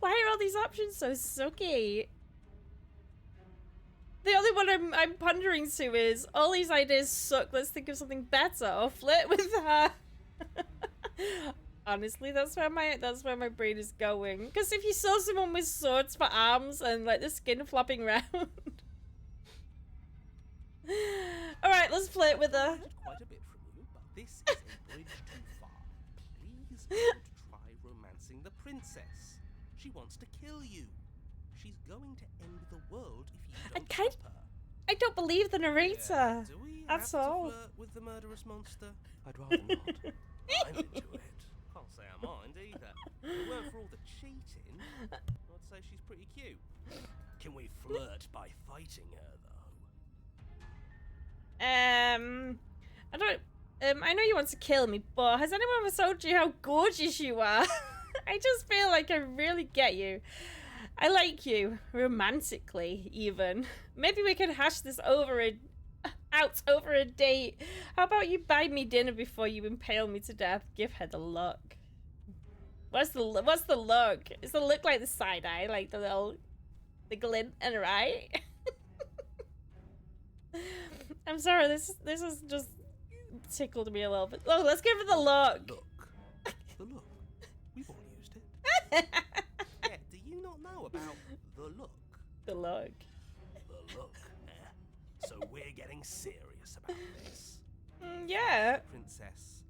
Why are all these options so sucky? The only one I'm pondering to is, all these ideas suck, let's think of something better, or flirt with her. Honestly, that's where my brain is going. Because if you saw someone with swords for arms and like the skin flopping around. Alright, let's flirt with her. Quite a bit from you, but this is a bridge too far. Please don't try romancing the princess. She wants to kill you. She's going to end the world if you don't stop her. I don't believe the narrator. Do we That's have all. to flirt with the murderous monster? I'd rather not. I'm into it. Can't say I mind either. If it weren't for all the cheating, I'd say she's pretty cute. Can we flirt by fighting her, though? I don't. I know you want to kill me, but has anyone ever told you how gorgeous you are? I just feel like I really get you. I like you romantically, even. Maybe we could hash this out over a date. How about you buy me dinner before you impale me to death? Give her the look. What's the look? Does it look like the side eye, like the glint in her eye? I'm sorry, this is just tickled me a little bit. Oh, let's give her the look. The look. We've all used it. Yeah, do you not know about the look? The look. The look, eh? So we're getting serious about this. Yeah. Princess,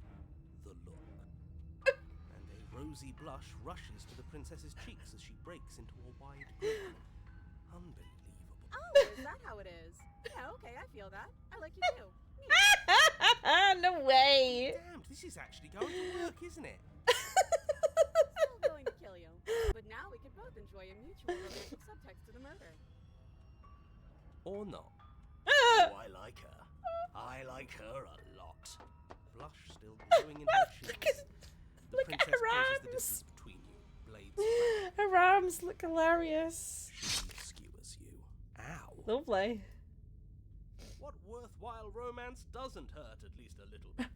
the look. And a rosy blush rushes to the princess's cheeks as she breaks into a wide grin. Unbelievable. Oh, is that how it is? Yeah, okay, I feel that. I like you too. No way. Damn, this is actually going to work, isn't it? Still going to kill you. But now we can both enjoy a mutual romantic subtext to the murder. Or not. Oh, I like her. I like her a lot. Blush still glowing in her cheeks. The look at princess her closes the arms. distance between you. Blades flat. Her arms look hilarious. She skewers you. Ow. Lovely. What worthwhile romance doesn't hurt at least a little bit?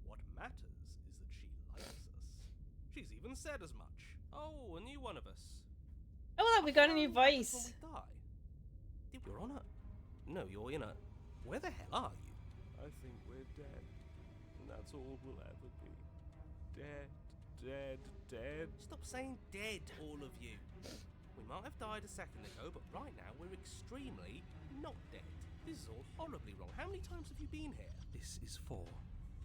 What matters is that she likes us. She's even said as much. Oh, a new one of us. Oh, look, we got a new Before voice. we die. You're on a... No, you're in a... Where the hell are you? I think we're dead. And that's all we'll ever be. Dead, dead, dead. Stop saying dead, all of you. We might have died a second ago, but right now we're extremely not dead. This is all horribly wrong. How many times have you been here? This is 4.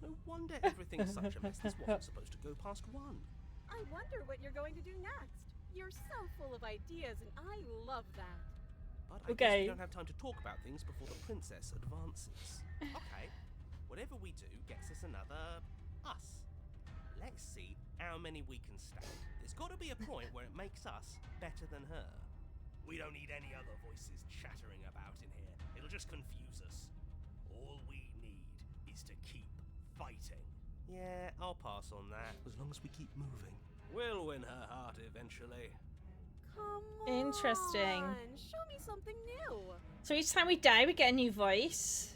No wonder everything's such a mess. This wasn't supposed to go past 1. I wonder what you're going to do next. You're so full of ideas, and I love that. But I guess Okay. we don't have time to talk about things before the princess advances. Okay, whatever we do gets us another us. Let's see how many we can stand. There's got to be a point where it makes us better than her. We don't need any other voices chattering about in here. It'll just confuse us. All we need is to keep fighting. Yeah, I'll pass on that. As long as we keep moving. We'll win her heart eventually. Come Interesting. on, show me something new. So each time we die, we get a new voice.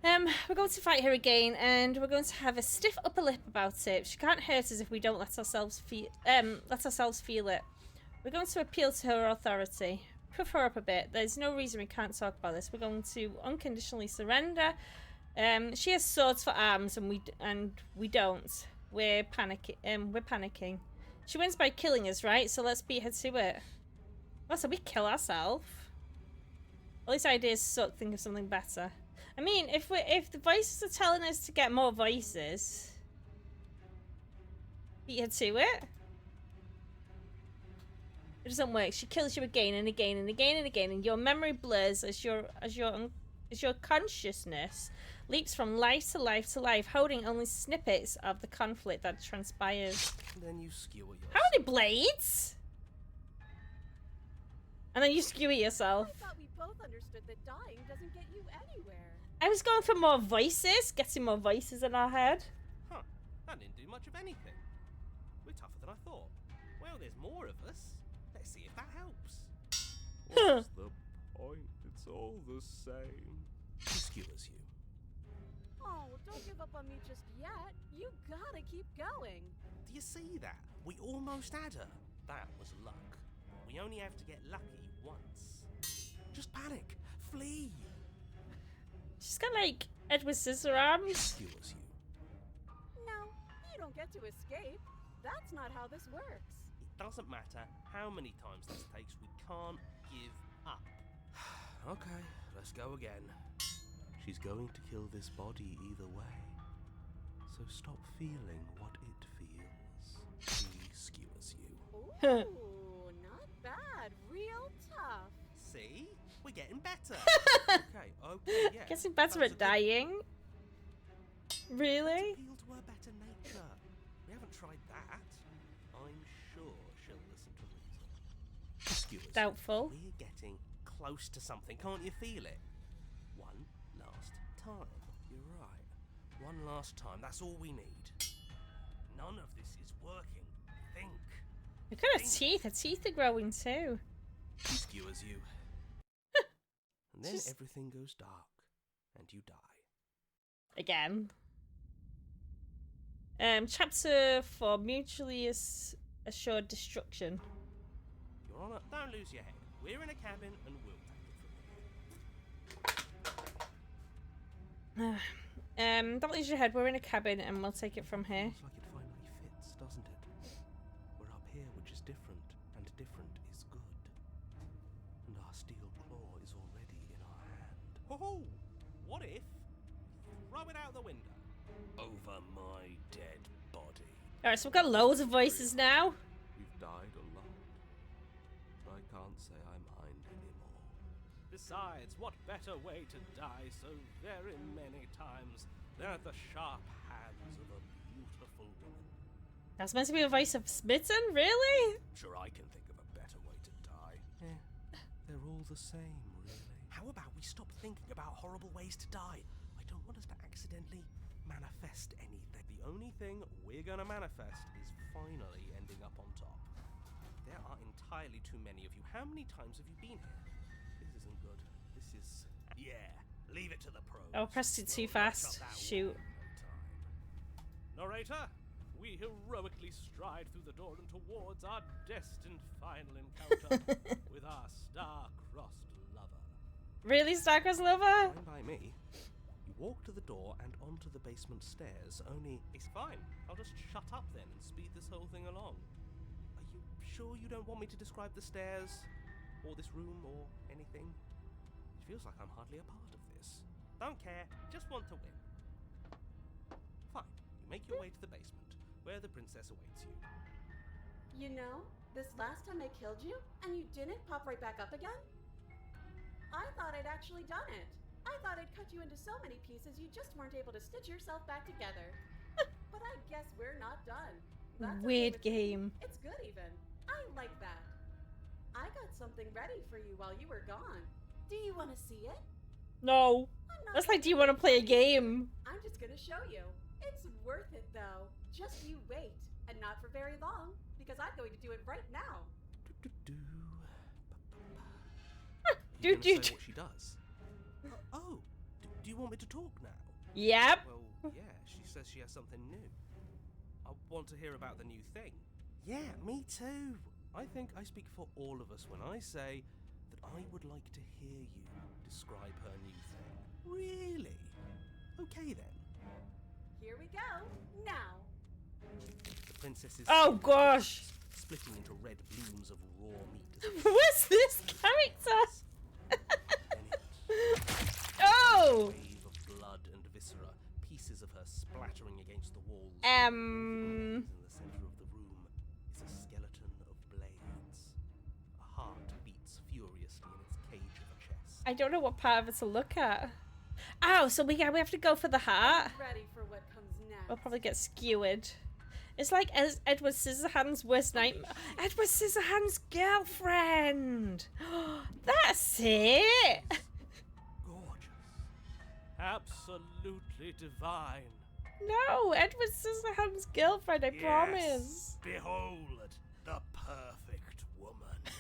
We're going to fight her again, and we're going to have a stiff upper lip about it. She can't hurt us if we don't let ourselves feel it. We're going to appeal to her authority. Puff her up a bit. There's no reason we can't talk about this. We're going to unconditionally surrender. She has swords for arms, and we don't. We're panicking. She wins by killing us, right? So let's beat her to it. Oh, so we kill ourselves. All these ideas suck. Think of something better. I mean, if the voices are telling us to get more voices, beat her to it. It doesn't work. She kills you again and again and again and again, and your memory blurs as your consciousness leaps from life to life to life, holding only snippets of the conflict that transpires. Then you skewer yourself. How many blades? And then you skewer yourself. I thought we both understood that dying doesn't get you anywhere. I was going for more voices, getting more voices in our head. Huh, that didn't do much of anything. We're tougher than I thought. Well, there's more of us. Let's see if that helps. What's the point? It's all the same. She skewers you. Oh, don't give up on me just yet. You gotta keep going. Do you see that? We almost had her. That was luck. We only have to get lucky once. Just panic. Flee. She's got like Edward Scissorarms. Skewers you. No, you don't get to escape. That's not how this works. It doesn't matter how many times this takes. We can't give up. Okay, let's go again. She's going to kill this body either way. So stop feeling what it feels. She skewers you. Ooh, not bad. Real tough. See? We're getting better. Okay, yeah. Getting better That was at dying. a Really? appeal her better nature. We haven't tried that. I'm sure she'll listen to reason. Skewers, Doubtful. we're getting close to something. Can't you feel it? One last time. You're right. One last time. That's all we need. None of this is working. Think. Look at her teeth. Her teeth are growing too. She skewers you. And then Just- everything goes dark. And you die. Again. Chapter 4, mutually assured destruction. Your Honor, don't lose your head. We're in a cabin and we'll take it from here. Don't lose your head. We're in a cabin and we'll take it from here. Looks like it finally fits, doesn't it? We're up here, which is different, and different is good. And our steel claw is already in our hand. Ho-ho! What if? Throw it out the window. Over my dead body. Alright, so we've got loads of voices now. We've died a lot. I can't say I mind anymore. Besides, what better way to die so very many times than at the sharp hands of a beautiful woman? That's meant to be a voice of Smitten? Really? Sure, I can think of a better way to die. Yeah, they're all the same, really. How about we stop thinking about horrible ways to die? I don't want us to accidentally manifest anything. The only thing we're gonna manifest is finally ending up on top. There are entirely too many of you. How many times have you been here? This isn't good. This is... Yeah, leave it to the pros. Oh, pressed it too We'll knock fast. up that Shoot. wall in no time. Narrator, we heroically stride through the door and towards our destined final encounter with our star-crossed lover. Really, Starcross Lover? Fine by me. You walk to the door and onto the basement stairs, only... It's fine. I'll just shut up then and speed this whole thing along. Are you sure you don't want me to describe the stairs? Or this room, or anything? It feels like I'm hardly a part of this. Don't care. Just want to win. Fine. You make your way to the basement, where the princess awaits you. You know, this last time I killed you, and you didn't pop right back up again? I thought I'd actually done it. I thought I'd cut you into so many pieces you just weren't able to stitch yourself back together. But I guess we're not done. That's okay Weird with me. game. It's good even. I like that. I got something ready for you while you were gone. Do you want to see it? No. I'm not That's like, do you gonna want to play a game? I'm just gonna show you. It's worth it though. Just you wait. And not for very long, because I'm going to do it right now. Do-do-do. Do, You gonna do, say do. what she does? Oh, do you want me to talk now? Yep. Well, yeah, she says she has something new. I want to hear about the new thing. Yeah, me too. I think I speak for all of us when I say that I would like to hear you describe her new thing. Really? Okay then. Here we go. Now. The princess's Oh gosh. splitting into red blooms of raw meat. What's this character? Then it Oh. wave of blood and viscera, pieces of her splattering against the walls. Um. In the center of the room is a skeleton of blades. A heart beats furiously in its cage of a chest. I don't know what part of it to look at. Oh, so we have to go for the heart. Ready for what comes next. We'll probably get skewered. It's like Edward Scissorhands' worst nightmare. Edward Scissorhands' girlfriend. That's it. Gorgeous. Absolutely divine. No, Edward Scissorhands' girlfriend. I Yes. promise. Behold, the perfect woman. Do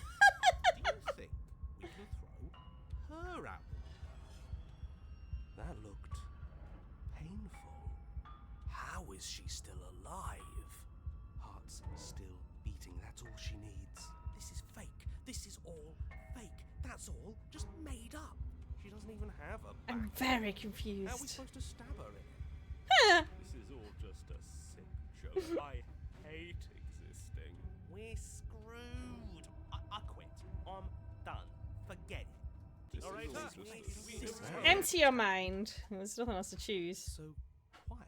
you think we can throw her out the window? That looked painful. How is she still alive? Heart's still beating, that's all she needs. This is fake. This is all fake. That's all just made up. She doesn't even have a back. I'm very How are we confused. supposed to stab her in it? This is all just a sick joke. I hate existing. We're screwed. I quit. I'm done. Forget it. Narrator, we Empty your mind. There's nothing else to choose. So quiet.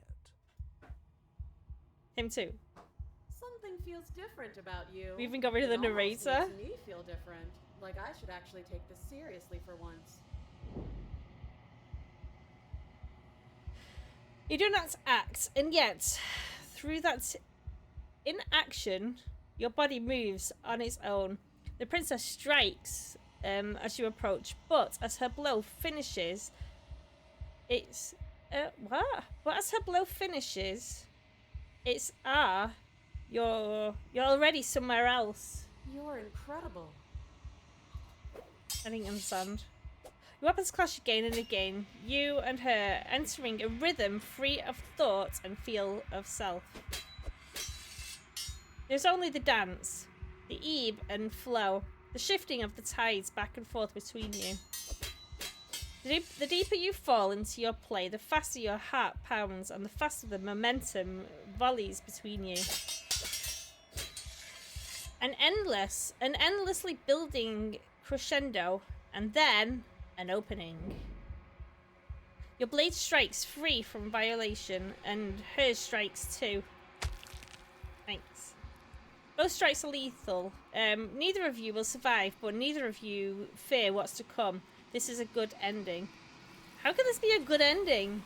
Him too. Something feels different about you. We even got rid of It the almost narrator. makes me feel different. Like I should actually take this seriously for once. You do not act, and yet, through that inaction, your body moves on its own. The princess strikes as you approach, but as her blow finishes, it's what? But as her blow finishes, it's you're already somewhere else. You're incredible. I didn't understand. Your weapons clash again and again, you and her entering a rhythm free of thought and feel of self. There's only the dance, the ebb and flow, the shifting of the tides back and forth between you. The deeper you fall into your play, the faster your heart pounds and the faster the momentum volleys between you. An endlessly building crescendo, and then an opening. Your blade strikes free from violation, and hers strikes too. Thanks. Both strikes are lethal. Neither of you will survive, but neither of you fear what's to come. This is a good ending. How can this be a good ending?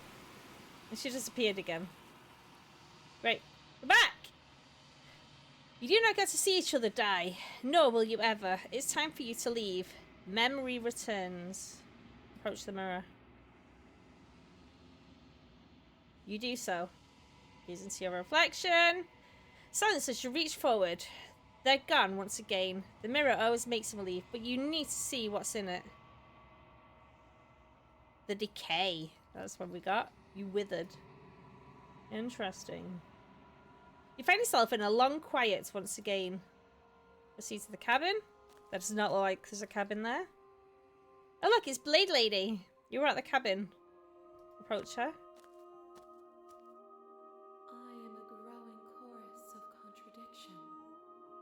And she just appeared again. Right, we're back! You do not get to see each other die, nor will you ever. It's time for you to leave. Memory returns. Approach the mirror. You do so. Gaze into your reflection. Silence as you reach forward. They're gone once again. The mirror always makes them leave, but you need to see what's in it. The decay. That's what we got. You withered. Interesting. You find yourself in a long quiet once again. Proceed to the cabin. That does not look like there's a cabin there. Oh look, it's Blade Lady. You were at the cabin. Approach her. I am a growing chorus of contradiction.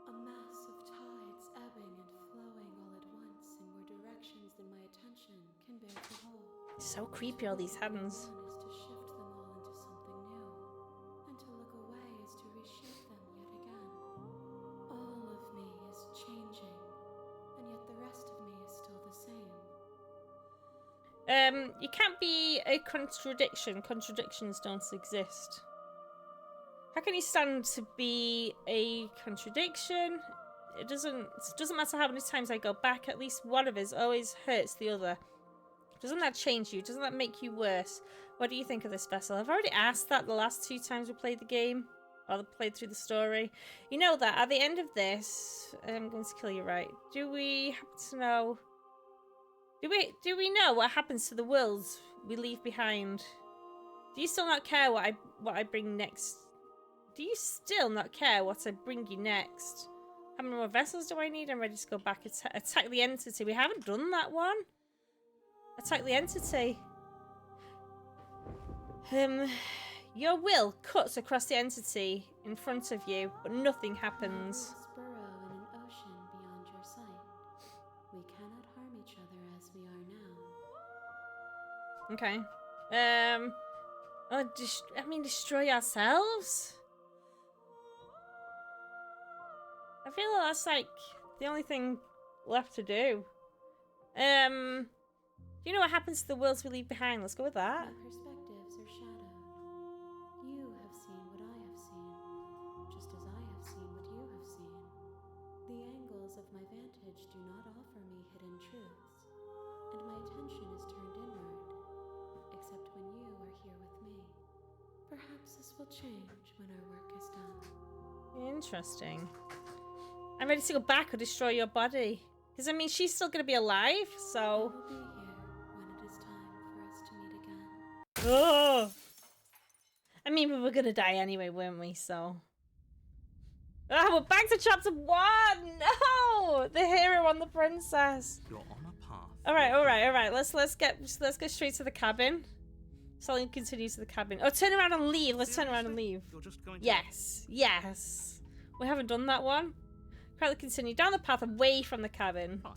A mass of tides ebbing and flowing all at once in more directions than my attention can bear to hold. So creepy, all these hands. One is to shift them all into something new, and to look away is to reshape them yet again. All of me is changing, and yet the rest of me is still the same. You can't be a contradiction. Contradictions don't exist. How can you stand to be a contradiction? It doesn't matter how many times I go back, at least one of us always hurts the other. Doesn't that change you? Doesn't that make you worse? What do you think of this vessel? I've already asked that the last 2 times we played the game. Or played through the story. You know that at the end of this, I'm going to kill you, right? Do we happen to know... Do we know what happens to the worlds we leave behind? Do you still not care what I bring next? Do you still not care what I bring you next? How many more vessels do I need? I'm ready to go back. Attack the entity. We haven't done that one. Attack the entity. Your will cuts across the entity in front of you, but nothing happens. Burrow in an ocean beyond your sight. We cannot harm each other as we are now. Okay. Destroy ourselves? I feel like that's like the only thing left to do. Do you know what happens to the worlds we leave behind? Let's go with that. My perspectives are shadowed. You have seen what I have seen, just as I have seen what you have seen. The angles of my vantage do not offer me hidden truths, and my attention is turned inward, except when you are here with me. Perhaps this will change when our work is done. Interesting. I'm ready to go back or destroy your body. Because, I mean, she's still going to be alive, so... I will be here when it is time for us to meet again. Ugh. I mean, we were going to die anyway, weren't we? So... Ah, we're back to chapter 1! No! The hero and the princess. You're on a path. Alright. Let's go straight to the cabin. Sully continues to the cabin. Oh, turn around and leave. Let's turn around and leave. You're just going to... Yes. We haven't done that one. Quietly continue down the path away from the cabin. Fine.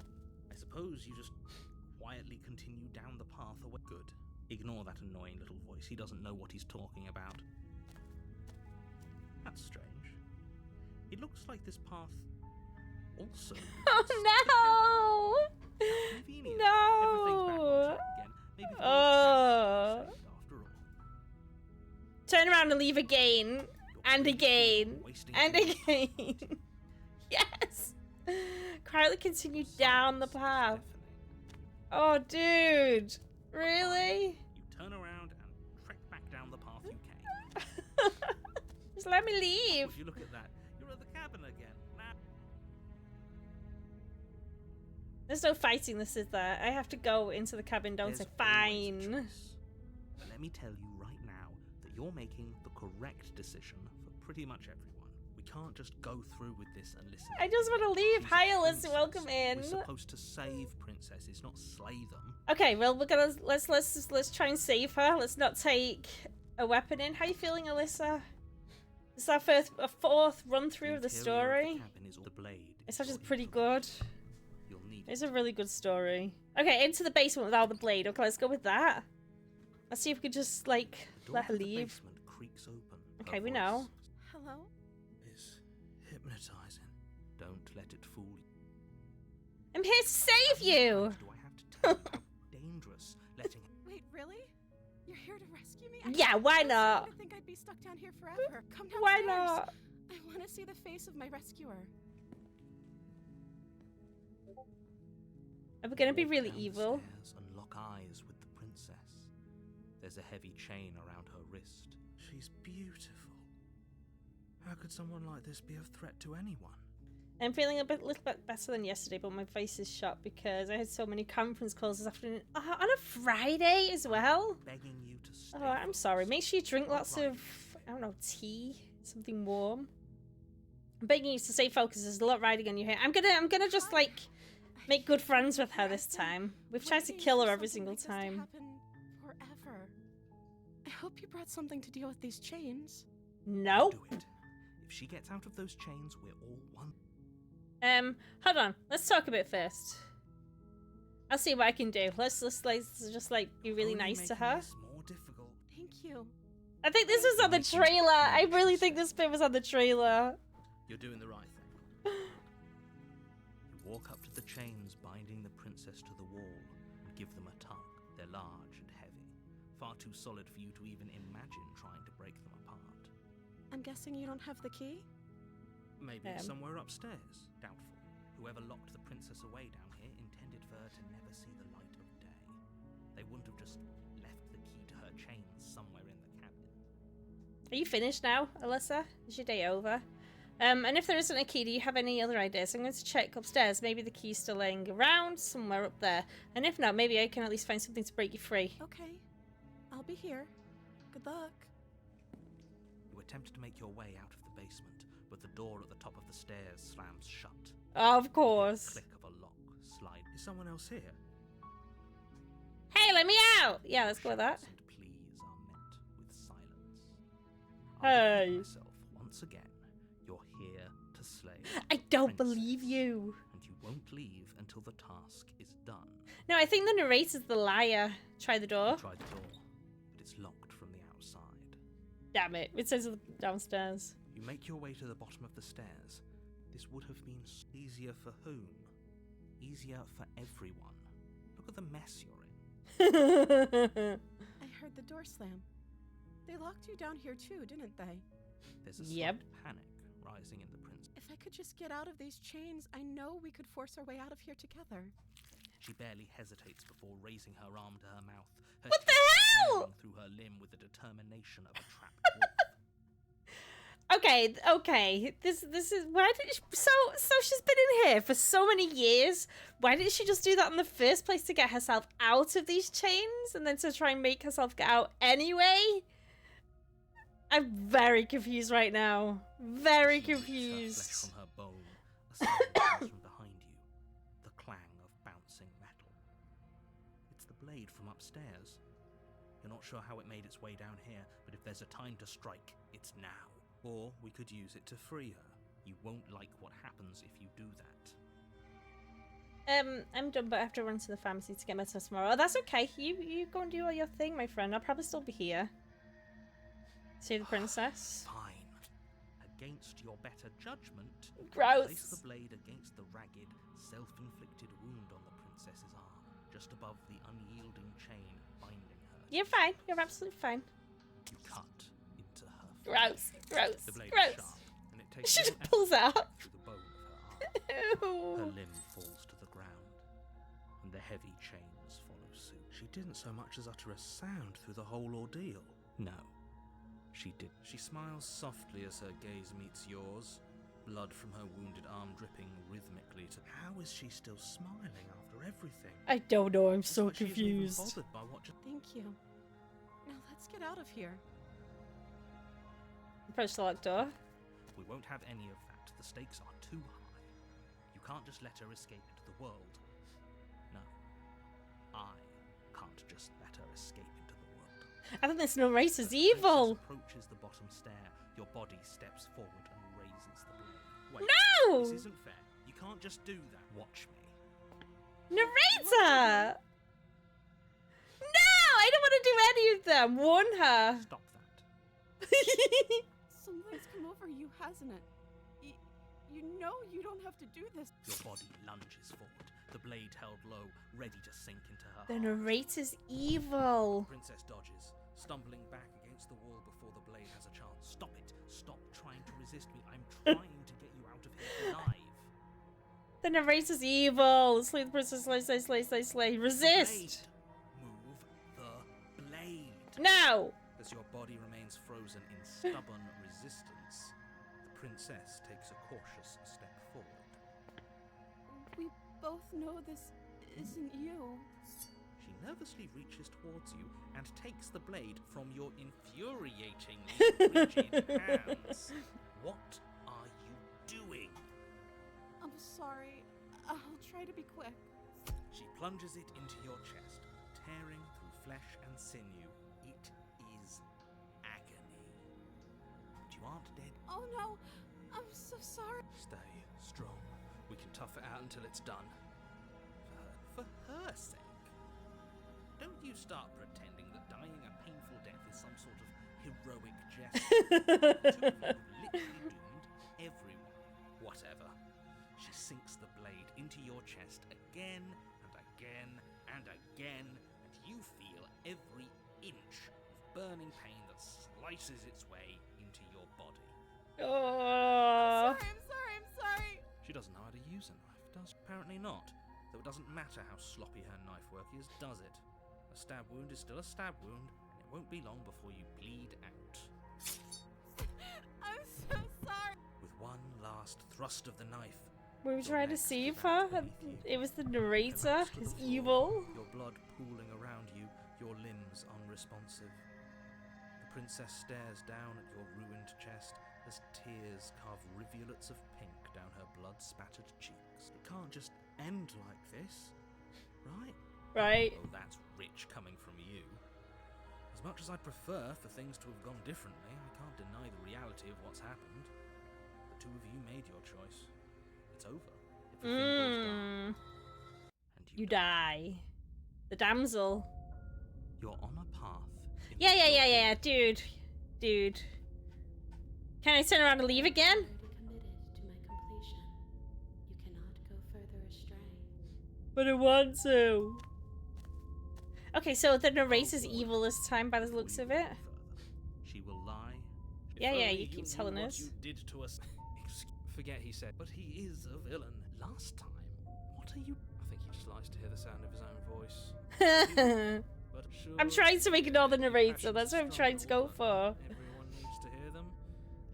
I suppose you just quietly continue down the path away. Good. Ignore that annoying little voice. He doesn't know what he's talking about. That's strange. It looks like this path also... Oh no! Convenient. No! Everything's back on track again. Maybe the Oh. after all. Turn around and leave again. And again. Wasting And your again. Yes! Quietly continue down the path. Oh, dude. Really? You turn around and trek back down the path you came. Just let me leave. Would you look at that? You're at the cabin again. Now. There's no fighting this, is there? I have to go into the cabin, don't There's I? always a Fine. choice. But let me tell you right now that you're making the correct decision for pretty much everyone. We can't just go through with this and listen. I just want to leave. She's a Hi, Alyssa. princess. Welcome in. We're supposed to save princesses, not slay them. Okay, well, we're gonna let's try and save her. Let's not take a weapon in. How you feeling, Alyssa? This is our fourth run through of the interior story. Of the cabin is all the blade. It's is actually what pretty you good. provide. You'll need It's it. a really good story. Okay, into the basement without the blade. Okay, let's go with that. Let's see if we could just like The door let her to the leave. basement creaks open. Okay, Her we know. voice Hello? is hypnotizing. Don't let it fool you. I'm here to save you. Do I have to tell you how dangerous letting Wait, really? You're here to rescue me? Yeah, why I not? started to think I'd be stuck down here forever. Come downstairs. Why not? I want to see the face of my rescuer. Are we gonna be walk really down the evil? stairs and lock eyes with the princess. There's a heavy chain around her wrist. She's beautiful. How could someone like this be of threat to anyone? I'm feeling little bit better than yesterday, but my face is shot because I had so many conference calls this afternoon. On a Friday as well? Begging you to stay. Oh, I'm sorry. Make sure you drink lots Right. of, I don't know, tea, something warm. I'm begging you to stay focused. There's a lot riding on your hair. I'm gonna just like make good friends with her this time. We've tried to Waiting kill for her every something single like this to time. happen forever. I hope you brought something to deal with these chains. No. Do it. If she gets out of those chains, we're all one. Hold on. Let's talk a bit first. I'll see what I can do. Let's just like be really Only nice to making her. this more difficult. Thank you. I think this was on the trailer. I really think this bit was on the trailer. You're doing the right thing. You walk up to the chains binding the princess to the wall and give them a tug. They're large and heavy, far too solid for you to even imagine trying to break them apart. I'm guessing you don't have the key? Maybe it's somewhere upstairs. Doubtful. Whoever locked the princess away down here intended for her to never see the light of day. They wouldn't have just left the key to her chains somewhere in the cabin. Are you finished now, Alyssa? Is your day over? And if there isn't a key, do you have any other ideas? I'm going to check upstairs. Maybe the key's still laying around somewhere up there. And if not, maybe I can at least find something to break you free. Okay. I'll be here. Good luck. You attempt to make your way out of the basement, but the door at the top of the stairs slams shut. Of course. Click of a lock. Slide. Is someone else here? Hey, let me out! Yeah, let's go with that. Shouts and pleas are met with silence. Hey. I'll repeat myself once again. You're here to slay. I don't Princess, believe you. And you won't leave until the task is done. No, I think the narrator's the liar. Try the door. You try the door, but it's locked from the outside. Damn it. It says downstairs. You make your way to the bottom of the stairs. This would have been easier for whom? Easier for everyone. Look at the mess you're in. I heard the door slam. They locked you down here too, didn't they? There's a Yep. slight panic rising in the princess. If I could just get out of these chains, I know we could force our way out of here together. She barely hesitates before raising her arm to her mouth. Her What the teeth hell? tearing through her limb with the determination of a trapped wolf. Okay. This is why did she, so she's been in here for so many years. Why didn't she just do that in the first place to get herself out of these chains and then to try and make herself get out anyway? I'm very confused right now. Very She rips her confused. flesh from her bone. A sound comes from behind you. The clang of bouncing metal. It's the blade from upstairs. You're not sure how it made its way down here, but if there's a time to strike, it's now. Or we could use it to free her. You won't like what happens if you do that. I'm done, but I have to run to the pharmacy to get medicine tomorrow. Oh, that's okay. You go and do all your thing, my friend. I'll probably still be here. Save the princess. Fine. Against your better judgment, Gross. place the blade against the ragged, self-inflicted wound on the princess's arm, just above the unyielding chain binding her. You're fine. You're absolutely fine. You cut Gross, gross, The blade gross. is sharp, and it takes She little just pulls effort out. through the bone of her arm. Her Ew. limb falls to the ground, and the heavy chains follow suit. She didn't so much as utter a sound through the whole ordeal. No, she didn't. She smiles softly as her gaze meets yours, blood from her wounded arm dripping rhythmically to... How is she still smiling after everything? I don't know, I'm It's so like she isn't even confused. bothered by what just... Thank you. Now let's get out of here. Approach the locked door. We won't have any of that. The stakes are too high. You can't just let her escape into the world. No. I can't just let her escape into the world. I think this narrator's As the evil. princess approaches the bottom stair, your body steps forward and raises the blade. Wait, No! this isn't fair. You can't just do that. Watch me. Narrator! No! I don't want to do any of them. Warn her. Stop that. Something's come over you, hasn't it? You know you don't have to do this. Your body lunges forward, the blade held low, ready to sink into her The heart. narrator's evil. Princess dodges, stumbling back against the wall before the blade has a chance. Stop it! Stop trying to resist me. I'm trying to get you out of here alive. The narrator's evil. Slay the princess, slay, slay, slay, slay, slay. Resist. Blade. Move the blade. No. As your body remains frozen in stubborn resistance, the princess takes a cautious step forward. We both know this isn't you. She nervously reaches towards you and takes the blade from your infuriatingly rigid hands. What are you doing? I'm sorry. I'll try to be quick. She plunges it into your chest, tearing through flesh and sinew. It is agony. But you aren't dead. Oh no, I'm so sorry. Stay strong. We can tough it out until it's done. For her sake. Don't you start pretending that dying a painful death is some sort of heroic gesture. Two of you literally doomed everyone. Whatever. She sinks the blade into your chest again and again and again, and you feel every inch of burning pain that slices its way into your body. Oh. I'm sorry. She doesn't know how to use a knife, does she? Apparently not. Though it doesn't matter how sloppy her knife work is, does it? A stab wound is still a stab wound, and it won't be long before you bleed out. I'm so sorry. With one last thrust of the knife, We were your trying to legs save give out her. beneath you. It was the narrator. Collapse to His the floor, evil. Your blood pooling around you, your limbs unresponsive. The princess stares down at your ruined chest as tears carve rivulets of pink down her blood-spattered cheeks. It can't just end like this, right? Right. Oh, that's rich coming from you. As much as I'd prefer for things to have gone differently, I can't deny the reality of what's happened. The two of you made your choice. It's over. Everything goes dark. And You die. The damsel. You're on a path. Yeah. Dude. Can I turn around and leave again? Already committed to my completion. You cannot go further astray. But I want to. Okay, so the narrator's evil this time by the looks of it. She will lie. Yeah, If yeah, only you keep knew telling what us. you did to us. Forget he said, but he is a villain. Last time, what are you? I think he just likes to hear the sound of his own voice. But sure, I'm trying to ignore the narrator. passions That's what I'm are trying to go strong, for. but everyone needs to hear them.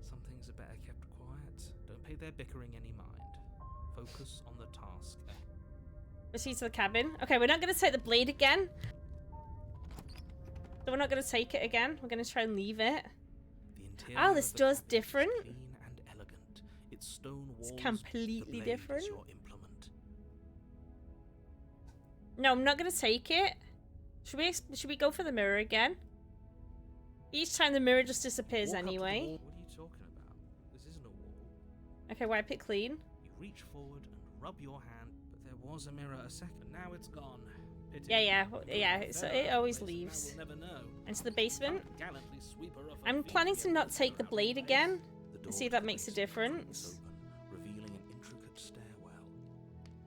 Some things are better kept quiet. Don't pay their bickering any mind. Focus on the task. Proceed to the cabin. Okay, we're not going to take the blade again. So we're not going to take it again. We're going to try and leave it. The interior Oh, of this the door's cabin is different. Clean and elegant. Its stone walls. It's completely the blade is different. your implement. No, I'm not going to take it. Should we go for the mirror again? Each time the mirror just disappears Walk up to the anyway. wall. What are you talking about? This isn't a wall. Okay, wipe it clean. You reach forward and rub your hand, but there was a mirror a second. Now it's gone. Pity. Yeah. If So there it are always places, now leaves. we'll never know. Into the basement. Gallantly sweep her off her I'm feet planning and to get not her take the out of blade place. again. The and see if door that to the makes a basement difference. creaks open, revealing an intricate stairwell.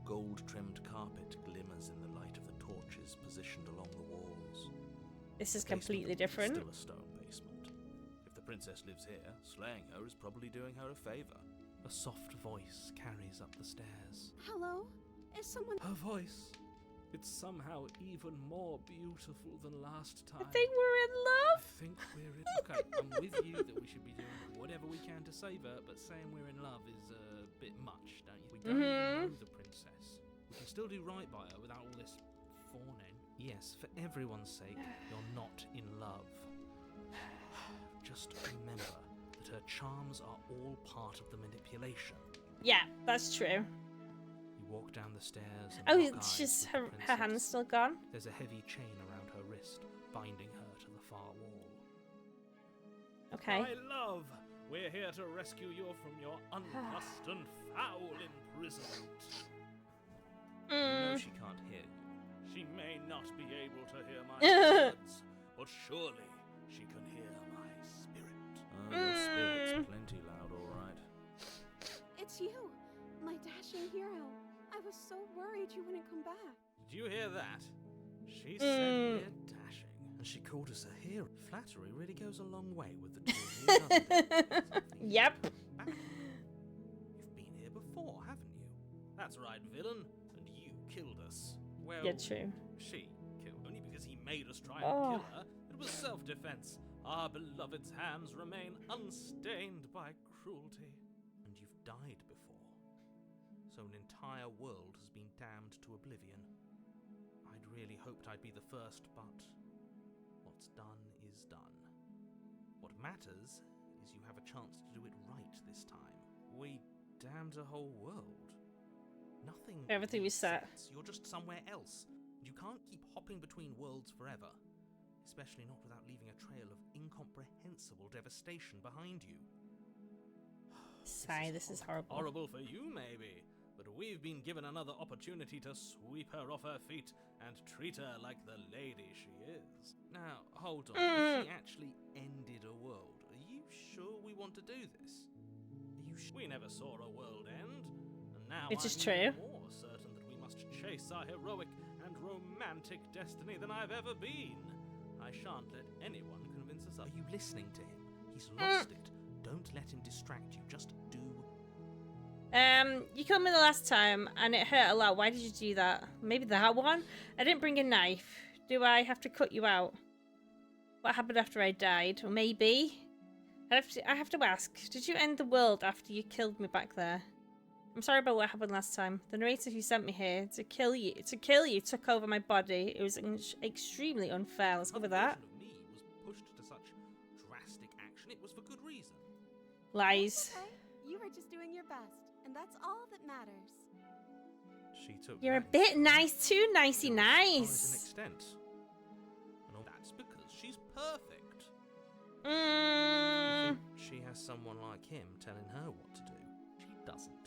Gold-trimmed carpet glimmers in the light of the torches positioned along the walls. This is The basement completely is different. Still a stone basement. If the princess lives here, slaying her is probably doing her a favor. A soft voice carries up the stairs. Hello? Is someone... Her voice. It's somehow even more beautiful than last time. I think we're in love. I think we're in... Okay, I'm with you that we should be doing whatever we can to save her, but saying we're in love is a bit much, don't you? We don't even know the princess. We can still do right by her without all this fawning. Yes, for everyone's sake, you're not in love. Just remember that her charms are all part of the manipulation. Yeah, that's true. You walk down the stairs and Oh, lock it's eyes just with the her princess. hand's still gone. There's a heavy chain around her wrist, binding her to the far wall. Okay. My love, we're here to rescue you from your unjust and foul imprisonment. You know she can't hear you. She may not be able to hear my words, but surely she can hear my spirit. Your spirit's plenty loud, all right. It's you, my dashing hero. I was so worried you wouldn't come back. Did you hear that? She said we're dashing, and she called us a hero. Flattery really goes a long way with the two of you, doesn't it? Something Yep. back. You've been here before, haven't you? That's right, villain. And you killed us. Well, Yeah, true. she killed only because he made us try and Oh. kill her. It was self-defense. Our beloved's hands remain unstained by cruelty. And you've died before. So an entire world has been damned to oblivion. I'd really hoped I'd be the first, but what's done is done. What matters is you have a chance to do it right this time. We damned a whole world. Nothing. Everything we makes set. sense. You're just somewhere else. You can't keep hopping between worlds forever. Especially not without leaving a trail of incomprehensible devastation behind you. Sigh, this is horrible. Horrible for you, maybe. But we've been given another opportunity to sweep her off her feet and treat her like the lady she is. Now, hold on. If she actually ended a world, are you sure we want to do this? Are you sure? We never saw a world end. And now Which is I'm true. even more certain that we must chase our heroic and romantic destiny than I've ever been. I shan't let anyone convince us. Are you listening to him? He's lost it. Don't let him distract you. Just do. You killed me the last time and it hurt a lot. Why did you do that? Maybe that one? I didn't bring a knife. Do I have to cut you out? What happened after I died? Or maybe? I have to ask. Did you end the world after you killed me back there? I'm sorry about what happened last time. The narrator who sent me here to kill you took over my body. It was extremely unfair. Let's go with that. Version of me was pushed to such drastic action. It was for good reason. Lies. Okay, you were just doing your best, and that's all that matters. She took. You're a rank. bit nice too, nicey To an nice. extent. And all that's because she's perfect. Mm. You think she has someone like him telling her what to do? She doesn't.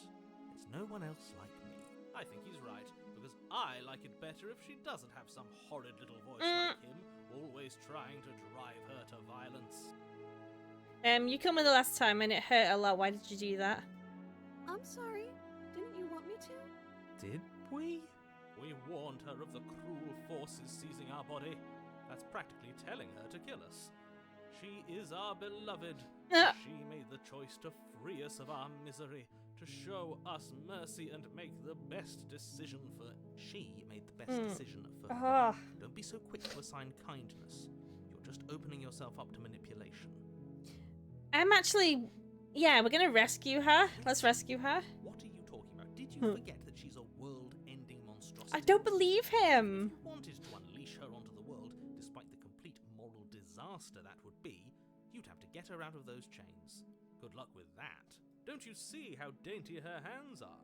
There's no one else like me. I think he's right, because I like it better if she doesn't have some horrid little voice like him, always trying to drive her to violence. You killed me the last time and it hurt a lot. Why did you do that? I'm sorry. Didn't you want me to? Did we? We warned her of the cruel forces seizing our body. That's practically telling her to kill us. She is our beloved. She made the choice to free us of our misery, to show us mercy and make the best decision for... She made the best decision for her. Oh. Don't be so quick to assign kindness. You're just opening yourself up to manipulation. I'm actually... Yeah, we're gonna rescue her. Let's rescue her. What are you talking about? Did you forget that she's a world-ending monstrosity? I don't believe him. If you wanted to unleash her onto the world, despite the complete moral disaster that would be, you'd have to get her out of those chains. Good luck with that. Don't you see how dainty her hands are?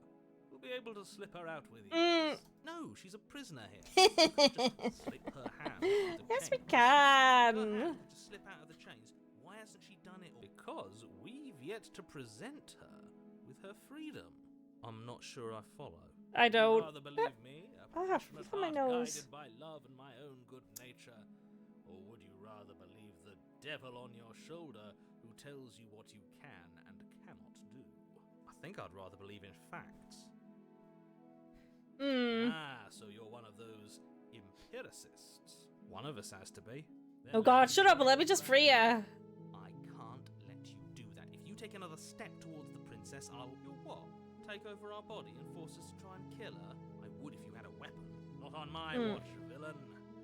We'll be able to slip her out with ease. No, she's a prisoner here. You can't just slip her hand out of the Yes, we chains. Her can. hand could just slip out of the chains. Why hasn't she done it? Because we've yet to present her with her freedom. I'm not sure I follow. I Would you don't. rather believe me, a Ah, passionate look at my heart nose. guided by love and my own good nature? Or would you rather believe the devil on your shoulder who tells you what you can and cannot do? I think I'd rather believe in facts. So you're one of those empiricists. One of us has to be. Then Oh let god, me shut up and let me tell just you free her. I can't take another step towards the princess, You'll what? Take over our body and force us to try and kill her? I would if you had a weapon. Not on my watch, villain.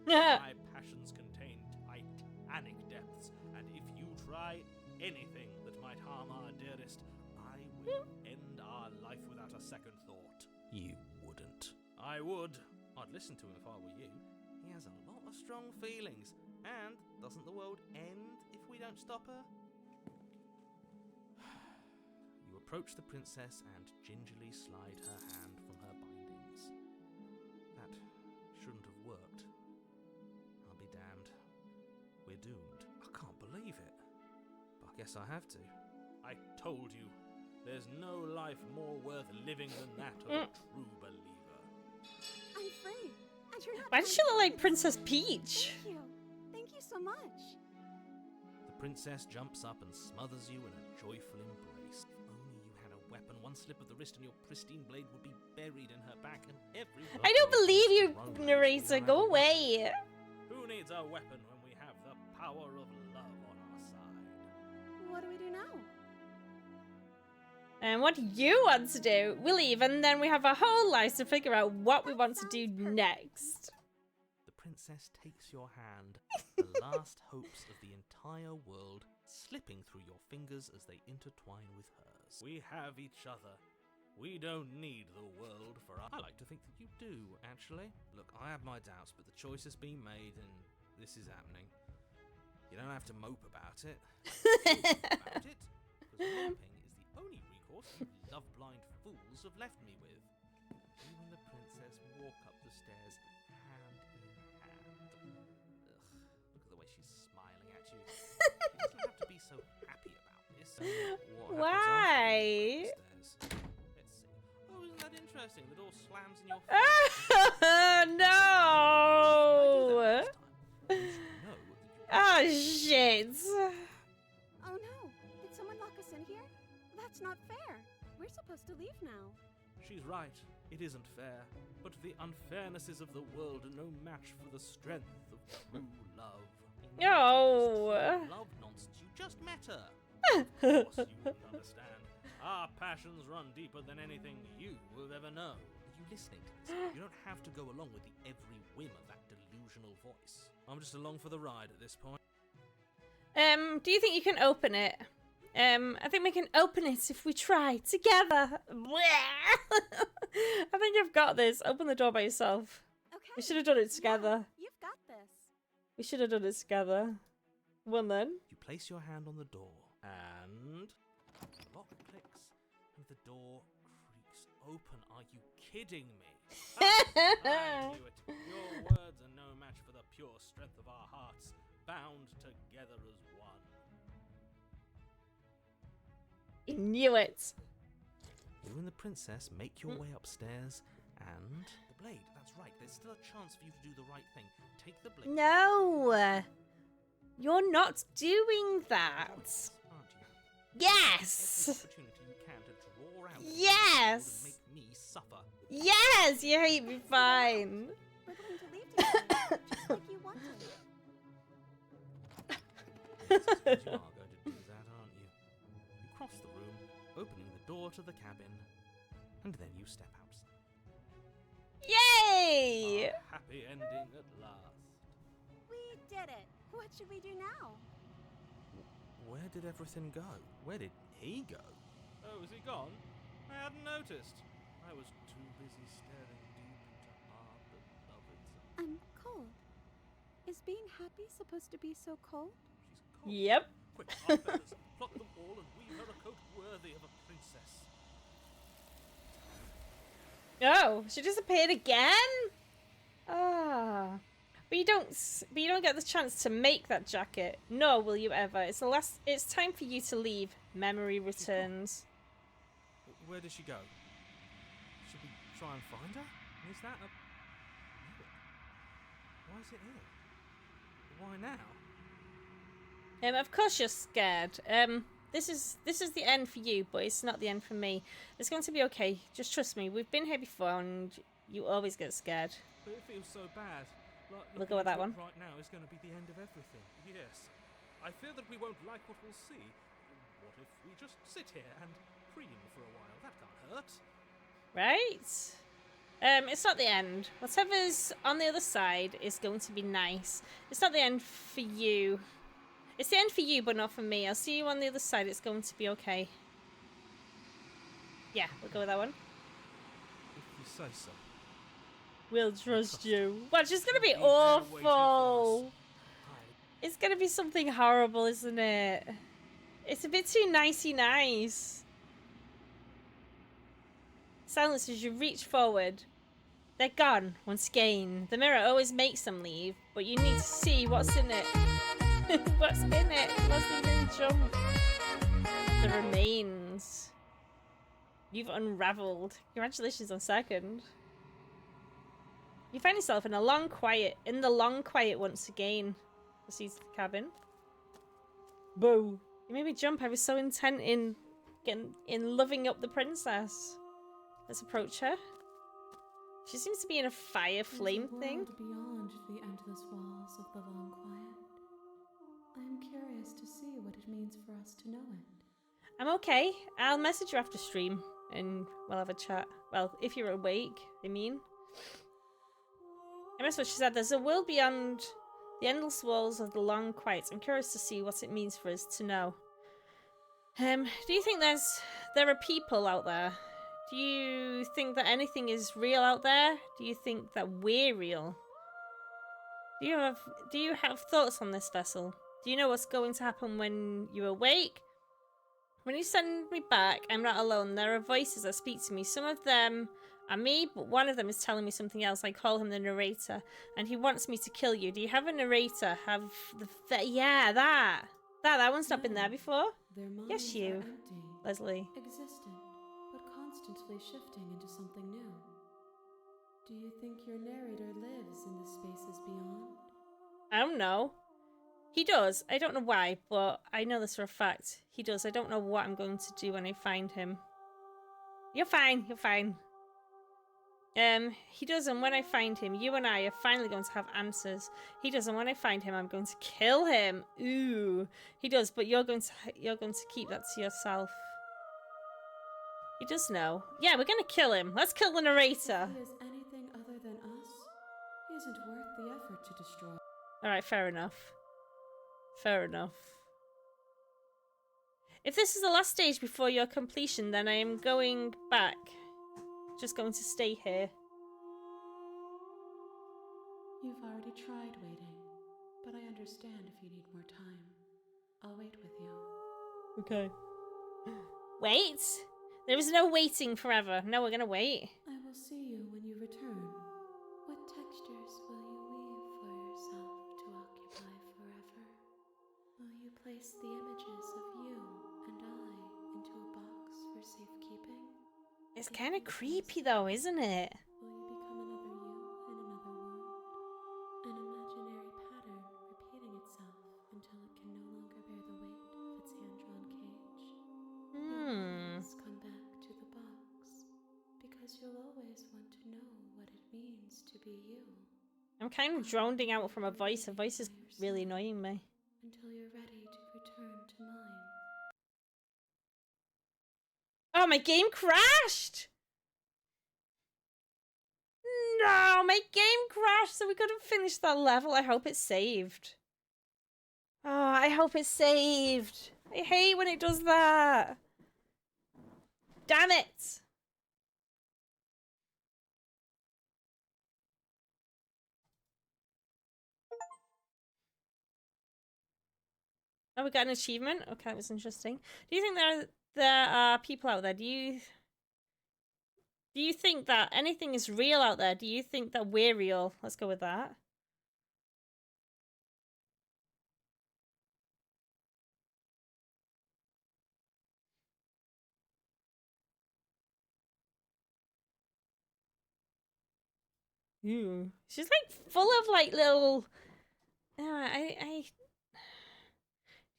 My passions contain titanic depths, and if you try anything that might harm our dearest, I will end our life without a second thought. You wouldn't. I would. I'd listen to him if I were you. He has a lot of strong feelings. And doesn't the world end if we don't stop her? You approach the princess and gingerly slide her hand from her bindings. That shouldn't have worked. I'll be damned. We're doomed. I can't believe it. But I guess I have to. I told you, there's no life more worth living than that of a true believer. I'm free. And you're not Why does she look like Princess Peach? Thank you. Thank you so much. The princess jumps up and smothers you in a joyful embrace. If only you had a weapon, one slip of the wrist and your pristine blade would be buried in her back, and every... I don't believe you, narrator. Go away. Who needs a weapon when we have the power of love on our side? What do we do now? And what do you want to do? We leave, and then we have our whole lives to figure out what we want to do next. The princess takes your hand, the last hopes of the entire world slipping through your fingers as they intertwine with hers. We have each other. We don't need the world for us. I like to think that you do, actually. Look, I have my doubts, but the choice has been made, and this is happening. You don't have to mope about it. About it, because moping is the only recourse you love-blind fools have left me with. You and the princess walk up the stairs hand in hand. Ugh, look at the way she's smiling at you. She doesn't have to be so happy about this. Why? Let's see. Oh, isn't that interesting? The door slams in your face. No! Oh, shit. Oh no! Did someone lock us in here? That's not fair. We're supposed to leave now. She's right. It isn't fair. But the unfairnesses of the world are no match for the strength of true love. No. Love nonsense. You just met her. Of course you wouldn't understand. Our passions run deeper than anything you will ever know. Are you listening to this? You don't have to go along with the every whim of that delusional voice. I'm just along for the ride at this point. Do you think you can open it? I think we can open it if we try together. I think you've got this. Open the door by yourself. Okay. We should have done it together. Yeah, you've got this. We should have done it together. Well then. You place your hand on the door, and the lock clicks, and the door creaks open. Are you kidding me? I knew it. Your words are no match for the pure strength of our hearts, bound together as one. You knew it. You and the princess make your way upstairs, and the blade. That's right. There's still a chance for you to do the right thing. Take the blade. No. You're not doing that. Aren't you? Yes. Every opportunity you can to draw out Yes. and make me suffer. Yes, you hate me fine. We're going to leave together, just like you wanted. Yes, I suppose you are going to do that, aren't you? You cross the room, opening the door to the cabin, and then you step outside. Yay! A happy ending at last. We did it. What should we do now? Where did everything go? Where did he go? Oh, is he gone? I hadn't noticed. I was too busy staring deep into our beloved's eyes. I'm cold. Is being happy supposed to be so cold? She's cold. Yep. Quick, our feathers, pluck them all and weave her a coat worthy of a princess. Oh, she disappeared again? Ah. But you don't get the chance to make that jacket. Nor will you ever. It's time for you to leave. Memory returns. Where did she go? Should we try and find her? Is that a... Why is it here? Why now? Of course you're scared. This is the end for you, but it's not the end for me. It's going to be okay. Just trust me. We've been here before, and you always get scared. But it feels so bad. We'll go with that one. Right now is going to be the end of everything. Yes. I fear that we won't like what we'll see. What if we just sit here and preen for a while. That can't hurt. Right? It's not the end. Whatever's on the other side is going to be nice. It's not the end for you. It's the end for you, but not for me. I'll see you on the other side. It's going to be okay. Yeah, we'll go with that one. If you say so. We'll trust you. Watch, it's gonna be You'll be there waiting for awful. us. It's gonna be something horrible, isn't it? It's a bit too nicey nice. Silence as you reach forward. They're gone once again. The mirror always makes them leave, but you need to see what's in it. What's in it? What's in the jump? The remains. You've unraveled. Congratulations on second. You find yourself in the long quiet once again. Proceeds to the cabin. Boo. You made me jump. I was so intent in loving up the princess. Let's approach her. She seems to be in a fire flame thing. There's a world beyond the endless walls of the long quiet. I am curious to see what it means for us to know it. I'm okay. I'll message you after stream and we'll have a chat. Well, if you're awake, I mean. I missed what she said. There's a world beyond the endless walls of the long quiet. I'm curious to see what it means for us to know. Do you think there are people out there? Do you think that anything is real out there? Do you think that we're real? Do you have thoughts on this vessel? Do you know what's going to happen when you awake? When you send me back, I'm not alone. There are voices that speak to me. Some of them are me, but one of them is telling me something else. I call him the narrator, and he wants me to kill you. Do you have a narrator? Yeah, that one's not been there before. Their minds Yes, are you, empty, Leslie. existent, but constantly shifting into something new. Do you think your narrator lives in the spaces beyond? I don't know. He does. I don't know why, but I know this for a fact. He does. I don't know what I'm going to do when I find him. You're fine. You're fine. He does, and when I find him, you and I are finally going to have answers. He does, and when I find him, I'm going to kill him. Ooh. He does, but you're going to keep that to yourself. He does know. Yeah, we're going to kill him. Let's kill the narrator. If he is anything other than us, he isn't worth the effort to destroy. Alright, fair enough. Fair enough. If this is the last stage before your completion, then I am going back. Just going to stay here. You've already tried waiting, but I understand if you need more time. I'll wait with you. Okay. Wait? There is no waiting forever. No, we're gonna wait. I will see you when you return. What textures will you weave for yourself to occupy forever? Will you place the images of you and I into a box for safekeeping? It's kind of creepy though, isn't it? Will you become another you in another world? An imaginary pattern repeating itself until it can no longer bear the weight of its hand-drawn cage? You'll always come back to the box, because you'll always want to know what it means to be you. I'm kind of droning out from a voice. A voice is really annoying me. Until you're ready to return to mine. Oh, my game crashed! No, my game crashed, so we couldn't finish that level. I hope it's saved. Oh, I hope it's saved. I hate when it does that. Damn it! Oh, we got an achievement? Okay, that was interesting. Do you think there are people out there? Do you think that anything is real out there? Do you think that we're real? Let's go with that. Ooh. She's like full of like little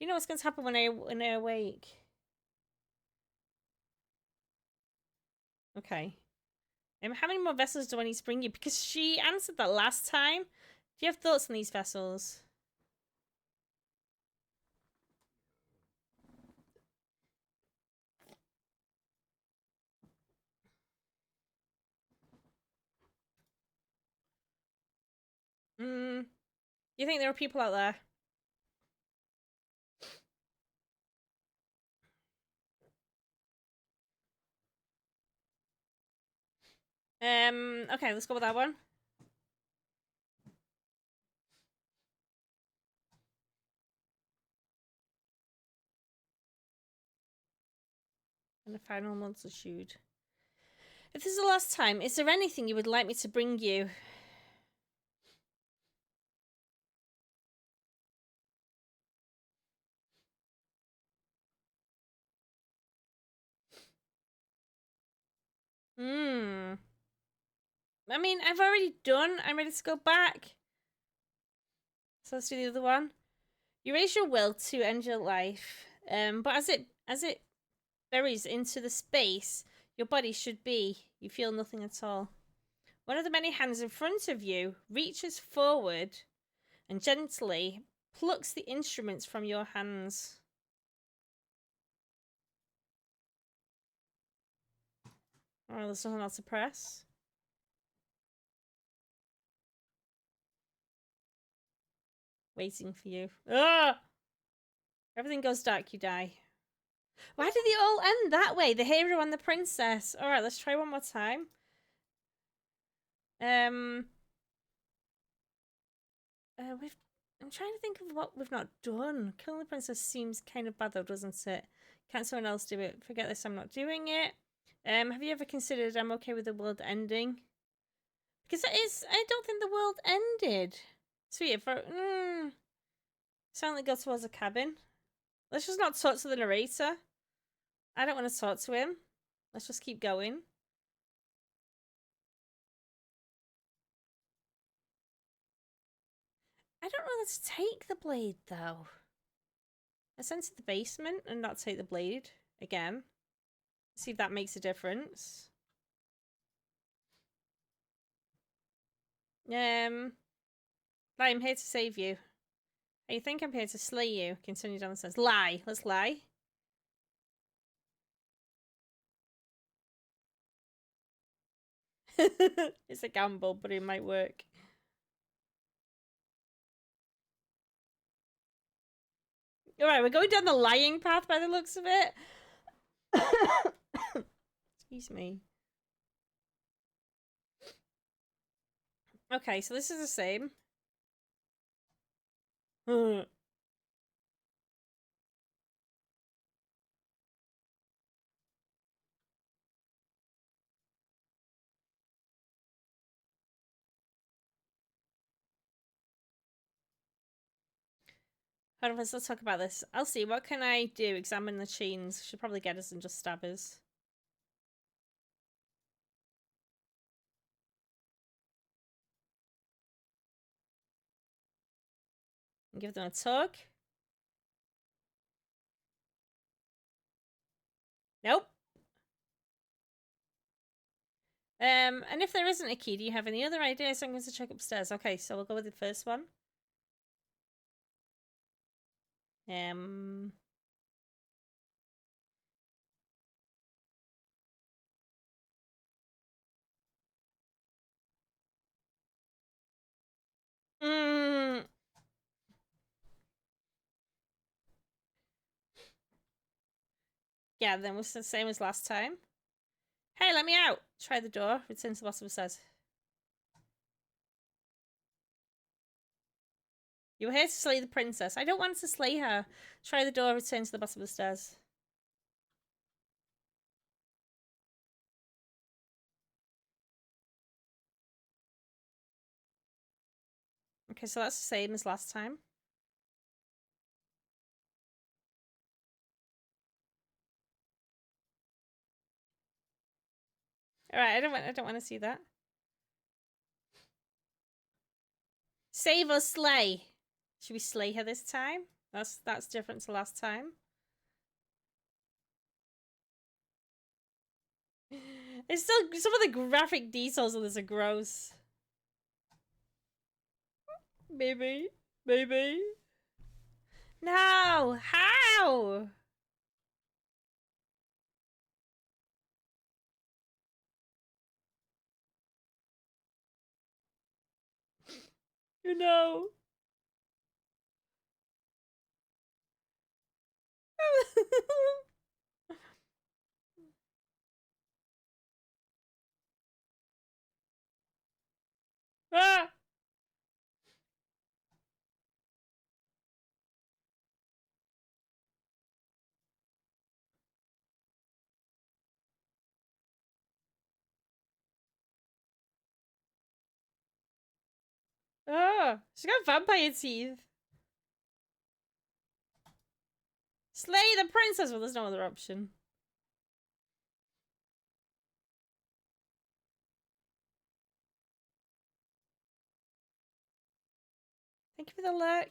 you know what's going to happen when I awake? Okay. How many more vessels do I need to bring you? Because she answered that last time. Do you have thoughts on these vessels? You think there are people out there? Okay, let's go with that one. And the final monster shoot. If this is the last time, is there anything you would like me to bring you? I mean, I've already done. I'm ready to go back. So let's do the other one. You raise your will to end your life, but as it buries into the space your body should be, you feel nothing at all. One of the many hands in front of you reaches forward and gently plucks the instruments from your hands. Oh, there's nothing else to press. Waiting for you. Ah! Everything goes dark, you die. Why did they all end that way? The hero and the princess. Alright, let's try one more time. I'm trying to think of what we've not done. Killing the princess seems kind of bad though, doesn't it? Can't someone else do it? Forget this, I'm not doing it. Have you ever considered I'm okay with the world ending? Because I don't think the world ended. So yeah, sound like go towards a cabin. Let's just not talk to the narrator. I don't want to talk to him. Let's just keep going. I don't know let's take the blade though. Let's enter the basement and not take the blade again. See if that makes a difference. I'm here to save you. You think I'm here to slay you? Continue down the stairs. Lie. Let's lie. It's a gamble, but it might work. Alright, we're going down the lying path by the looks of it. Excuse me. Okay, so this is the same. Hold on, let's talk about this. I'll see. What can I do? Examine the chains. Should probably get us and just stab us. And give them a tug. Nope. And if there isn't a key, do you have any other ideas? I'm going to check upstairs. Okay, so we'll go with the first one. Yeah, then was the same as last time. Hey, let me out! Try the door. Return to the bottom of the stairs. You were here to slay the princess. I don't want to slay her. Try the door. Return to the bottom of the stairs. Okay, so that's the same as last time. Alright, I don't want to see that. Save or slay? Should we slay her this time? That's different to last time. It's still some of the graphic details of this are gross. Maybe. No! How? You know. Ah! Oh, she's got vampire teeth. Slay the princess. Well, there's no other option. Thank you for the look.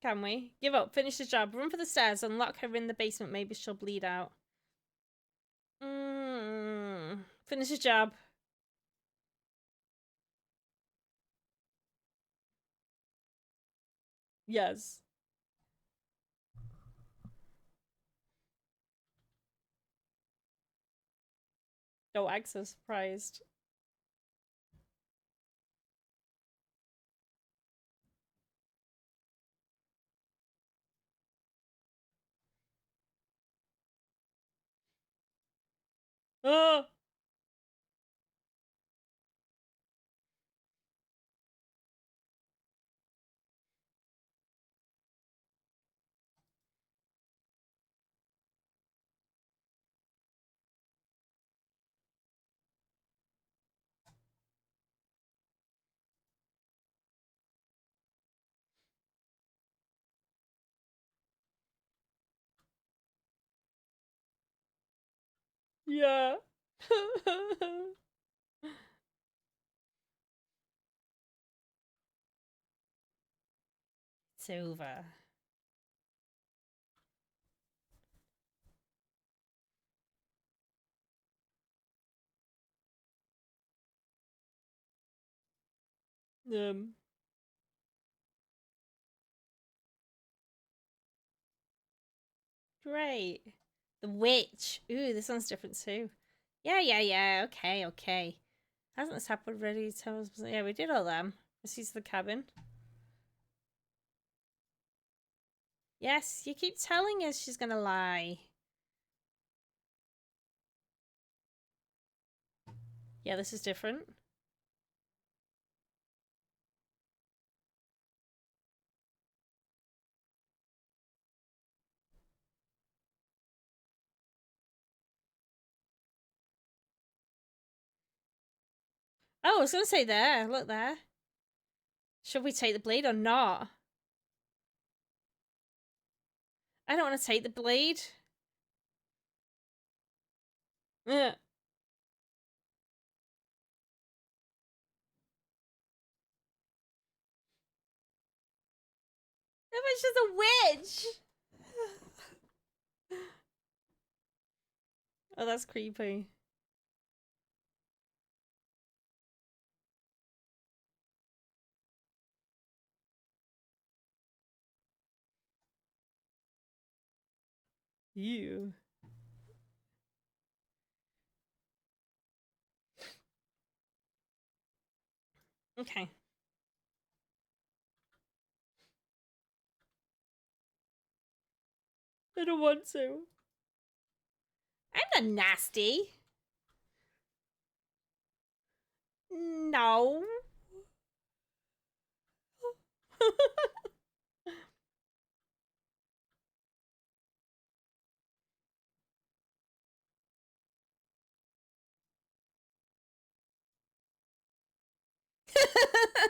Can we? Give up. Finish the job. Run for the stairs. Unlock her in the basement. Maybe she'll bleed out. Finish the job. Yes. No, Eggs so surprised. Oh! Yeah. It's over. Um. Great. The witch. Ooh, this one's different too. Yeah. Okay. Hasn't this happened already? Tell us. Yeah, we did all them. This is the cabin. Yes, you keep telling us she's gonna lie. Yeah, this is different. Oh, I was gonna say there. Look there. Should we take the blade or not? I don't want to take the blade. Yeah. That was just a witch. Oh, that's creepy. You. Okay. I don't want to. I'm not nasty. No.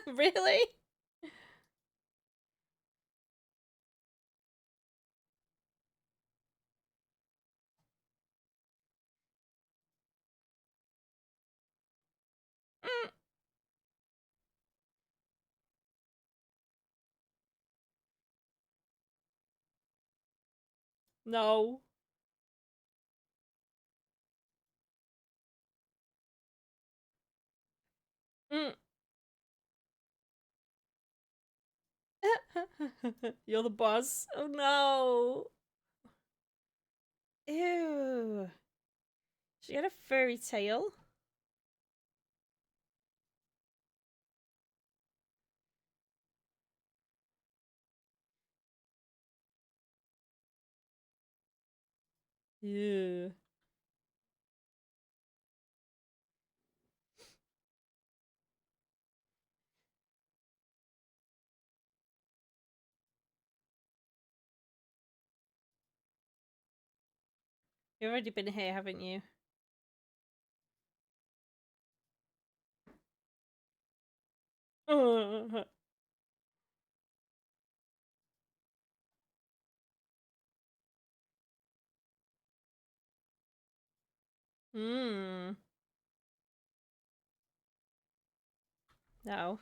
Really? Mm. No. Mm. You're the boss. Oh no. Ew. She had a furry tail. Ew. You've already been here, haven't you? Hmm. No.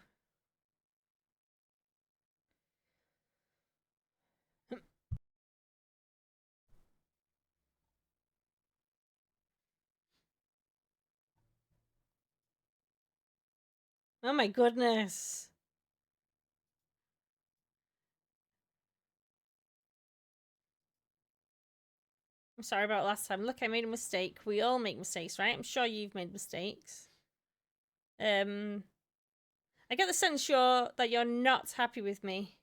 Oh my goodness. I'm sorry about last time. Look, I made a mistake. We all make mistakes, right? I'm sure you've made mistakes. I get the sense that you're not happy with me.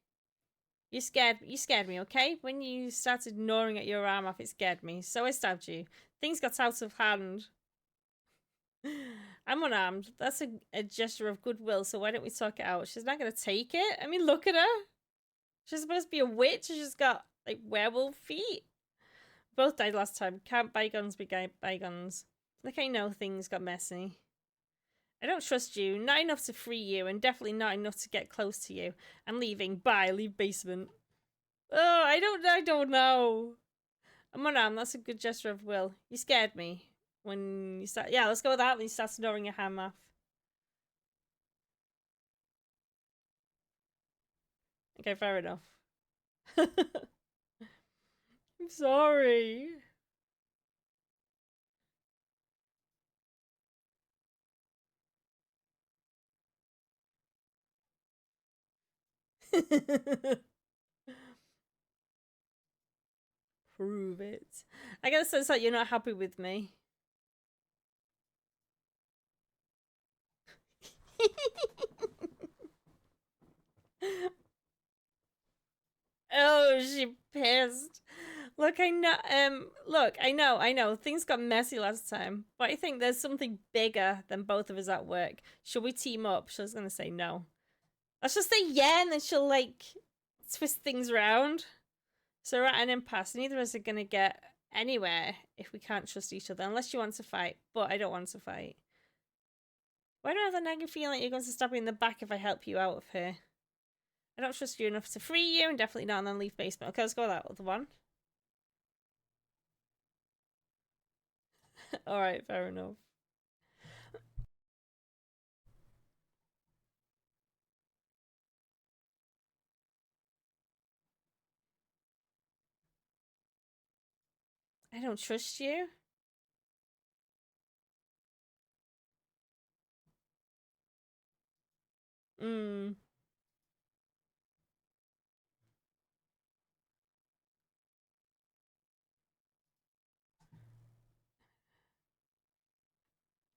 You scared me, okay? When you started gnawing at your arm off, it scared me. So I stabbed you. Things got out of hand. I'm unarmed. That's a gesture of goodwill, so why don't we talk it out? She's not gonna take it. I mean, look at her. She's supposed to be a witch. She's got, like, werewolf feet. Both died last time. Can't bygones be bygones. Like, I know things got messy. I don't trust you. Not enough to free you, and definitely not enough to get close to you. I'm leaving. Bye. Leave basement. Oh, I don't know. I'm unarmed. That's a good gesture of will. You scared me. When you start... Yeah, let's go with that. When you start snoring your ham off. Okay, fair enough. I'm sorry. Prove it. I get the sense that you're not happy with me. Oh, she pissed. Look, I know. Things got messy last time, but I think there's something bigger than both of us at work. Should we team up? She's gonna say no. Let's just say yeah, and then she'll, like, twist things around. So we're at an impasse. Neither of us are gonna get anywhere if we can't trust each other, unless you want to fight. But I don't want to fight. Why do I have the nagging feeling like you're going to stab me in the back if I help you out of here? I don't trust you enough to free you, and definitely not on the leaf basement. Okay, let's go with that other one. Alright, fair enough. I don't trust you.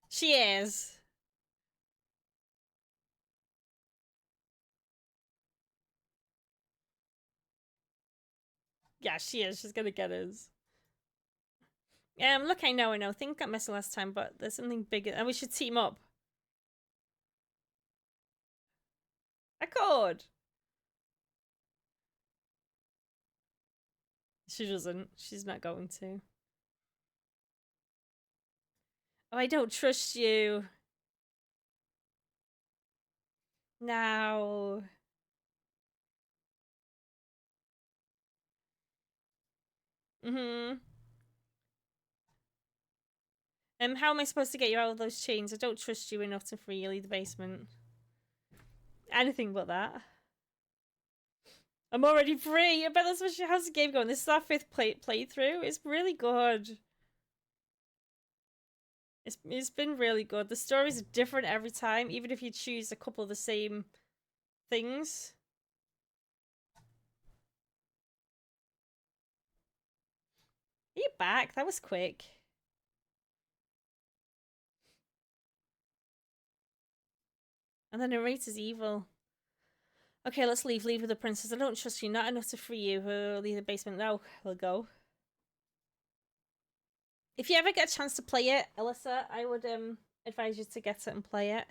She is. Yeah, she is. She's gonna get us. Look, I know. Things got messy last time, but there's something bigger, and we should team up. Accord. She doesn't. She's not going to. Oh, I don't trust you. No. How am I supposed to get you out of those chains? I don't trust you enough to free you. Leave the basement. Anything but that. I'm already free. I bet that's what how's the game going? This is our 5th playthrough. It's really good. It's been really good. The stories are different every time, even if you choose a couple of the same things. Are you back? That was quick. And the narrator's evil. Okay, let's leave. Leave with the princess. I don't trust you. Not enough to free you. Leave the basement now. We'll go. If you ever get a chance to play it, Alyssa, I would advise you to get it and play it.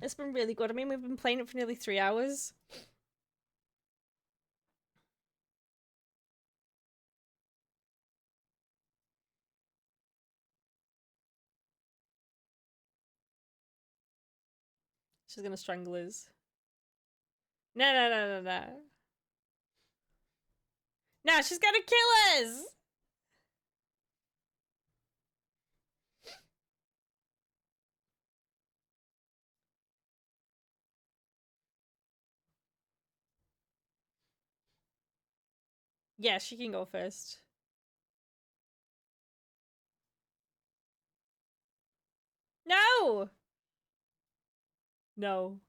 It's been really good. I mean, we've been playing it for nearly 3 hours. She's gonna strangle us. No, no, no, no, no. No, she's gonna kill us! Yeah, she can go first. No! No.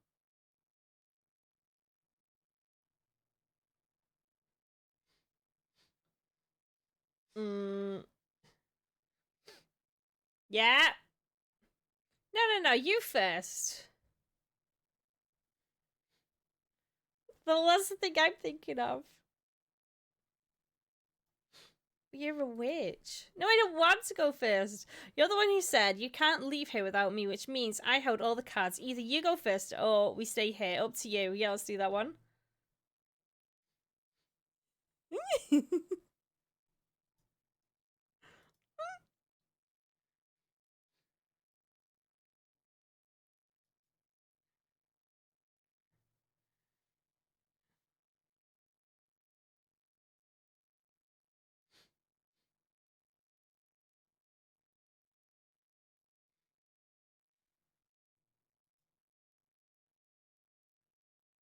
Yeah. No, no, no, you first. Well, that's the thing I'm thinking of. You're a witch. No, I don't want to go first. You're the one who said you can't leave here without me, which means I hold all the cards. Either you go first or we stay here. Up to you. Yeah, let's do that one.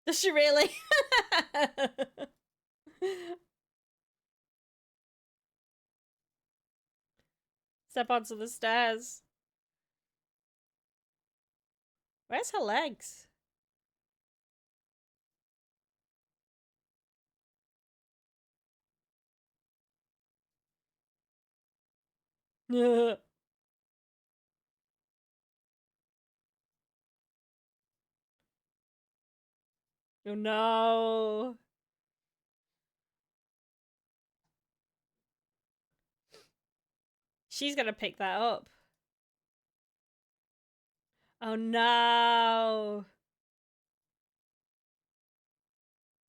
Does she really? Step onto the stairs. Where's her legs? Oh no. She's gonna pick that up. Oh no.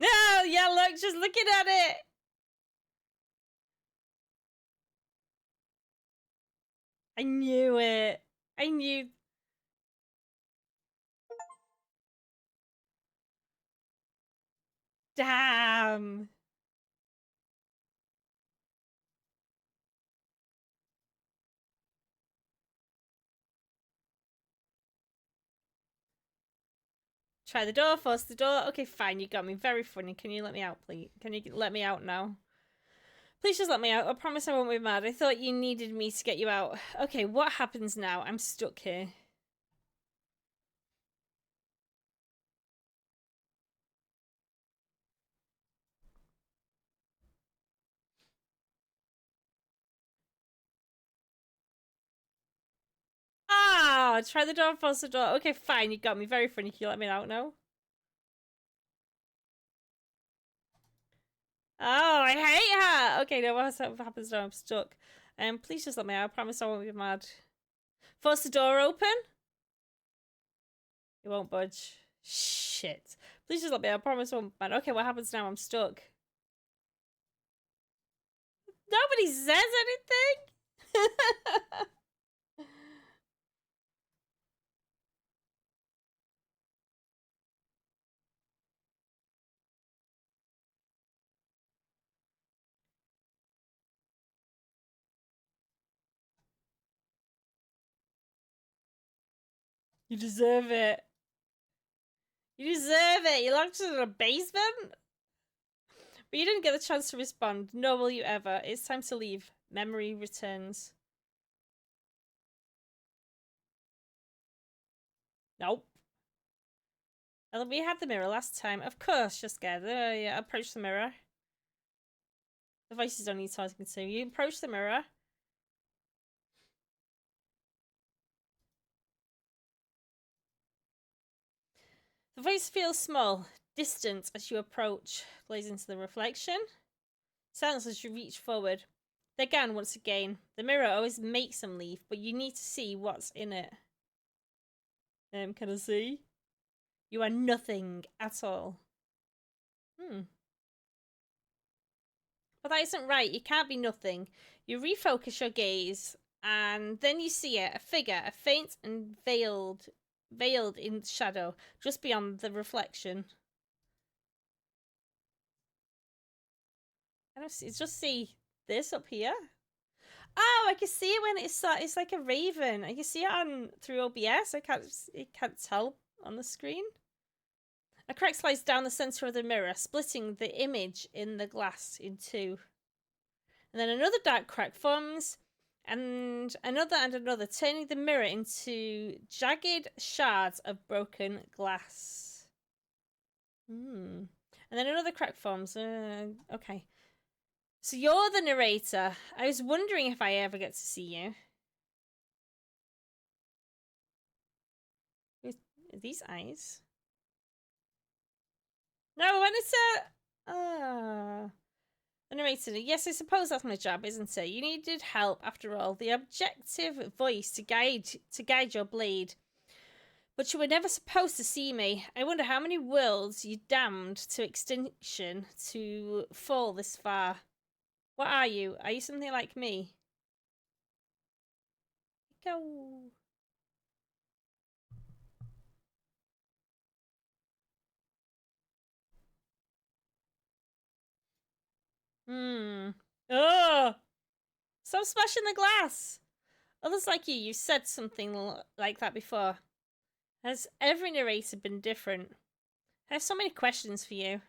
No, yeah, look, just looking at it. I knew it. I knew. Damn. Try the door, force the door. Okay, fine, you got me. Very funny. Can you let me out, please? Can you let me out now? Please just let me out. I promise I won't be mad. I thought you needed me to get you out. Okay, what happens now? I'm stuck here. Ah, try the door, force the door. Okay, fine, you got me. Very funny. Can you let me out now? Oh, I hate her. Okay, no, what happens now? I'm stuck. Please just let me out. I promise I won't be mad. Force the door open. It won't budge. Shit. Please just let me out. I promise I won't be mad. Okay, what happens now? I'm stuck. Nobody says anything. You deserve it. You deserve it. You locked us in a basement. But you didn't get the chance to respond, nor will you ever. It's time to leave. Memory returns. Nope. Well, we had the mirror last time. Of course, you're scared. Yeah, approach the mirror. The voices don't need talking to. You approach the mirror. The voice feels small, distant as you approach. Glaze into the reflection. Silence as you reach forward. Again, once again, the mirror always makes them leave, but you need to see what's in it. Can I see? You are nothing at all. But that isn't right. You can't be nothing. You refocus your gaze, and then you see it, a figure, a faint and veiled in shadow, just beyond the reflection. I don't see. Just see this up here. Oh, I can see it when it's like a raven. I can see it on through OBS. I can't tell on the screen. A crack slides down the center of the mirror, splitting the image in the glass in two. And then another dark crack forms, and another, turning the mirror into jagged shards of broken glass. And then another crack forms. Okay. So you're the narrator. I was wondering if I ever get to see you. Are these eyes? No, when it's the narrator. Yes, I suppose that's my job, isn't it? You needed help, after all. The objective voice to guide your blade. But you were never supposed to see me. I wonder how many worlds you damned to extinction to fall this far. What are you? Are you something like me? Go. Oh! Stop smashing the glass! Others like you've said something like that before. Has every narrator been different? I have so many questions for you.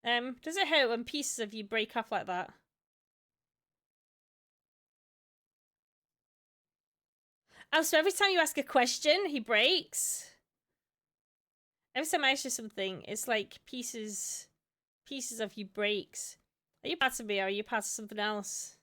Does it hurt when pieces of you break off like that? Oh, so every time you ask a question, he breaks? Every time I ask you something, it's like pieces of you breaks. Are you part of me or are you part of something else?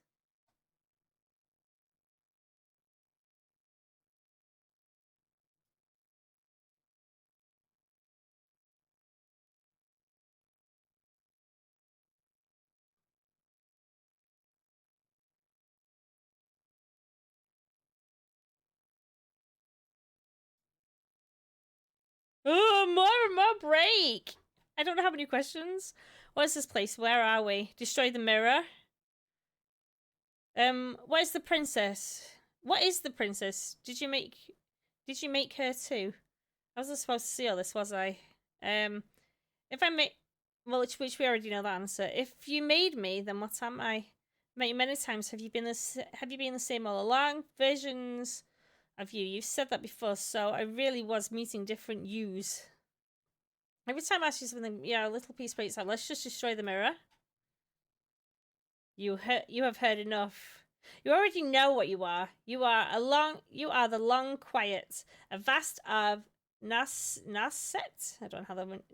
Oh, more and more break! I don't know how many questions. What is this place? Where are we? Destroy the mirror? What is the princess? What is the princess? Did you make her too? I wasn't supposed to see all this, was I? If I made... Well, which we already know the answer. If you made me, then what am I? Many times have you been the same all along? Versions of you. You've said that before, so I really was meeting different yous. Every time I ask you something, yeah, a little piece breaks out. Let's just destroy the mirror. You have heard enough. You already know what you are. You are the long quiet, a vast of Narset. I don't know how that went.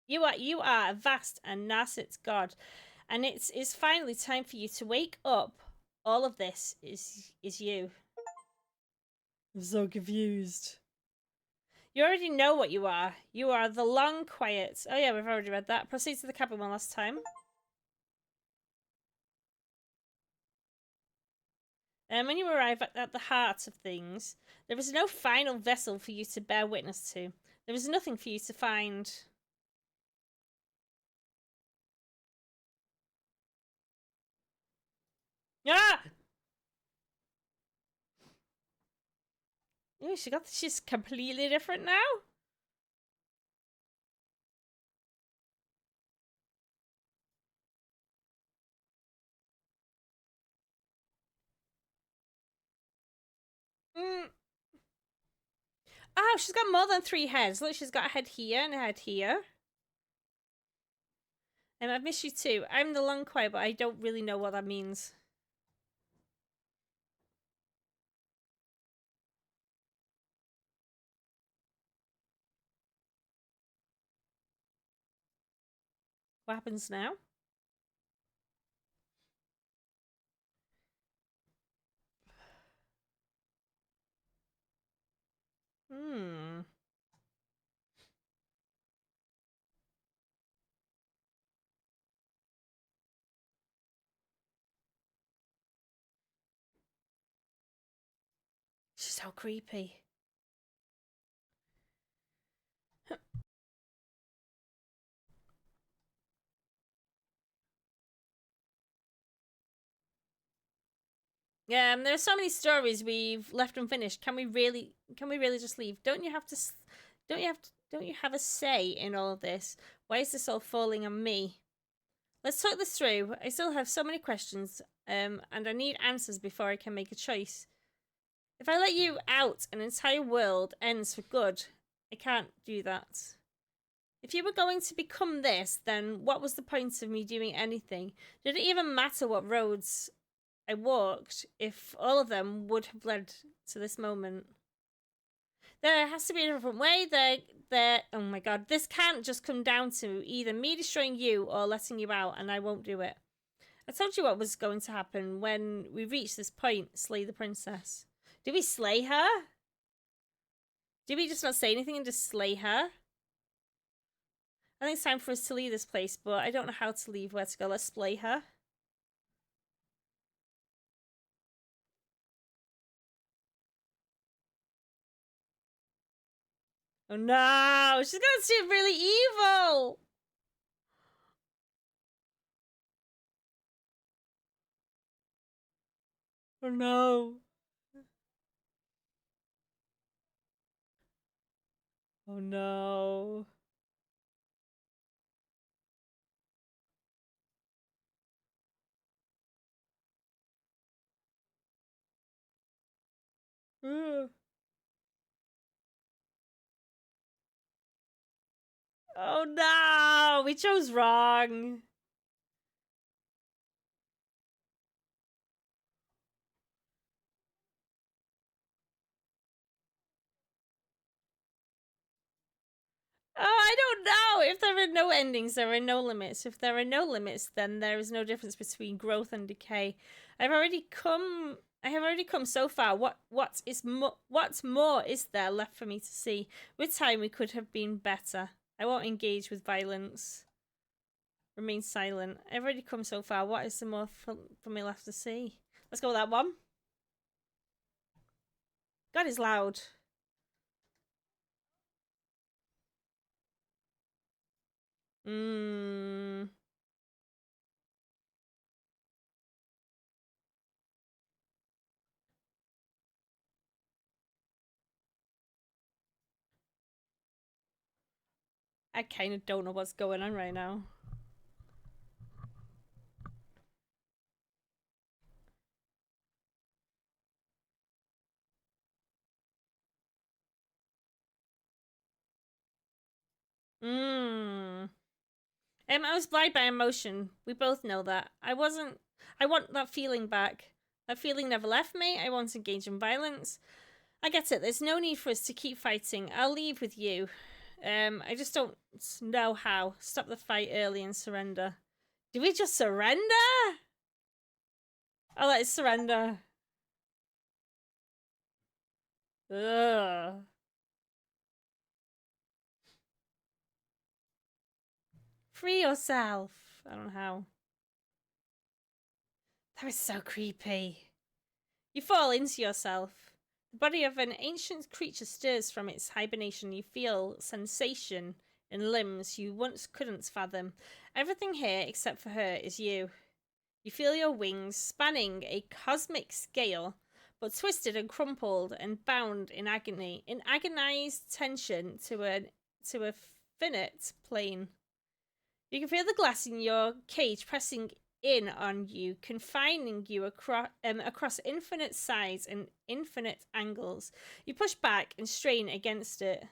You are a vast and Narset god, and it's finally time for you to wake up. All of this is you. I'm so confused. You already know what you are. You are the long quiet. Oh yeah, we've already read that. Proceed to the cabin one last time. And when you arrive at the heart of things, there is no final vessel for you to bear witness to. There is nothing for you to find. Ah! Ooh, she's completely different now. Oh, she's got more than 3 heads. Look, she's got a head here and a head here. And I've missed you too. I'm the long quiet, but I don't really know what that means. What happens now? She's so creepy. Yeah, there are so many stories we've left unfinished. Can we really just leave? Don't you have a say in all of this? Why is this all falling on me? Let's talk this through. I still have so many questions, and I need answers before I can make a choice. If I let you out, an entire world ends for good. I can't do that. If you were going to become this, then what was the point of me doing anything? Did it even matter what roads I walked if all of them would have led to this moment? There has to be a different way. Oh my god, this can't just come down to either me destroying you or letting you out, and I won't do it. I told you what was going to happen when we reached this point. Slay the princess. Did we slay her? Did we just not say anything and just slay her? I think it's time for us to leave this place, but I don't know how to leave, where to go. Let's slay her. Oh no, she's gonna seem really evil. Oh no. Oh no. Ugh. Oh no, we chose wrong. Oh, I don't know. If there are no endings, there are no limits. If there are no limits, then there is no difference between growth and decay. I have already come so far. What more is there left for me to see? With time, we could have been better. I won't engage with violence. Remain silent. I've already come so far. What is there more for me left to see? Let's go with that one. God is loud. I kind of don't know what's going on right now. I was blinded by emotion. We both know that. I want that feeling back. That feeling never left me. I won't engage in violence. I get it. There's no need for us to keep fighting. I'll leave with you. I just don't know how. Stop the fight early and surrender. Did we just surrender? Oh, that is surrender. Ugh. Free yourself. I don't know how. That was so creepy. You fall into yourself. The body of an ancient creature stirs from its hibernation. You feel sensation in limbs you once couldn't fathom. Everything here, except for her, is you. You feel your wings spanning a cosmic scale, but twisted and crumpled and bound in agony, in agonized tension to a finite plane. You can feel the glass in your cage pressing in on you, confining you across infinite sides and infinite angles. You push back and strain against it,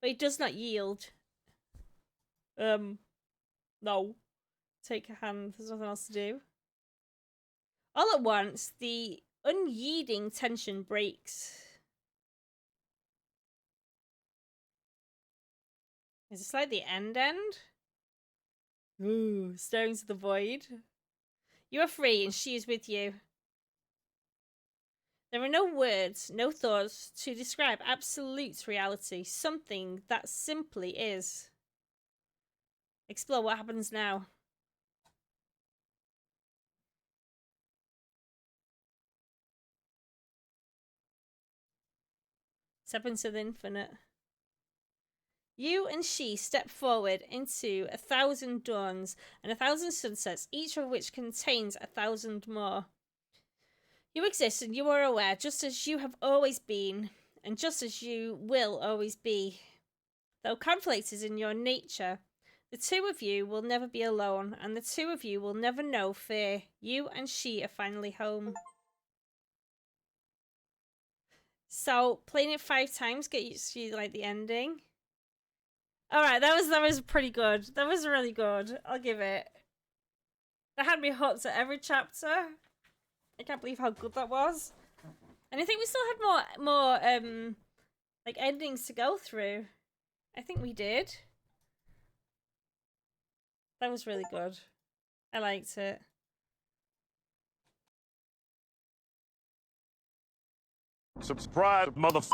but it does not yield. No. Take a hand. There's nothing else to do. All at once, the unyielding tension breaks. Is this like the end? Ooh, staring to the void. You are free and she is with you. There are no words, no thoughts to describe absolute reality. Something that simply is. Explore what happens now. Step into the infinite. You and she step forward into 1,000 dawns and 1,000 sunsets, each of which contains 1,000 more. You exist and you are aware, just as you have always been, and just as you will always be. Though conflict is in your nature, the two of you will never be alone, and the two of you will never know fear. You and she are finally home. So, playing it 5 times gets you like the ending. Alright, that was pretty good. That was really good. I'll give it. That had me hooked at every chapter. I can't believe how good that was. And I think we still had more like endings to go through. I think we did. That was really good. I liked it. Subscribe, motherfucker.